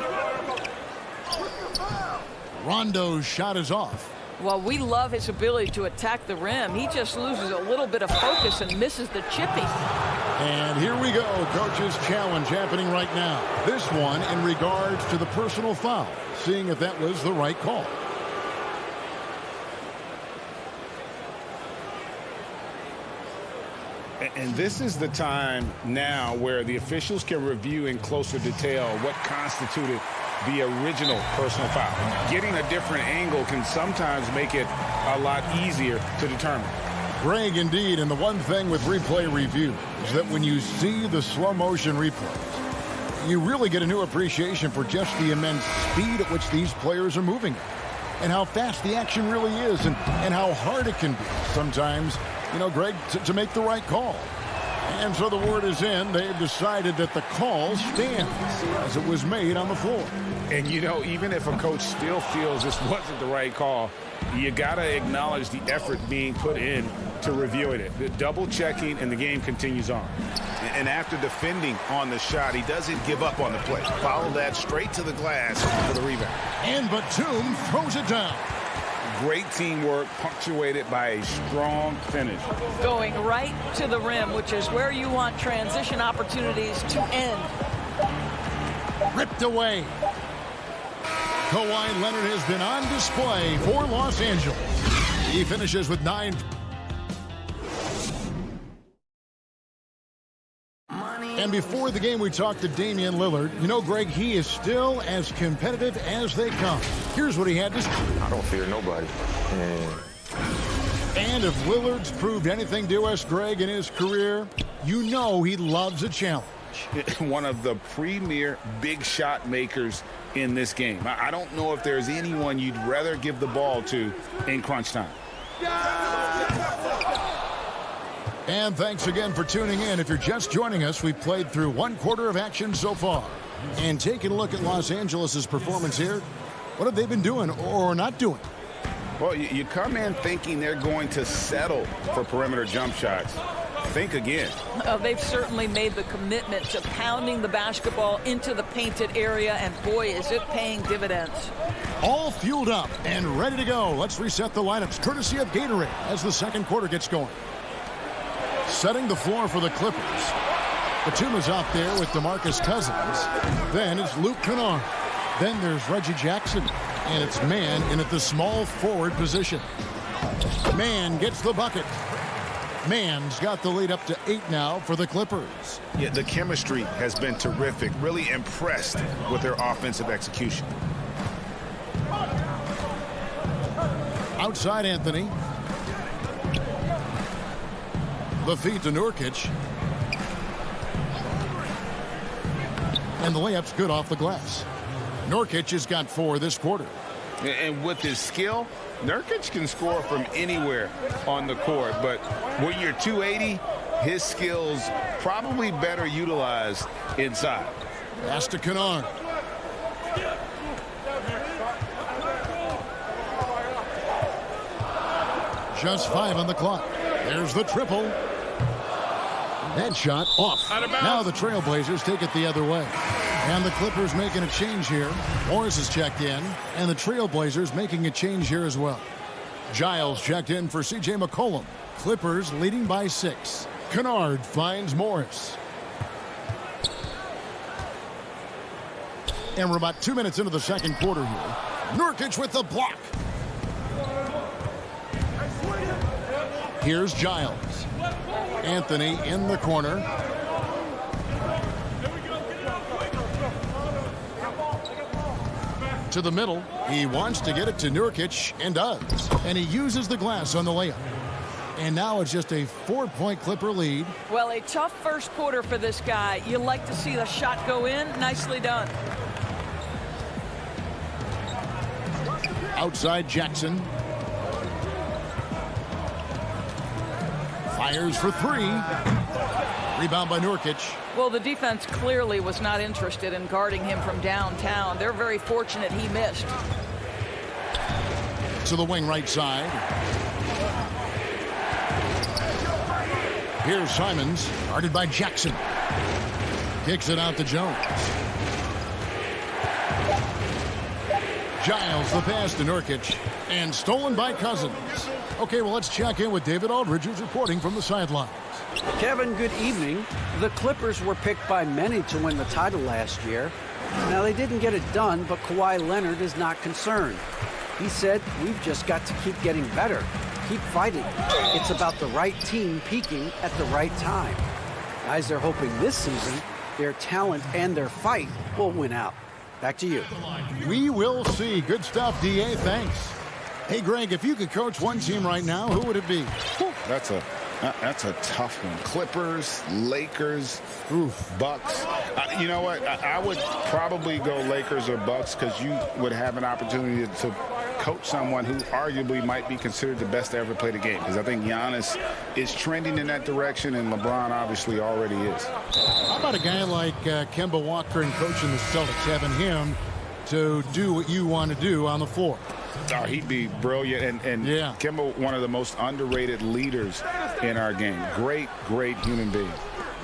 Rondo's shot is off. Well, we love his ability to attack the rim. He just loses a little bit of focus and misses the chipping. And here we go. Coach's challenge happening right now. This one in regards to the personal foul. Seeing if that was the right call. And this is the time now where the officials can review in closer detail what constituted the original personal foul. Getting a different angle can sometimes make it a lot easier to determine. Greg, indeed, and the one thing with replay review is that when you see the slow motion replays, you really get a new appreciation for just the immense speed at which these players are moving and how fast the action really is and how hard it can be sometimes, you know, Greg, to make the right call. And so the word is in. They've decided that the call stands as it was made on the floor. And, you know, even if a coach still feels this wasn't the right call, you got to acknowledge the effort being put in to reviewing it. The double checking, and the game continues on. And after defending on the shot, he doesn't give up on the play. Follow that straight to the glass for the rebound. And Batum throws it down. Great teamwork punctuated by a strong finish. Going right to the rim, which is where you want transition opportunities to end. Ripped away. Kawhi Leonard has been on display for Los Angeles. He finishes with 9. And before the game, we talked to Damian Lillard. You know, Greg, he is still as competitive as they come. Here's what he had to say. I don't fear nobody. And if Lillard's proved anything to us, Greg, in his career, you know he loves a challenge. One of the premier big shot makers in this game. I don't know if there's anyone you'd rather give the ball to in crunch time. And thanks again for tuning in. If you're just joining us, we've played through 1/4 of action so far. And taking a look at Los Angeles' performance here, what have they been doing or not doing? Well, you come in thinking they're going to settle for perimeter jump shots. Think again. They've certainly made the commitment to pounding the basketball into the painted area, and boy, is it paying dividends. All fueled up and ready to go. Let's reset the lineups, courtesy of Gatorade, as the second quarter gets going. Setting the floor for the Clippers. Batum is out there with DeMarcus Cousins. Then it's Luke Kennard. Then there's Reggie Jackson. And it's Mann in at the small forward position. Mann gets the bucket. Mann's got the lead up to 8 now for the Clippers. Yeah, the chemistry has been terrific. Really impressed with their offensive execution. Outside Anthony. The feed to Nurkic. And the layup's good off the glass. Nurkic has got 4 this quarter. And with his skill, Nurkic can score from anywhere on the court. But when you're 280, his skills probably better utilized inside. Pass to Kennard. Just 5 on the clock. There's the triple. That shot off. Now the Trailblazers take it the other way. And the Clippers making a change here. Morris is checked in. And the Trailblazers making a change here as well. Giles checked in for C.J. McCollum. Clippers leading by 6. Kennard finds Morris. And we're about 2 minutes into the second quarter here. Nurkic with the block. Here's Giles. Anthony in the corner. To the middle. He wants to get it to Nurkic and does. And he uses the glass on the layup. And now it's just a 4-point Clipper lead. Well, a tough first quarter for this guy. You like to see the shot go in. Nicely done. Outside Jackson. Fires for three. Rebound by Nurkic. Well, the defense clearly was not interested in guarding him from downtown. They're very fortunate he missed. To the wing right side. Here's Simons, guarded by Jackson. Kicks it out to Jones. Giles, the pass to Nurkic, and stolen by Cousins. Okay, well, let's check in with David Aldridge, who's reporting from the sidelines. Kevin, good evening. The Clippers were picked by many to win the title last year. Now, they didn't get it done, but Kawhi Leonard is not concerned. He said, "We've just got to keep getting better. Keep fighting. It's about the right team peaking at the right time." Guys are hoping this season their talent and their fight will win out. Back to you. We will see. Good stuff, D.A. Thanks. Hey, Greg, if you could coach one team right now, who would it be? That's a tough one. Clippers, Lakers, Bucks. You know what? I would probably go Lakers or Bucks because you would have an opportunity to coach someone who arguably might be considered the best to ever play the game, because I think Giannis is trending in that direction, and LeBron obviously already is. How about a guy like Kemba Walker and coaching the Celtics, having him to do what you want to do on the floor? Oh, he'd be brilliant, and yeah. Kemba, one of the most underrated leaders in our game. Great human being.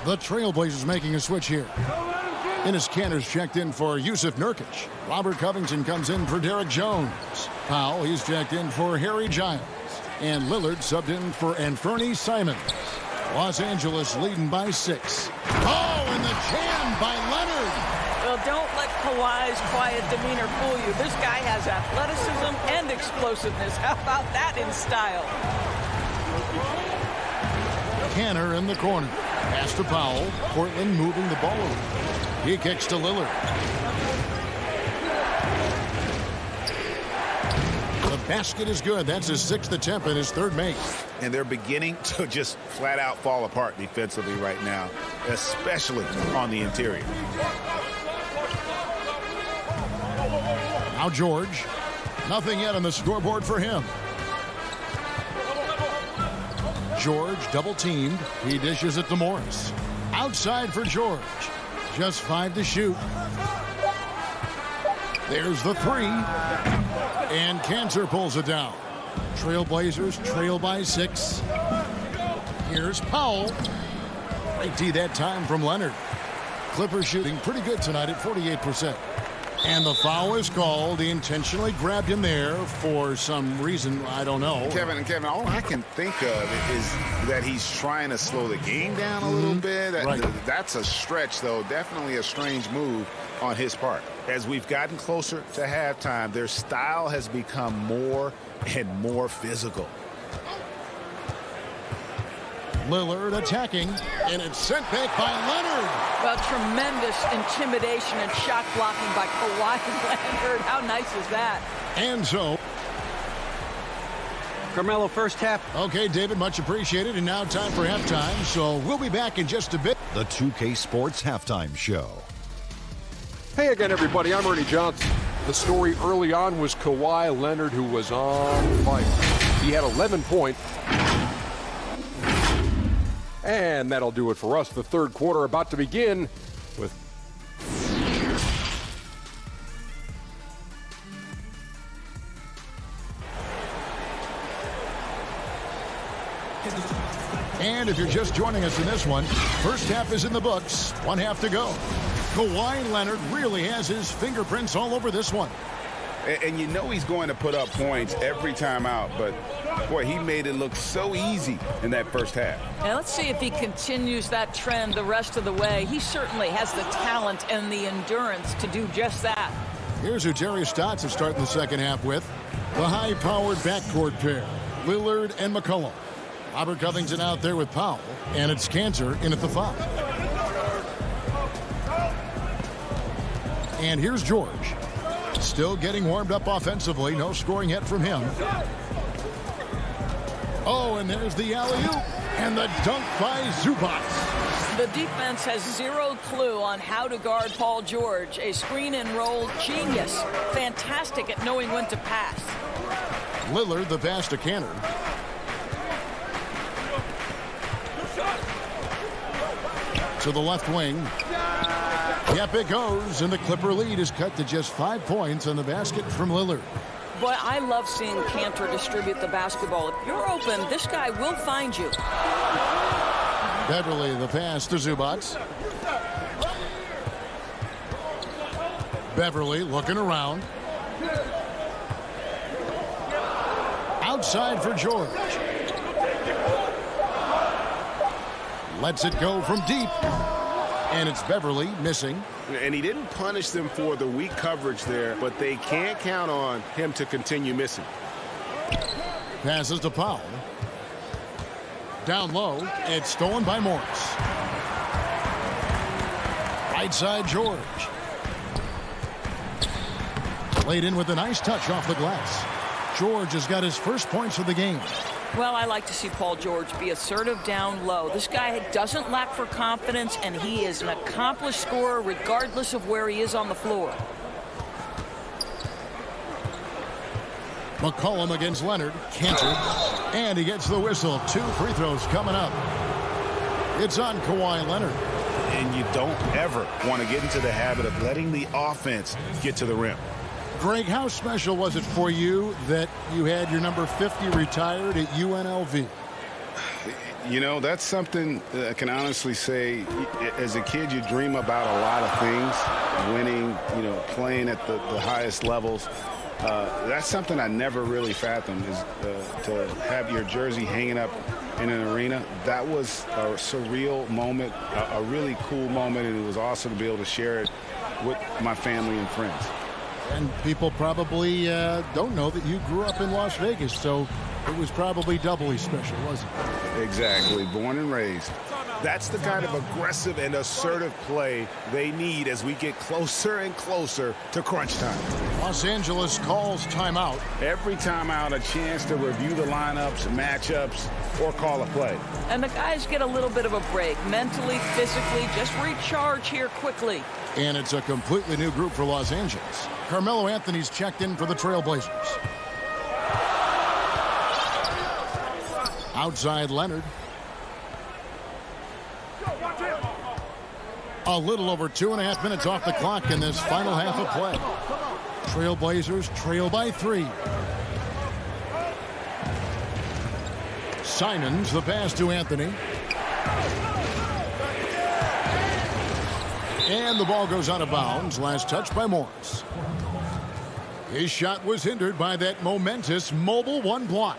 The Trailblazers making a switch here. Enes Kanter's checked in for Yusuf Nurkic. Robert Covington comes in for Derek Jones. Powell, he's checked in for Harry Giles. And Lillard subbed in for Anthony Simons. Los Angeles leading by 6. Oh, and the jam by Leonard. Well, don't let Kawhi's quiet demeanor fool you. This guy has athleticism and explosiveness. How about that in style? Kanter in the corner. Pass to Powell. Portland moving the ball over. He kicks to Lillard. The basket is good. That's his 6th attempt and his 3rd make. And they're beginning to just flat out fall apart defensively right now, especially on the interior. Now George. Nothing yet on the scoreboard for him. George double teamed. He dishes it to Morris. Outside for George. Just 5 to shoot. There's the 3. And Kanter pulls it down. Trailblazers trail by 6. Here's Powell. Great D that time from Leonard. Clippers shooting pretty good tonight at 48%. And the foul is called. He intentionally grabbed him there for some reason. I don't know. Kevin, all I can think of is that he's trying to slow the game down a little bit. Right. That's a stretch, though. Definitely a strange move on his part. As we've gotten closer to halftime, their style has become more and more physical. Lillard attacking, and it's sent back by Leonard. Well, tremendous intimidation and shot blocking by Kawhi Leonard. How nice is that? And so, Carmelo, first half. Okay, David, much appreciated. And now time for halftime. So we'll be back in just a bit. The 2K Sports Halftime Show. Hey again, everybody. I'm Ernie Johnson. The story early on was Kawhi Leonard, who was on fire. He had 11 points. And that'll do it for us. The third quarter about to begin with. And if you're just joining us in this one, first half is in the books. 1 half to go. Kawhi Leonard really has his fingerprints all over this one. And you know he's going to put up points every time out, but boy, he made it look so easy in that first half. And let's see if he continues that trend the rest of the way. He certainly has the talent and the endurance to do just that. Here's who Jerry Stotts is starting the second half with. The high-powered backcourt pair, Lillard and McCollum. Robert Covington out there with Powell, and it's Cantor in at the 5. And here's George. Still getting warmed up offensively. No scoring yet from him. Oh, and there's the alley-oop and the dunk by Zubac. The defense has zero clue on how to guard Paul George. A screen and roll genius. Fantastic at knowing when to pass. Lillard the pass to Cantor. To the left wing. Yep, it goes, and the Clipper lead is cut to just 5 points on the basket from Lillard. Boy, I love seeing Cantor distribute the basketball. If you're open, this guy will find you. Beverly the pass to Zubac. Beverly looking around. Outside for George. Lets it go from deep. And it's Beverly missing. And he didn't punish them for the weak coverage there, but they can't count on him to continue missing. Passes to Powell. Down low. It's stolen by Morris. Right side George. Laid in with a nice touch off the glass. George has got his first points of the game. Well, I like to see Paul George be assertive down low. This guy doesn't lack for confidence, and he is an accomplished scorer regardless of where he is on the floor. McCollum against Leonard. Cantor. And he gets the whistle. 2 free throws coming up. It's on Kawhi Leonard. And you don't ever want to get into the habit of letting the offense get to the rim. Greg, how special was it for you that you had your number 50 retired at UNLV? You know, that's something I can honestly say. As a kid, you dream about a lot of things. Winning, you know, playing at the highest levels. That's something I never really fathomed, is to have your jersey hanging up in an arena. That was a surreal moment, a really cool moment, and it was awesome to be able to share it with my family and friends. And people probably don't know that you grew up in Las Vegas, so it was probably doubly special, wasn't it? Exactly. Born and raised. That's the kind of aggressive and assertive play they need as we get closer and closer to crunch time. Los Angeles calls timeout. Every timeout, a chance to review the lineups, matchups, or call a play. And the guys get a little bit of a break. Mentally, physically, just recharge here quickly. And it's a completely new group for Los Angeles. Carmelo Anthony's checked in for the Trailblazers. Outside Leonard. A little over 2.5 minutes off the clock in this final half of play. Trailblazers trail by 3. Simons the pass to Anthony. And the ball goes out of bounds. Last touch by Morris. His shot was hindered by that momentous mobile 1 block.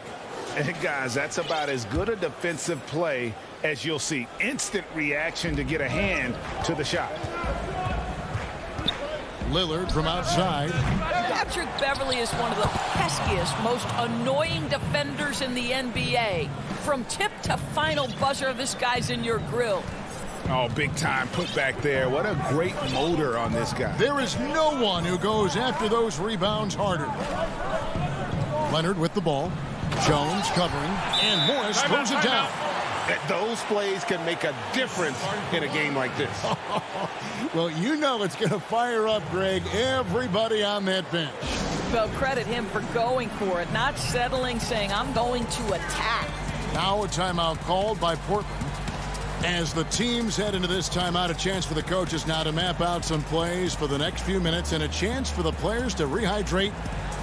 And guys, that's about as good a defensive play as you'll see. Instant reaction to get a hand to the shot. Lillard from outside. Patrick Beverly is one of the peskiest, most annoying defenders in the NBA. From tip to final buzzer, this guy's in your grill. Oh, big time put back there. What a great motor on this guy. There is no one who goes after those rebounds harder. Leonard with the ball. Jones covering, and Morris throws it down. Those plays can make a difference in a game like this. Well, you know it's going to fire up, Greg, everybody on that bench. Well, credit him for going for it, not settling, saying, I'm going to attack. Now a timeout called by Portland. As the teams head into this timeout, a chance for the coaches now to map out some plays for the next few minutes and a chance for the players to rehydrate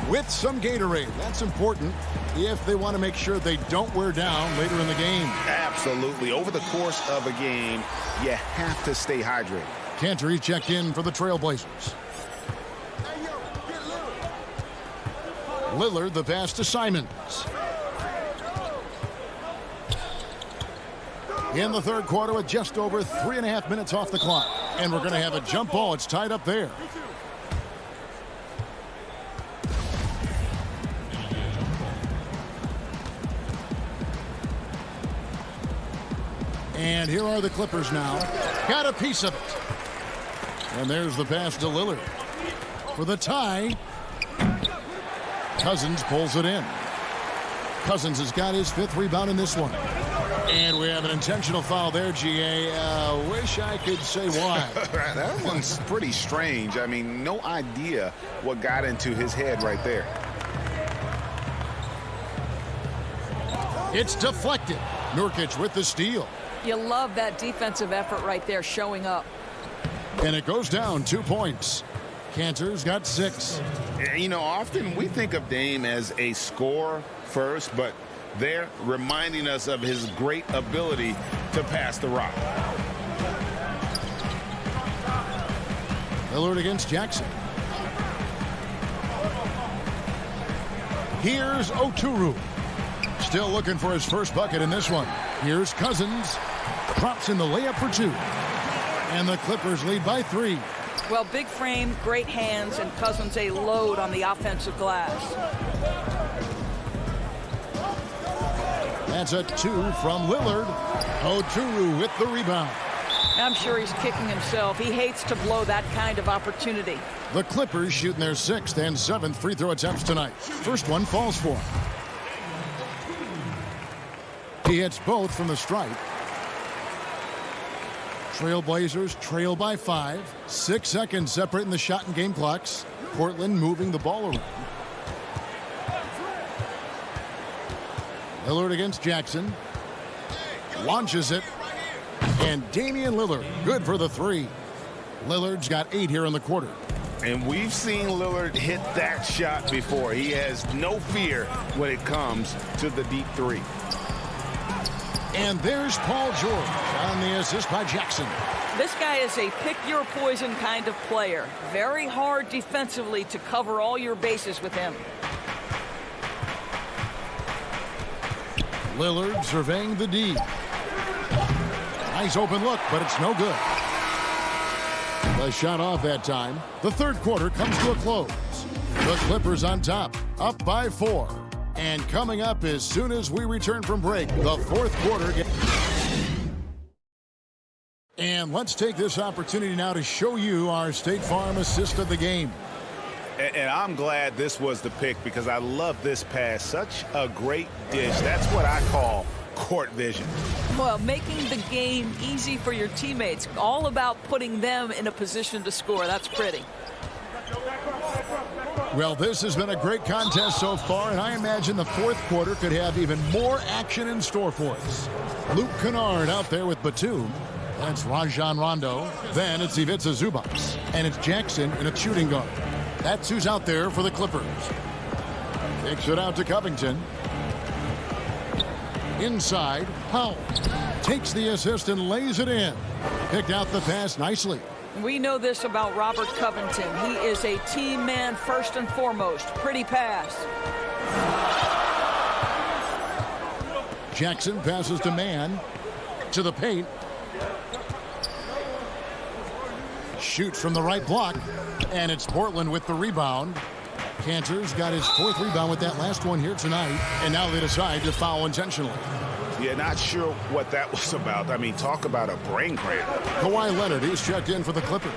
with some Gatorade. That's important if they want to make sure they don't wear down later in the game. Absolutely. Over the course of a game, you have to stay hydrated. Cantor checked in for the Trailblazers. Lillard the pass to Simons. In the third quarter with just over 3.5 minutes off the clock. And we're going to have a jump ball. It's tied up there. And here are the Clippers now. Got a piece of it. And there's the pass to Lillard. For the tie. Cousins pulls it in. Cousins has got his 5th rebound in this one. And we have an intentional foul there, GA. Wish I could say why. That one's pretty strange. I mean, no idea what got into his head right there. It's deflected. Nurkic with the steal. You love that defensive effort right there showing up. And it goes down 2 points. Cantor's got 6. You know, often we think of Dame as a scorer first, but they're reminding us of his great ability to pass the rock. Lillard against Jackson. Here's Oturu. Still looking for his first bucket in this one. Here's Cousins. Drops in the layup for 2. And the Clippers lead by 3. Well, big frame, great hands, and Cousins a load on the offensive glass. That's a 2 from Lillard. Oturu with the rebound. I'm sure he's kicking himself. He hates to blow that kind of opportunity. The Clippers shooting their 6th and 7th free throw attempts tonight. First one falls for him. He hits both from the stripe. Trailblazers trail by 5. 6 seconds separating the shot and game clocks. Portland moving the ball around. Lillard against Jackson. Launches it. And Damian Lillard, good for the 3. Lillard's got 8 here in the quarter. And we've seen Lillard hit that shot before. He has no fear when it comes to the deep 3. And there's Paul George on the assist by Jackson. This guy is a pick-your-poison kind of player. Very hard defensively to cover all your bases with him. Lillard surveying the D. Nice open look, but it's no good. The shot off that time. The third quarter comes to a close. The Clippers on top, up by 4. And coming up as soon as we return from break, the fourth quarter. And let's take this opportunity now to show you our State Farm assist of the game. And I'm glad this was the pick because I love this pass. Such a great dish. That's what I call court vision. Well, making the game easy for your teammates. All about putting them in a position to score. That's pretty. Well, this has been a great contest so far, and I imagine the fourth quarter could have even more action in store for us. Luke Kennard out there with Batum. That's Rajon Rondo. Then it's Ivica Zubac. And it's Jackson in a shooting guard. That's who's out there for the Clippers. Kicks it out to Covington. Inside, Powell takes the assist and lays it in. Picked out the pass nicely. We know this about Robert Covington. He is a team man first and foremost. Pretty pass. Jackson passes to Mann. To the paint. Shoots from the right block. And it's Portland with the rebound. Cantor's got his 4th rebound with that last one here tonight. And now they decide to foul intentionally. Yeah, not sure what that was about. I mean, talk about a brain cramp. Kawhi Leonard, he's checked in for the Clippers.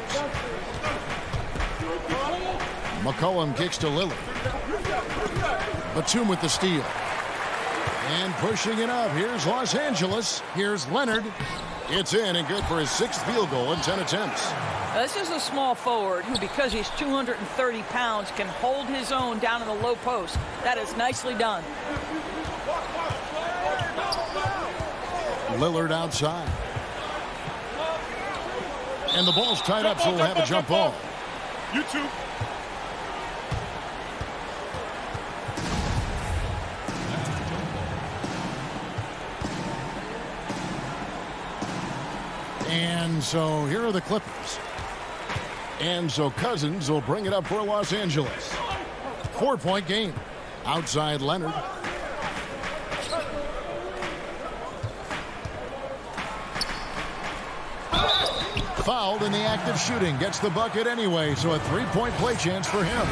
McCollum kicks to Lillard. Batum with the steal. And pushing it up. Here's Los Angeles. Here's Leonard. It's in and good for his 6th field goal in 10 attempts. This is a small forward who, because he's 230 pounds, can hold his own down in the low post. That is nicely done. Lillard outside. And the ball's tied up, so we'll have a jump ball. You too. And so here are the Clippers. And so Cousins will bring it up for Los Angeles. 4-point game. Outside Leonard. Fouled in the act of shooting. Gets the bucket anyway, so a three-point play chance for him.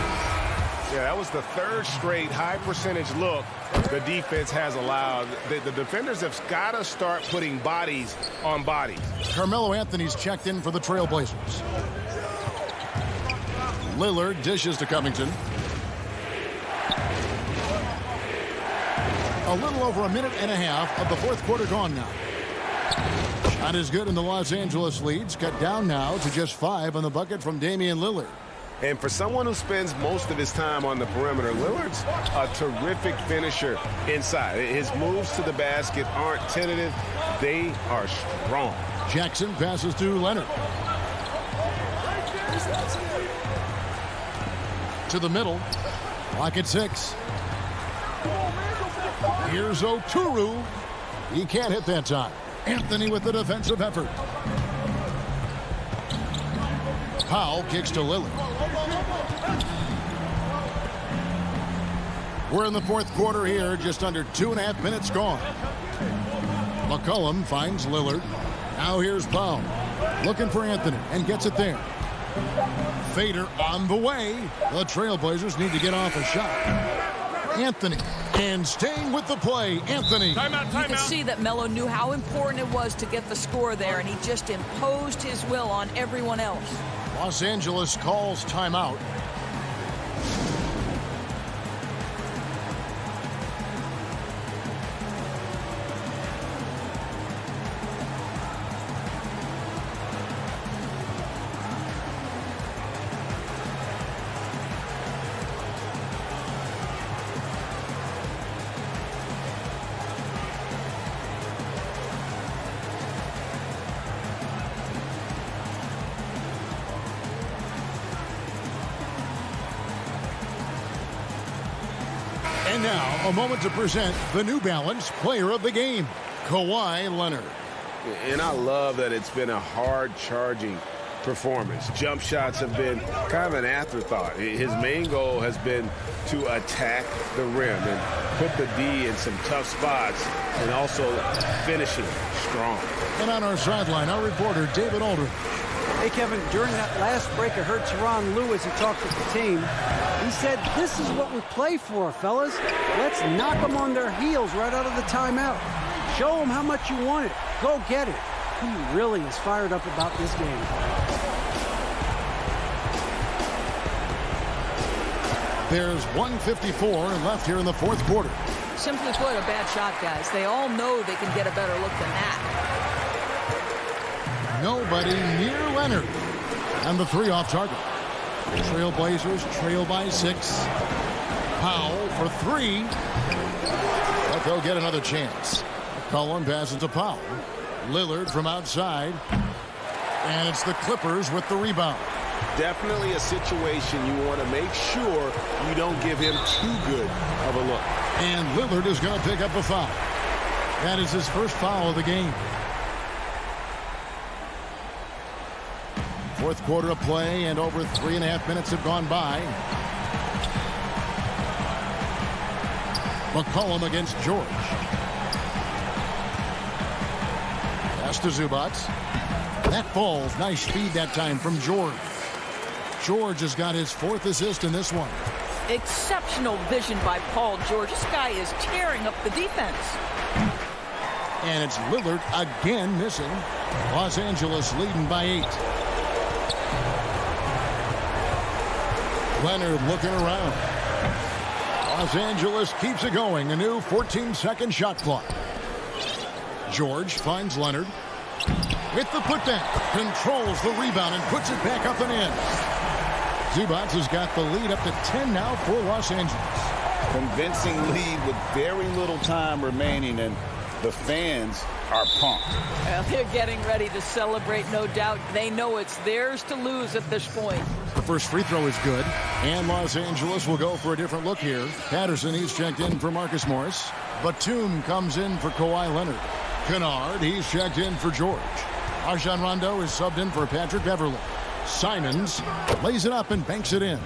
Yeah, that was the third straight high percentage look the defense has allowed. The defenders have got to start putting bodies on bodies. Carmelo Anthony's checked in for the Trailblazers. Lillard dishes to Covington. A little over a minute and a half of the fourth quarter gone now. Shot is good, and the Los Angeles leads cut down now to just 5 on the bucket from Damian Lillard. And for someone who spends most of his time on the perimeter, Lillard's a terrific finisher inside. His moves to the basket aren't tentative. They are strong. Jackson passes to Leonard. To the middle. Clock at 6. Here's Oturu. He can't hit that time. Anthony with the defensive effort. Powell kicks to Lillard. We're in the fourth quarter here, just under 2.5 minutes gone. McCollum finds Lillard. Now here's Powell. Looking for Anthony and gets it there. Fader on the way. The Trailblazers need to get off a shot. Anthony, and staying with the play, Anthony. You can see that Melo knew how important it was to get the score there, and he just imposed his will on everyone else. Los Angeles calls timeout. And now, a moment to present the New Balance Player of the Game, Kawhi Leonard. And I love that it's been a hard-charging performance. Jump shots have been kind of an afterthought. His main goal has been to attack the rim and put the D in some tough spots and also finishing strong. And on our sideline, our reporter, David Aldridge. Hey, Kevin, during that last break, I heard Tyronn Lue as he talked with the team. He said, this is what we play for, fellas. Let's knock them on their heels right out of the timeout. Show them how much you want it. Go get it. He really is fired up about this game. There's 1:54 left here in the fourth quarter. Simply put, a bad shot, guys. They all know they can get a better look than that. Nobody near Leonard. And the 3 off target. Trailblazers trail by 6. Powell for 3. But they'll get another chance. McCollum passes to Powell. Lillard from outside. And it's the Clippers with the rebound. Definitely a situation you want to make sure you don't give him too good of a look. And Lillard is going to pick up a foul. That is his first foul of the game. Fourth quarter of play, and over 3.5 minutes have gone by. McCollum against George. Pass to Zubac. That falls. Nice speed that time from George. George has got his 4th assist in this one. Exceptional vision by Paul George. This guy is tearing up the defense. And it's Lillard again missing. Los Angeles leading by 8. Leonard looking around. Los Angeles keeps it going. A new 14-second shot clock. George finds Leonard. With the putdown. Controls the rebound and puts it back up and in. Zubac has got the lead up to 10 now for Los Angeles. Convincing lead with very little time remaining, and the fans are pumped. Well, they're getting ready to celebrate, no doubt. They know it's theirs to lose at this point. The first free throw is good, and Los Angeles will go for a different look here. Patterson, he's checked in for Marcus Morris. Batum comes in for Kawhi Leonard. Kennard, he's checked in for George. Rajon Rondo is subbed in for Patrick Beverly. Simons lays it up and banks it in.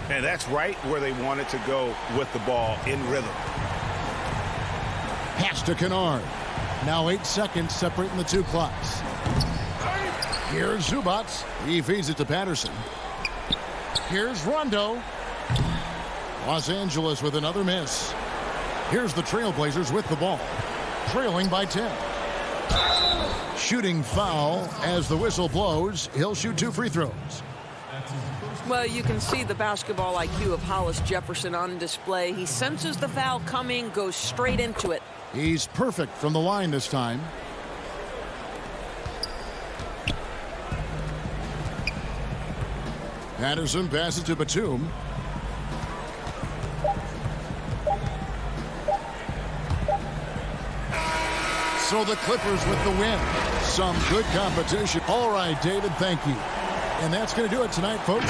And that's right where they wanted to go with the ball, in rhythm. Pass to Kennard. Now 8 seconds separating the two clocks. Here's Zubats. He feeds it to Patterson. Here's Rondo. Los Angeles with another miss. Here's the Trailblazers with the ball, trailing by 10. Shooting foul as the whistle blows. He'll shoot 2 free throws. Well, you can see the basketball IQ of Hollis Jefferson on display. He senses the foul coming, goes straight into it. He's perfect from the line this time. Patterson passes to Batum. So the Clippers with the win. Some good competition. All right, David, thank you. And that's going to do it tonight, folks.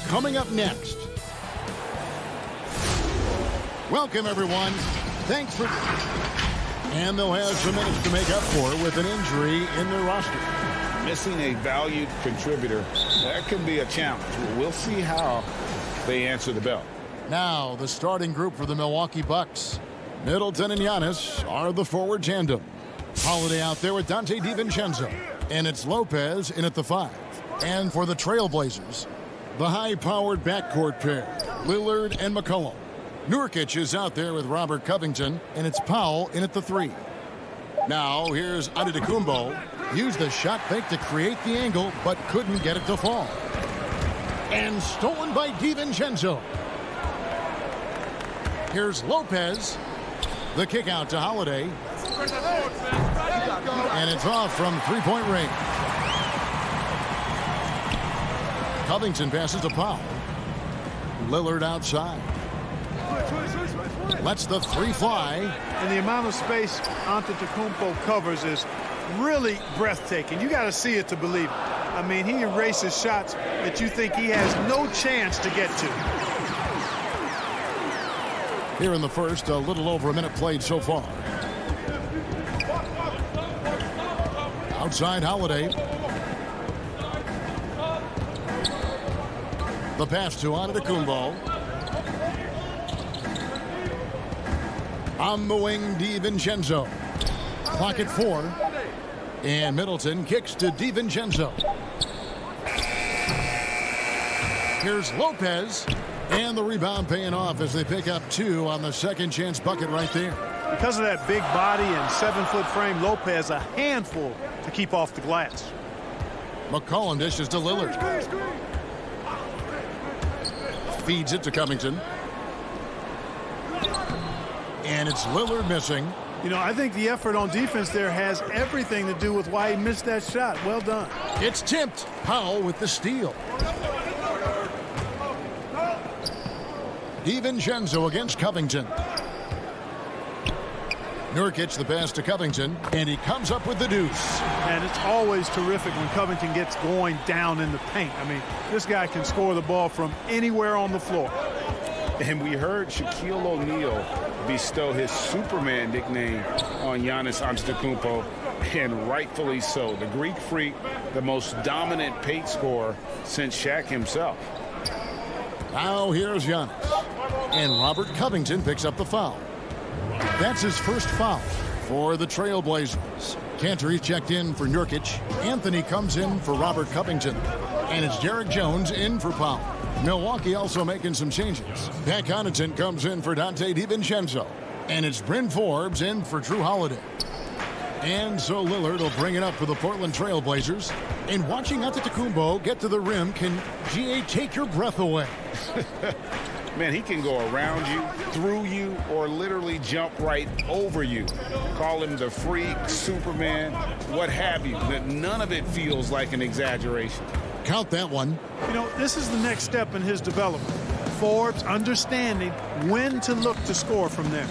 Coming up next. Welcome, everyone. Thanks for... And they'll have some minutes to make up for with an injury in their roster. Missing a valued contributor, that can be a challenge. We'll see how they answer the bell. Now, the starting group for the Milwaukee Bucks. Middleton and Giannis are the forward tandem. Holiday out there with Dante DiVincenzo. And it's Lopez in at the 5. And for the Trailblazers, the high-powered backcourt pair, Lillard and McCollum. Nurkic is out there with Robert Covington, and it's Powell in at the 3. Now, here's Antetokounmpo. Used the shot fake to create the angle, but couldn't get it to fall. And stolen by DiVincenzo. Here's Lopez. The kick out to Holiday. And it's off from three-point range. Covington passes to Powell. Lillard outside. Lets the 3 fly. And the amount of space Antetokounmpo covers is really breathtaking. You got to see it to believe it. I mean, he erases shots that you think he has no chance to get to. Here in the first, a little over a minute played so far. Outside Holiday. The pass to Antetokounmpo. On the wing, DiVincenzo. Clock at 4. And Middleton kicks to DiVincenzo. Here's Lopez. And the rebound paying off as they pick up 2 on the second chance bucket right there. Because of that big body and 7-foot frame, Lopez a handful to keep off the glass. McCollum dishes to Lillard. Feeds it to Covington. And it's Lillard missing. You know, I think the effort on defense there has everything to do with why he missed that shot. Well done. It's tipped. Powell with the steal. DiVincenzo against Covington. Nurkic the pass to Covington, and he comes up with the deuce. And it's always terrific when Covington gets going down in the paint. I mean, this guy can score the ball from anywhere on the floor. And we heard Shaquille O'Neal bestow his Superman nickname on Giannis Antetokounmpo, and rightfully so. The Greek Freak, the most dominant paint scorer since Shaq himself. Now here's Giannis. And Robert Covington picks up the foul. That's his first foul for the Trailblazers. Cantor checked in for Nurkic. Anthony comes in for Robert Covington. And it's Derek Jones in for Powell. Milwaukee also making some changes. Pat Connaughton comes in for Dante DiVincenzo. And it's Bryn Forbes in for Drew Holiday. And so Lillard will bring it up for the Portland Trailblazers. And watching Antetokounmpo get to the rim can, GA, take your breath away. Man, he can go around you, through you, or literally jump right over you. Call him the freak, Superman, what have you. None of it feels like an exaggeration. Count that one. You know, this is the next step in his development. Forbes understanding when to look to score from there.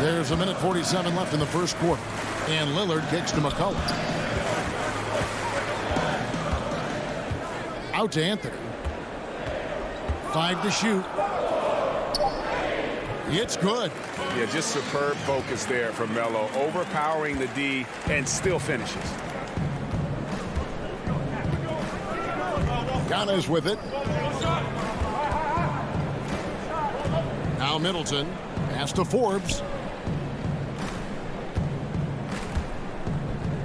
There's a minute 47 left in the first quarter. And Lillard kicks to McCollum. Out to Anthony. 5 to shoot. It's good. Yeah, just superb focus there from Melo, overpowering the D and still finishes. Giannis with it. Now Middleton. Pass to Forbes.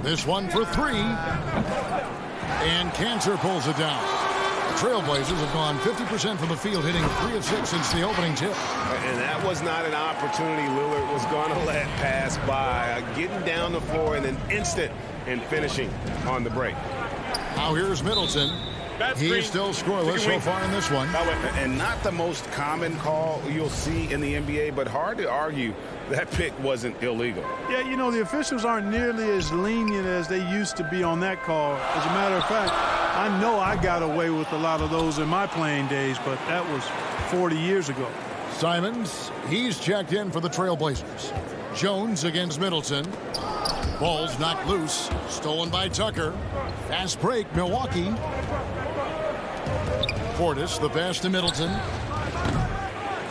This one for three. And Cantor pulls it down. The Trailblazers have gone 50% from the field, hitting 3 of 6 since the opening tip. And that was not an opportunity Lillard was going to let pass by. Getting down the floor in an instant and finishing on the break. Now here's Middleton. He's still scoreless so far in this one. And not the most common call you'll see in the NBA, but hard to argue that pick wasn't illegal. Yeah, you know, the officials aren't nearly as lenient as they used to be on that call. As a matter of fact, I know I got away with a lot of those in my playing days, but that was 40 years ago. Simons, he's checked in for the Trailblazers. Jones against Middleton. Ball's knocked loose. Stolen by Tucker. Fast break, Milwaukee. Portis, the pass to Middleton.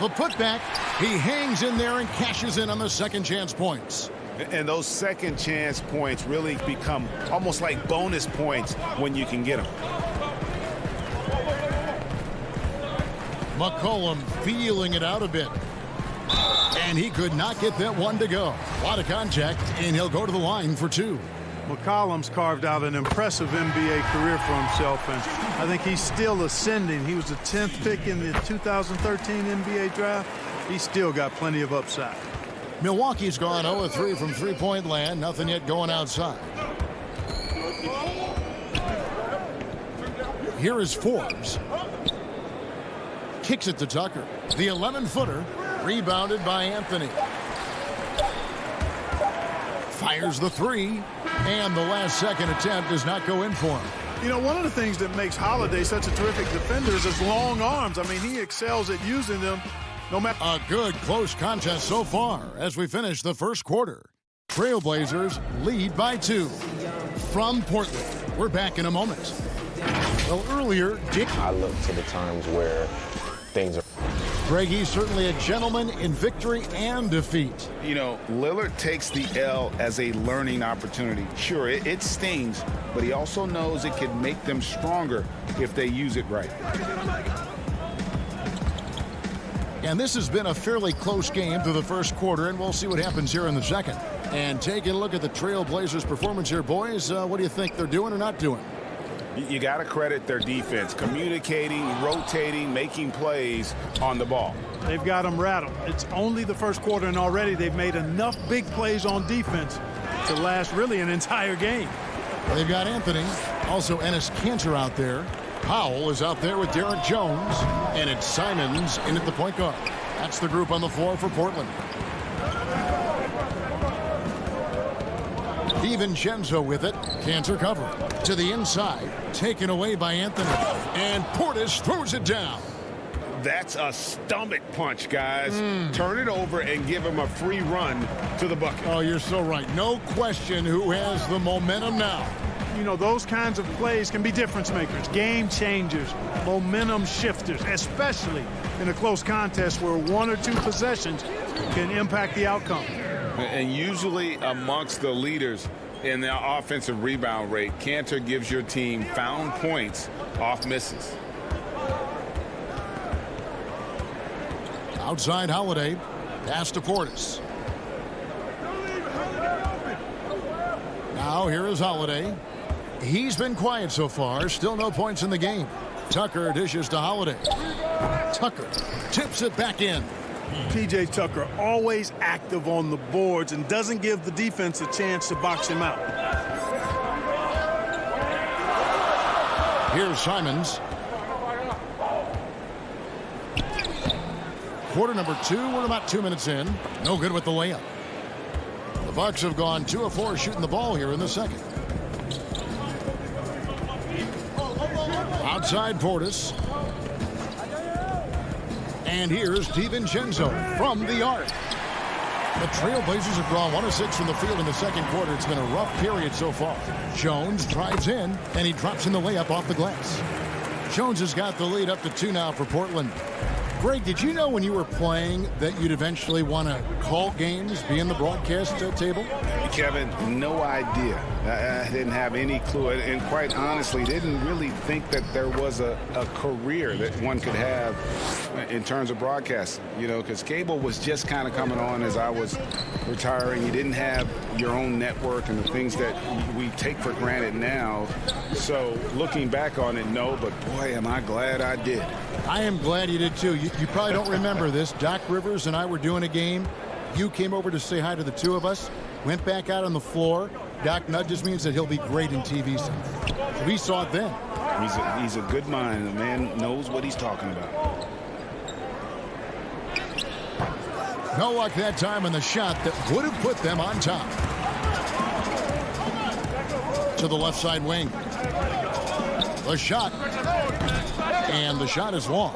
The putback. He hangs in there and cashes in on the second chance points. And those second chance points really become almost like bonus points when you can get them. McCollum feeling it out a bit. And he could not get that one to go. A lot of contact, and he'll go to the line for two. McCollum's carved out an impressive NBA career for himself, and I think he's still ascending. He was the 10th pick in the 2013 NBA draft. He's still got plenty of upside. Milwaukee's gone 0-3 from three-point land. Nothing yet going outside. Here is Forbes. Kicks it to Tucker. The 11-footer. Rebounded by Anthony. Fires the three. And the last second attempt does not go in for him. You know, one of the things that makes Holiday such a terrific defender is his long arms. I mean, he excels at using them no matter. A good close contest so far as we finish the first quarter. Trailblazers lead by 2. From Portland, we're back in a moment. Well, earlier, I look to the times where things are. Greggy's certainly a gentleman in victory and defeat. You know, Lillard takes the L as a learning opportunity. Sure, it stings, but he also knows it can make them stronger if they use it right. And this has been a fairly close game through the first quarter, and we'll see what happens here in the second. And taking a look at the Trailblazers' performance here, boys, what do you think they're doing or not doing? You got to credit their defense, communicating, rotating, making plays on the ball. They've got them rattled. It's only the first quarter, and already they've made enough big plays on defense to last really an entire game. They've got Anthony, also Enes Kanter out there. Powell is out there with Derek Jones, and it's Simons in at the point guard. That's the group on the floor for Portland. DiVincenzo with it. Kanter covering. To the inside. Taken away by Anthony. And Portis throws it down. That's a stomach punch, guys. Turn it over and give him a free run to the bucket. Oh, you're so right. No question who has the momentum now. You know, those kinds of plays can be difference makers, game changers, momentum shifters, especially in a close contest where 1 or 2 possessions can impact the outcome. And usually amongst the leaders in the offensive rebound rate, Kanter gives your team found points off misses. Outside Holiday. Pass to Portis. Now here is Holiday. He's been quiet so far. Still no points in the game. Tucker dishes to Holiday. Tucker tips it back in. P.J. Tucker always active on the boards and doesn't give the defense a chance to box him out. Here's Simons. Quarter number 2. We're about 2 minutes in. No good with the layup. The Bucks have gone 2 of 4 shooting the ball here in the second. Outside Portis. And here's DiVincenzo from the arc. The Trailblazers have drawn 1 of 6 from the field in the second quarter. It's been a rough period so far. Jones drives in, and he drops in the layup off the glass. Jones has got the lead up to 2 now for Portland. Greg, did you know when you were playing that you'd eventually want to call games, be in the broadcast table? Kevin, no idea. I didn't have any clue. And quite honestly, didn't really think that there was a career that one could have in terms of broadcasting. You know, because cable was just kind of coming on as I was retiring. You didn't have your own network and the things that we take for granted now. So looking back on it, no, but boy, am I glad I did. I am glad you did too. You probably don't remember this. Doc Rivers and I were doing a game. You came over to say hi to the two of us, went back out on the floor. Doc nudges me and said he'll be great in TV someday. We saw it then. He's a good mind. The man knows what he's talking about. No luck that time on the shot that would have put them on top. To the left side wing. The shot. And the shot is long.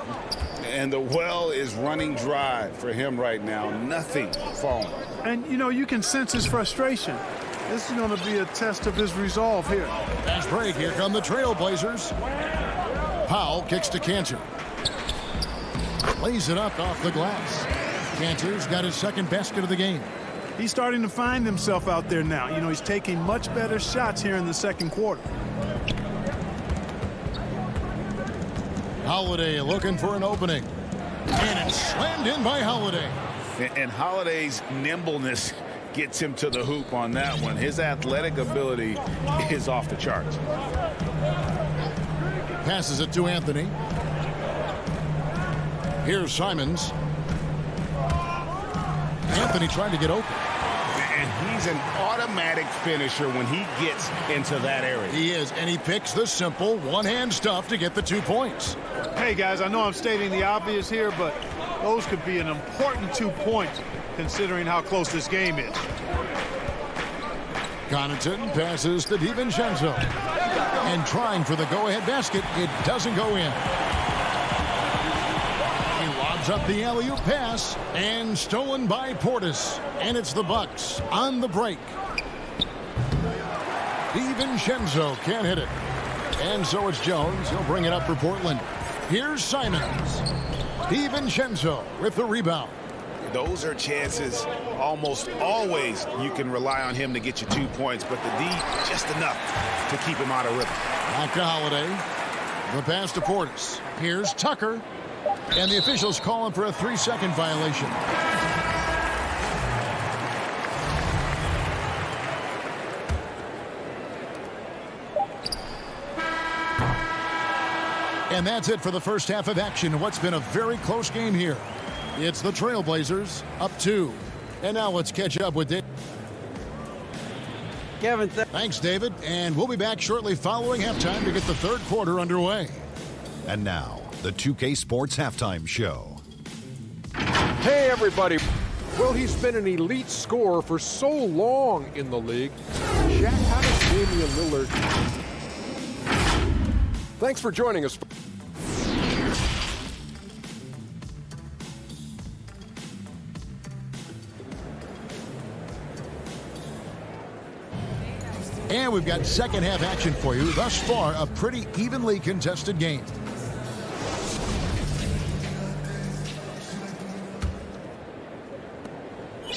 And the well is running dry for him right now. Nothing falling. And, you know, you can sense his frustration. This is going to be a test of his resolve here. Fast break. Here come the Trailblazers. Powell kicks to Cantor. Lays it up off the glass. Cantor's got his second basket of the game. He's starting to find himself out there now. You know, he's taking much better shots here in the second quarter. Holiday looking for an opening. And it's slammed in by Holiday. And Holiday's nimbleness gets him to the hoop on that one. His athletic ability is off the charts. Passes it to Anthony. Here's Simons. Anthony trying to get open. And he's an automatic finisher when he gets into that area. He is, and he picks the simple one-hand stuff to get the 2 points. Hey, guys, I know I'm stating the obvious here, but those could be an important 2 points considering how close this game is. Connaughton passes to DiVincenzo. And trying for the go-ahead basket, it doesn't go in. He lobs up the alley-oop pass, and stolen by Portis. And it's the Bucks on the break. DiVincenzo can't hit it. And so it's Jones. He'll bring it up for Portland. Here's Simons. DiVincenzo with the rebound. Those are chances almost always you can rely on him to get you 2 points, but the D just enough to keep him out of rhythm. Back to Holiday. The pass to Portis. Here's Tucker. And the officials call him for a 3-second violation. And that's it for the first half of action. What's been a very close game here. It's the Trailblazers up 2. And now let's catch up with Dave. Kevin, thanks, David. And we'll be back shortly following halftime to get the third quarter underway. And now, the 2K Sports Halftime Show. Hey, everybody. Well, he's been an elite scorer for so long in the league. Shaq, how does Damian Lillard... Thanks for joining us. And we've got second half action for you. Thus far, a pretty evenly contested game.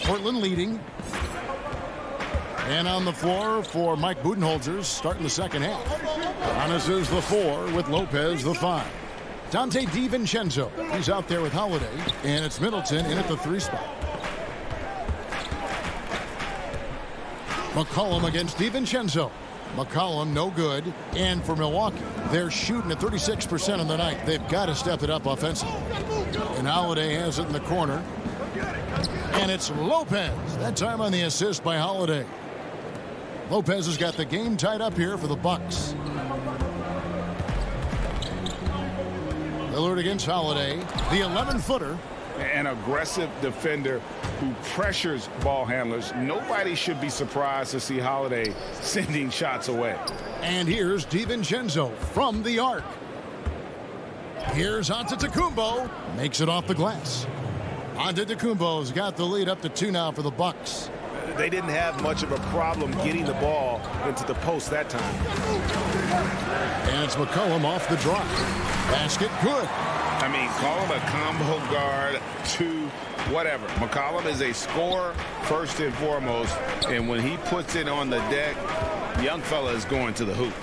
Portland leading. And on the floor for Mike Budenholzer starting the second half. Giannis is the 4 with Lopez the 5. Dante DiVincenzo, he's out there with Holiday. And it's Middleton in at the 3 spot. McCollum against DiVincenzo. McCollum no good. And for Milwaukee, they're shooting at 36% on the night. They've got to step it up offensively. And Holiday has it in the corner. And it's Lopez. That time on the assist by Holiday. Lopez has got the game tied up here for the Bucks. Lillard against Holiday. The 11-footer. An aggressive defender who pressures ball handlers. Nobody should be surprised to see Holiday sending shots away. And here's DiVincenzo from the arc. Here's Antetokounmpo. Makes it off the glass. Antetokounmpo's got the lead up to 2 now for the Bucks. They didn't have much of a problem getting the ball into the post that time. And it's McCollum off the drop. Basket good. I mean, call him a combo guard, 2, whatever. McCollum is a scorer first and foremost, and when he puts it on the deck, young fella is going to the hoop.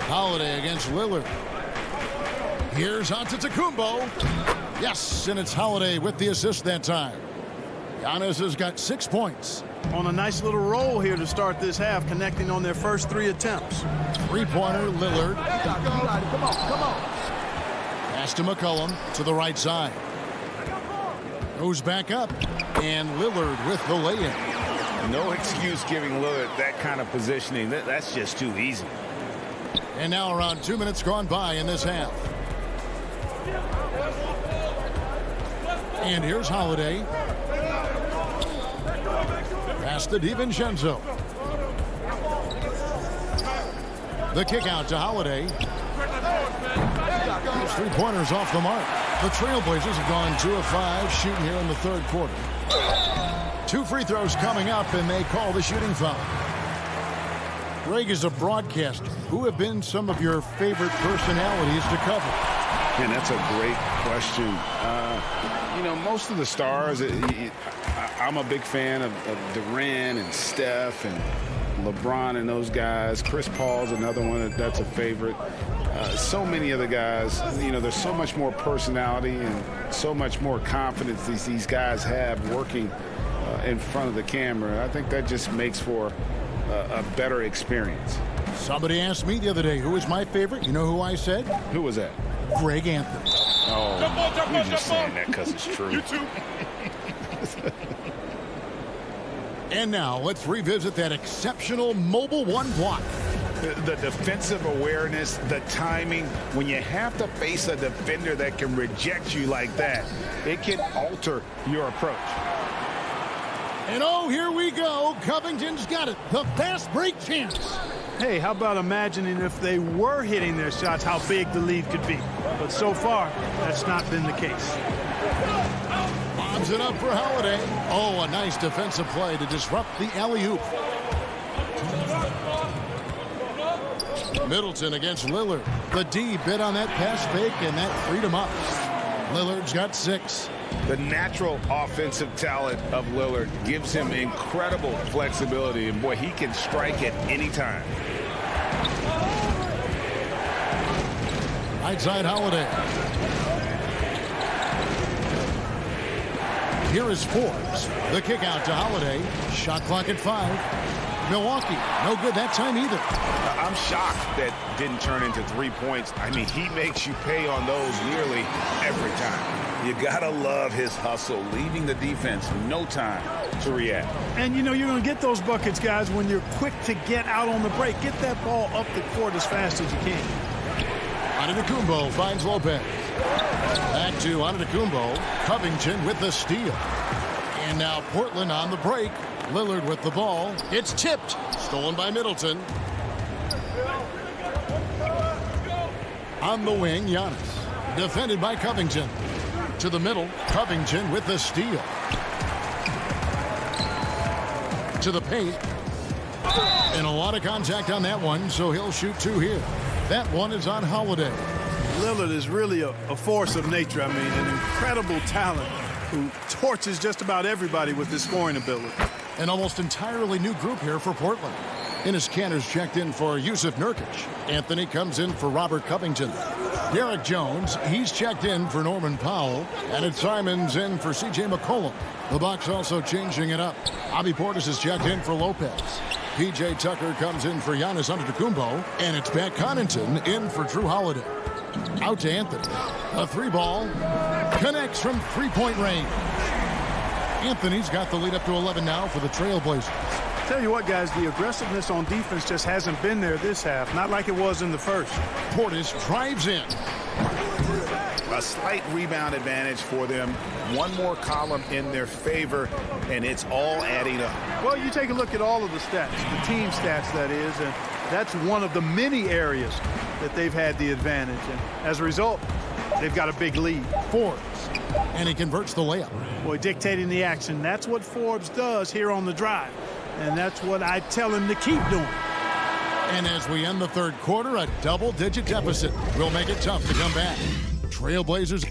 Holiday against Lillard. Here's Antetokounmpo. Yes, and it's Holiday with the assist that time. Giannis has got 6 points. On a nice little roll here to start this half, connecting on their first 3 attempts. Three-pointer, Lillard. Come on. Pass to McCollum to the right side. Goes back up, and Lillard with the lay-in. No excuse giving Lillard that kind of positioning. That's just too easy. And now around 2 minutes gone by in this half. And here's Holiday. Pass to DiVincenzo. The kick out to Holiday. Those 3-pointers off the mark. The Trailblazers have gone 2 of 5 shooting here in the third quarter. 2 free throws coming up, and they call the shooting foul. Greg, is a broadcaster, who have been some of your favorite personalities to cover? And that's a great question. You know, most of the stars, I'm a big fan of Durant and Steph and LeBron and those guys. Chris Paul's another one that's a favorite. So many of the guys, you know, there's so much more personality and so much more confidence these guys have working in front of the camera. I think that just makes for a better experience. Somebody asked me the other day who was my favorite. You know who I said? Who was that? Greg Anthony. Oh, you're just saying that because it's true. You too. And now let's revisit that exceptional mobile 1 block. The defensive awareness, the timing. When you have to face a defender that can reject you like that, it can alter your approach. And oh, here we go. Covington's got it. The fast break chance. Hey, how about imagining if they were hitting their shots, how big the lead could be? But so far, that's not been the case. Bobs it up for Holiday. Oh, a nice defensive play to disrupt the alley-oop. Middleton against Lillard. The D bit on that pass fake, and that freed him up. Lillard's got 6. The natural offensive talent of Lillard gives him incredible flexibility, and boy, he can strike at any time. Right side Holiday. Here is Forbes. The kick out to Holiday. Shot clock at 5. Milwaukee, no good that time either. I'm shocked that didn't turn into 3 points. I mean, he makes you pay on those nearly every time. You gotta love his hustle, leaving the defense no time to react. And you know you're going to get those buckets, guys, when you're quick to get out on the break. Get that ball up the court as fast as you can. Antetokounmpo finds Lopez. Back to Antetokounmpo. Covington with the steal. And now Portland on the break. Lillard with the ball. It's tipped. Stolen by Middleton. On the wing, Giannis. Defended by Covington. To the middle, Covington with the steal. To the paint. And a lot of contact on that one, so he'll shoot 2 here. That one is on Holiday. Lillard is really a force of nature. I mean, an incredible talent who torches just about everybody with his scoring ability. An almost entirely new group here for Portland. Enes Kanter's checked in for Yusuf Nurkic. Anthony comes in for Robert Covington. Derek Jones, he's checked in for Norman Powell. And it's Simons in for C.J. McCollum. The Bucks also changing it up. Bobby Portis is checked in for Lopez. P.J. Tucker comes in for Giannis Antetokounmpo. And it's Pat Connaughton in for Drew Holiday. Out to Anthony. A 3-ball. Connects from 3-point range. Anthony's got the lead up to 11 now for the Trailblazers. Tell you what, guys, the aggressiveness on defense just hasn't been there this half. Not like it was in the first. Portis drives in. A slight rebound advantage for them. One more column in their favor, and it's all adding up. Well, you take a look at all of the stats, the team stats, that is, and that's one of the many areas that they've had the advantage. And as a result, they've got a big lead. Forbes, and he converts the layup. Boy, dictating the action. That's what Forbes does here on the drive. And that's what I tell him to keep doing. And as we end the third quarter, a double-digit deficit will make it tough to come back. Trailblazers.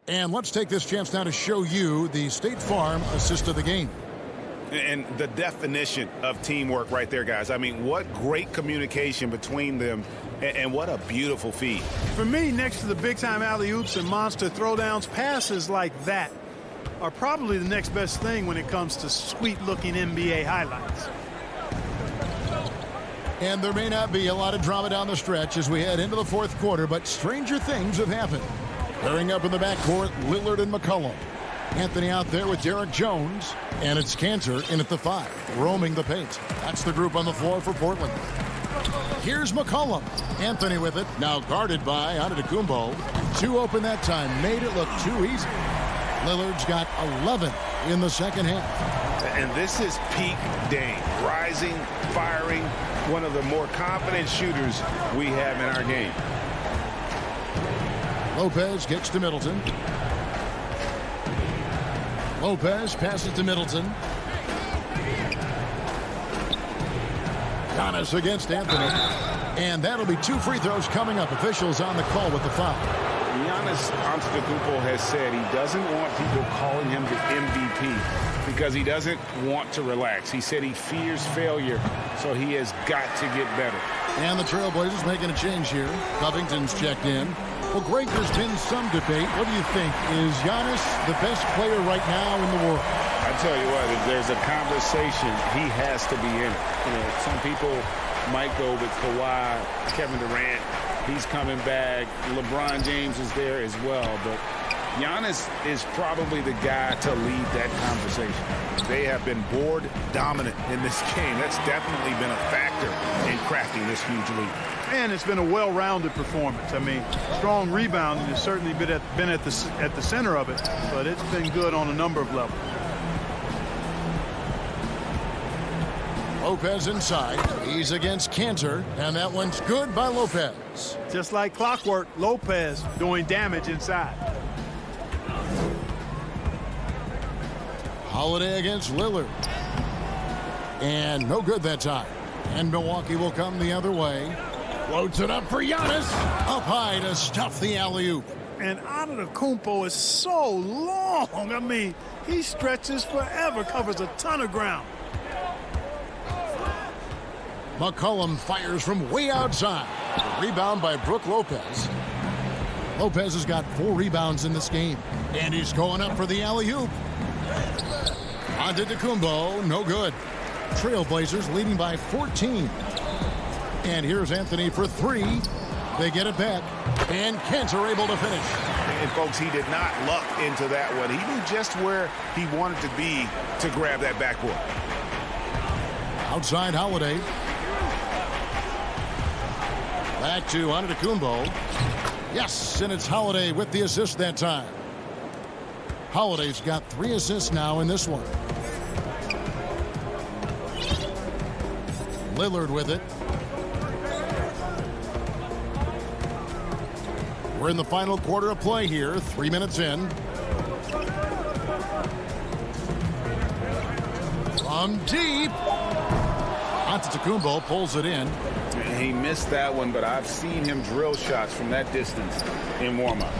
And let's take this chance now to show you the State Farm assist of the game. And the definition of teamwork right there, guys. I mean, what great communication between them, and what a beautiful feed. For me, next to the big-time alley-oops and monster throwdowns, passes like that are probably the next best thing when it comes to sweet-looking NBA highlights. And there may not be a lot of drama down the stretch as we head into the fourth quarter, but stranger things have happened. Pairing up in the backcourt, Lillard and McCollum. Anthony out there with Derek Jones, and it's Cantor in at the 5, roaming the paint. That's the group on the floor for Portland. Here's McCollum. Anthony with it, now guarded by Antetokounmpo. 2 open that time, made it look too easy. Lillard's got 11 in the second half. And this is peak Dame, rising, firing, one of the more confident shooters we have in our game. Lopez gets to Middleton. Lopez passes to Middleton. Giannis against Anthony. And that'll be 2 free throws coming up. Officials on the call with the foul. Giannis Antetokounmpo has said he doesn't want people calling him the MVP because he doesn't want to relax. He said he fears failure, so he has got to get better. And the Trailblazers making a change here. Covington's checked in. Well, Greg, there's been some debate. What do you think? Is Giannis the best player right now in the world? I tell you what, if there's a conversation, he has to be in it. You know, some people might go with Kawhi, Kevin Durant. He's coming back. LeBron James is there as well. But Giannis is probably the guy to lead that conversation. They have been board dominant in this game. That's definitely been a factor in crafting this huge lead. And it's been a well-rounded performance. I mean, strong rebounding has certainly been at the center of it, but it's been good on a number of levels. Lopez inside. He's against Cantor, and that one's good by Lopez. Just like clockwork, Lopez doing damage inside. Holiday against Lillard. And no good that time. And Milwaukee will come the other way. Floats it up for Giannis. Up high to stuff the alley-oop. And Antetokounmpo is so long. I mean, he stretches forever, covers a ton of ground. McCollum fires from way outside. Rebound by Brook Lopez. Lopez has got 4 rebounds in this game. And he's going up for the alley-oop. Antetokounmpo, no good. Trailblazers leading by 14. And here's Anthony for 3. They get it back. And Cantor able to finish. And folks, he did not luck into that one. He knew just where he wanted to be to grab that backboard. Outside Holiday. Back to Antetokounmpo. Yes, and it's Holiday with the assist that time. Holiday's got 3 assists now in this one. Lillard with it. We're in the final quarter of play here, 3 minutes in. From deep. Antetokounmpo pulls it in. He missed that one, but I've seen him drill shots from that distance in warm-up.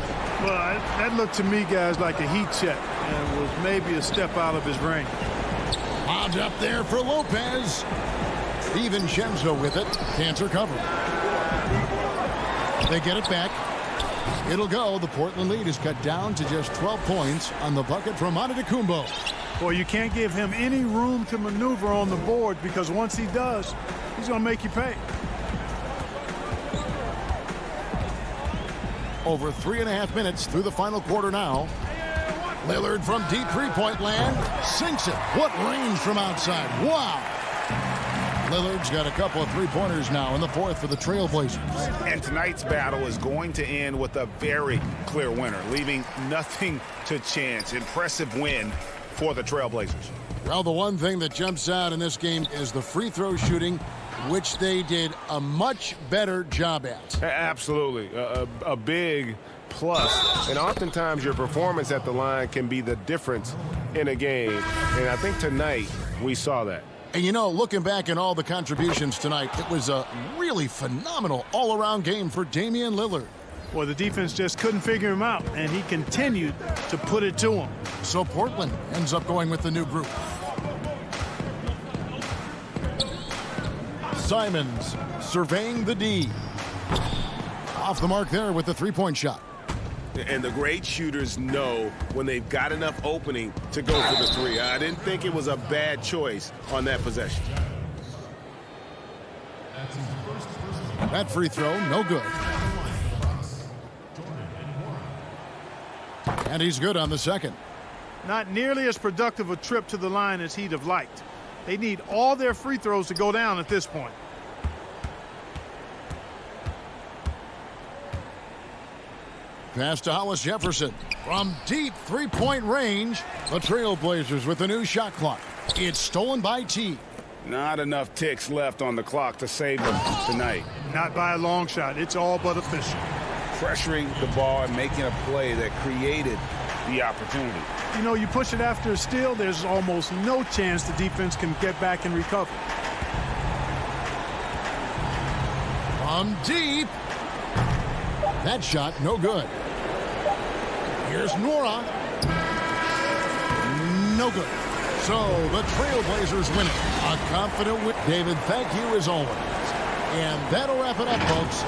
Well, that looked to me, guys, like a heat check. And was maybe a step out of his range. Lobbed up there for Lopez. DiVincenzo with it. Cantor covered. They get it back. It'll go. The Portland lead is cut down to just 12 points on the bucket from Antetokounmpo. Boy, you can't give him any room to maneuver on the board because once he does, he's going to make you pay. Over 3.5 minutes through the final quarter now. Lillard from deep three-point land. Sinks it. What range from outside. Wow. Lillard's got a couple of three-pointers now in the fourth for the Trailblazers. And tonight's battle is going to end with a very clear winner, leaving nothing to chance. Impressive win for the Trailblazers. Well, the one thing that jumps out in this game is the free throw shooting, which they did a much better job at. Absolutely. A big plus. And oftentimes your performance at the line can be the difference in a game. And I think tonight we saw that. And, you know, looking back at all the contributions tonight, it was a really phenomenal all-around game for Damian Lillard. Well, the defense just couldn't figure him out, and he continued to put it to him. So Portland ends up going with the new group. Simons surveying the D. Off the mark there with the three-point shot. And the great shooters know when they've got enough opening to go for the three. I didn't think it was a bad choice on that possession. That free throw, no good. And he's good on the second. Not nearly as productive a trip to the line as he'd have liked. They need all their free throws to go down at this point. Pass to Hollis Jefferson. From deep three-point range, the Trailblazers with the new shot clock. It's stolen by T. Not enough ticks left on the clock to save them tonight. Not by a long shot. It's all but official. Pressuring the ball and making a play that created the opportunity. You know, you push it after a steal, there's almost no chance the defense can get back and recover. From deep. That shot, no good. Here's Nora. No good. So the Trailblazers win it. A confident win. David, thank you as always. And that'll wrap it up, folks.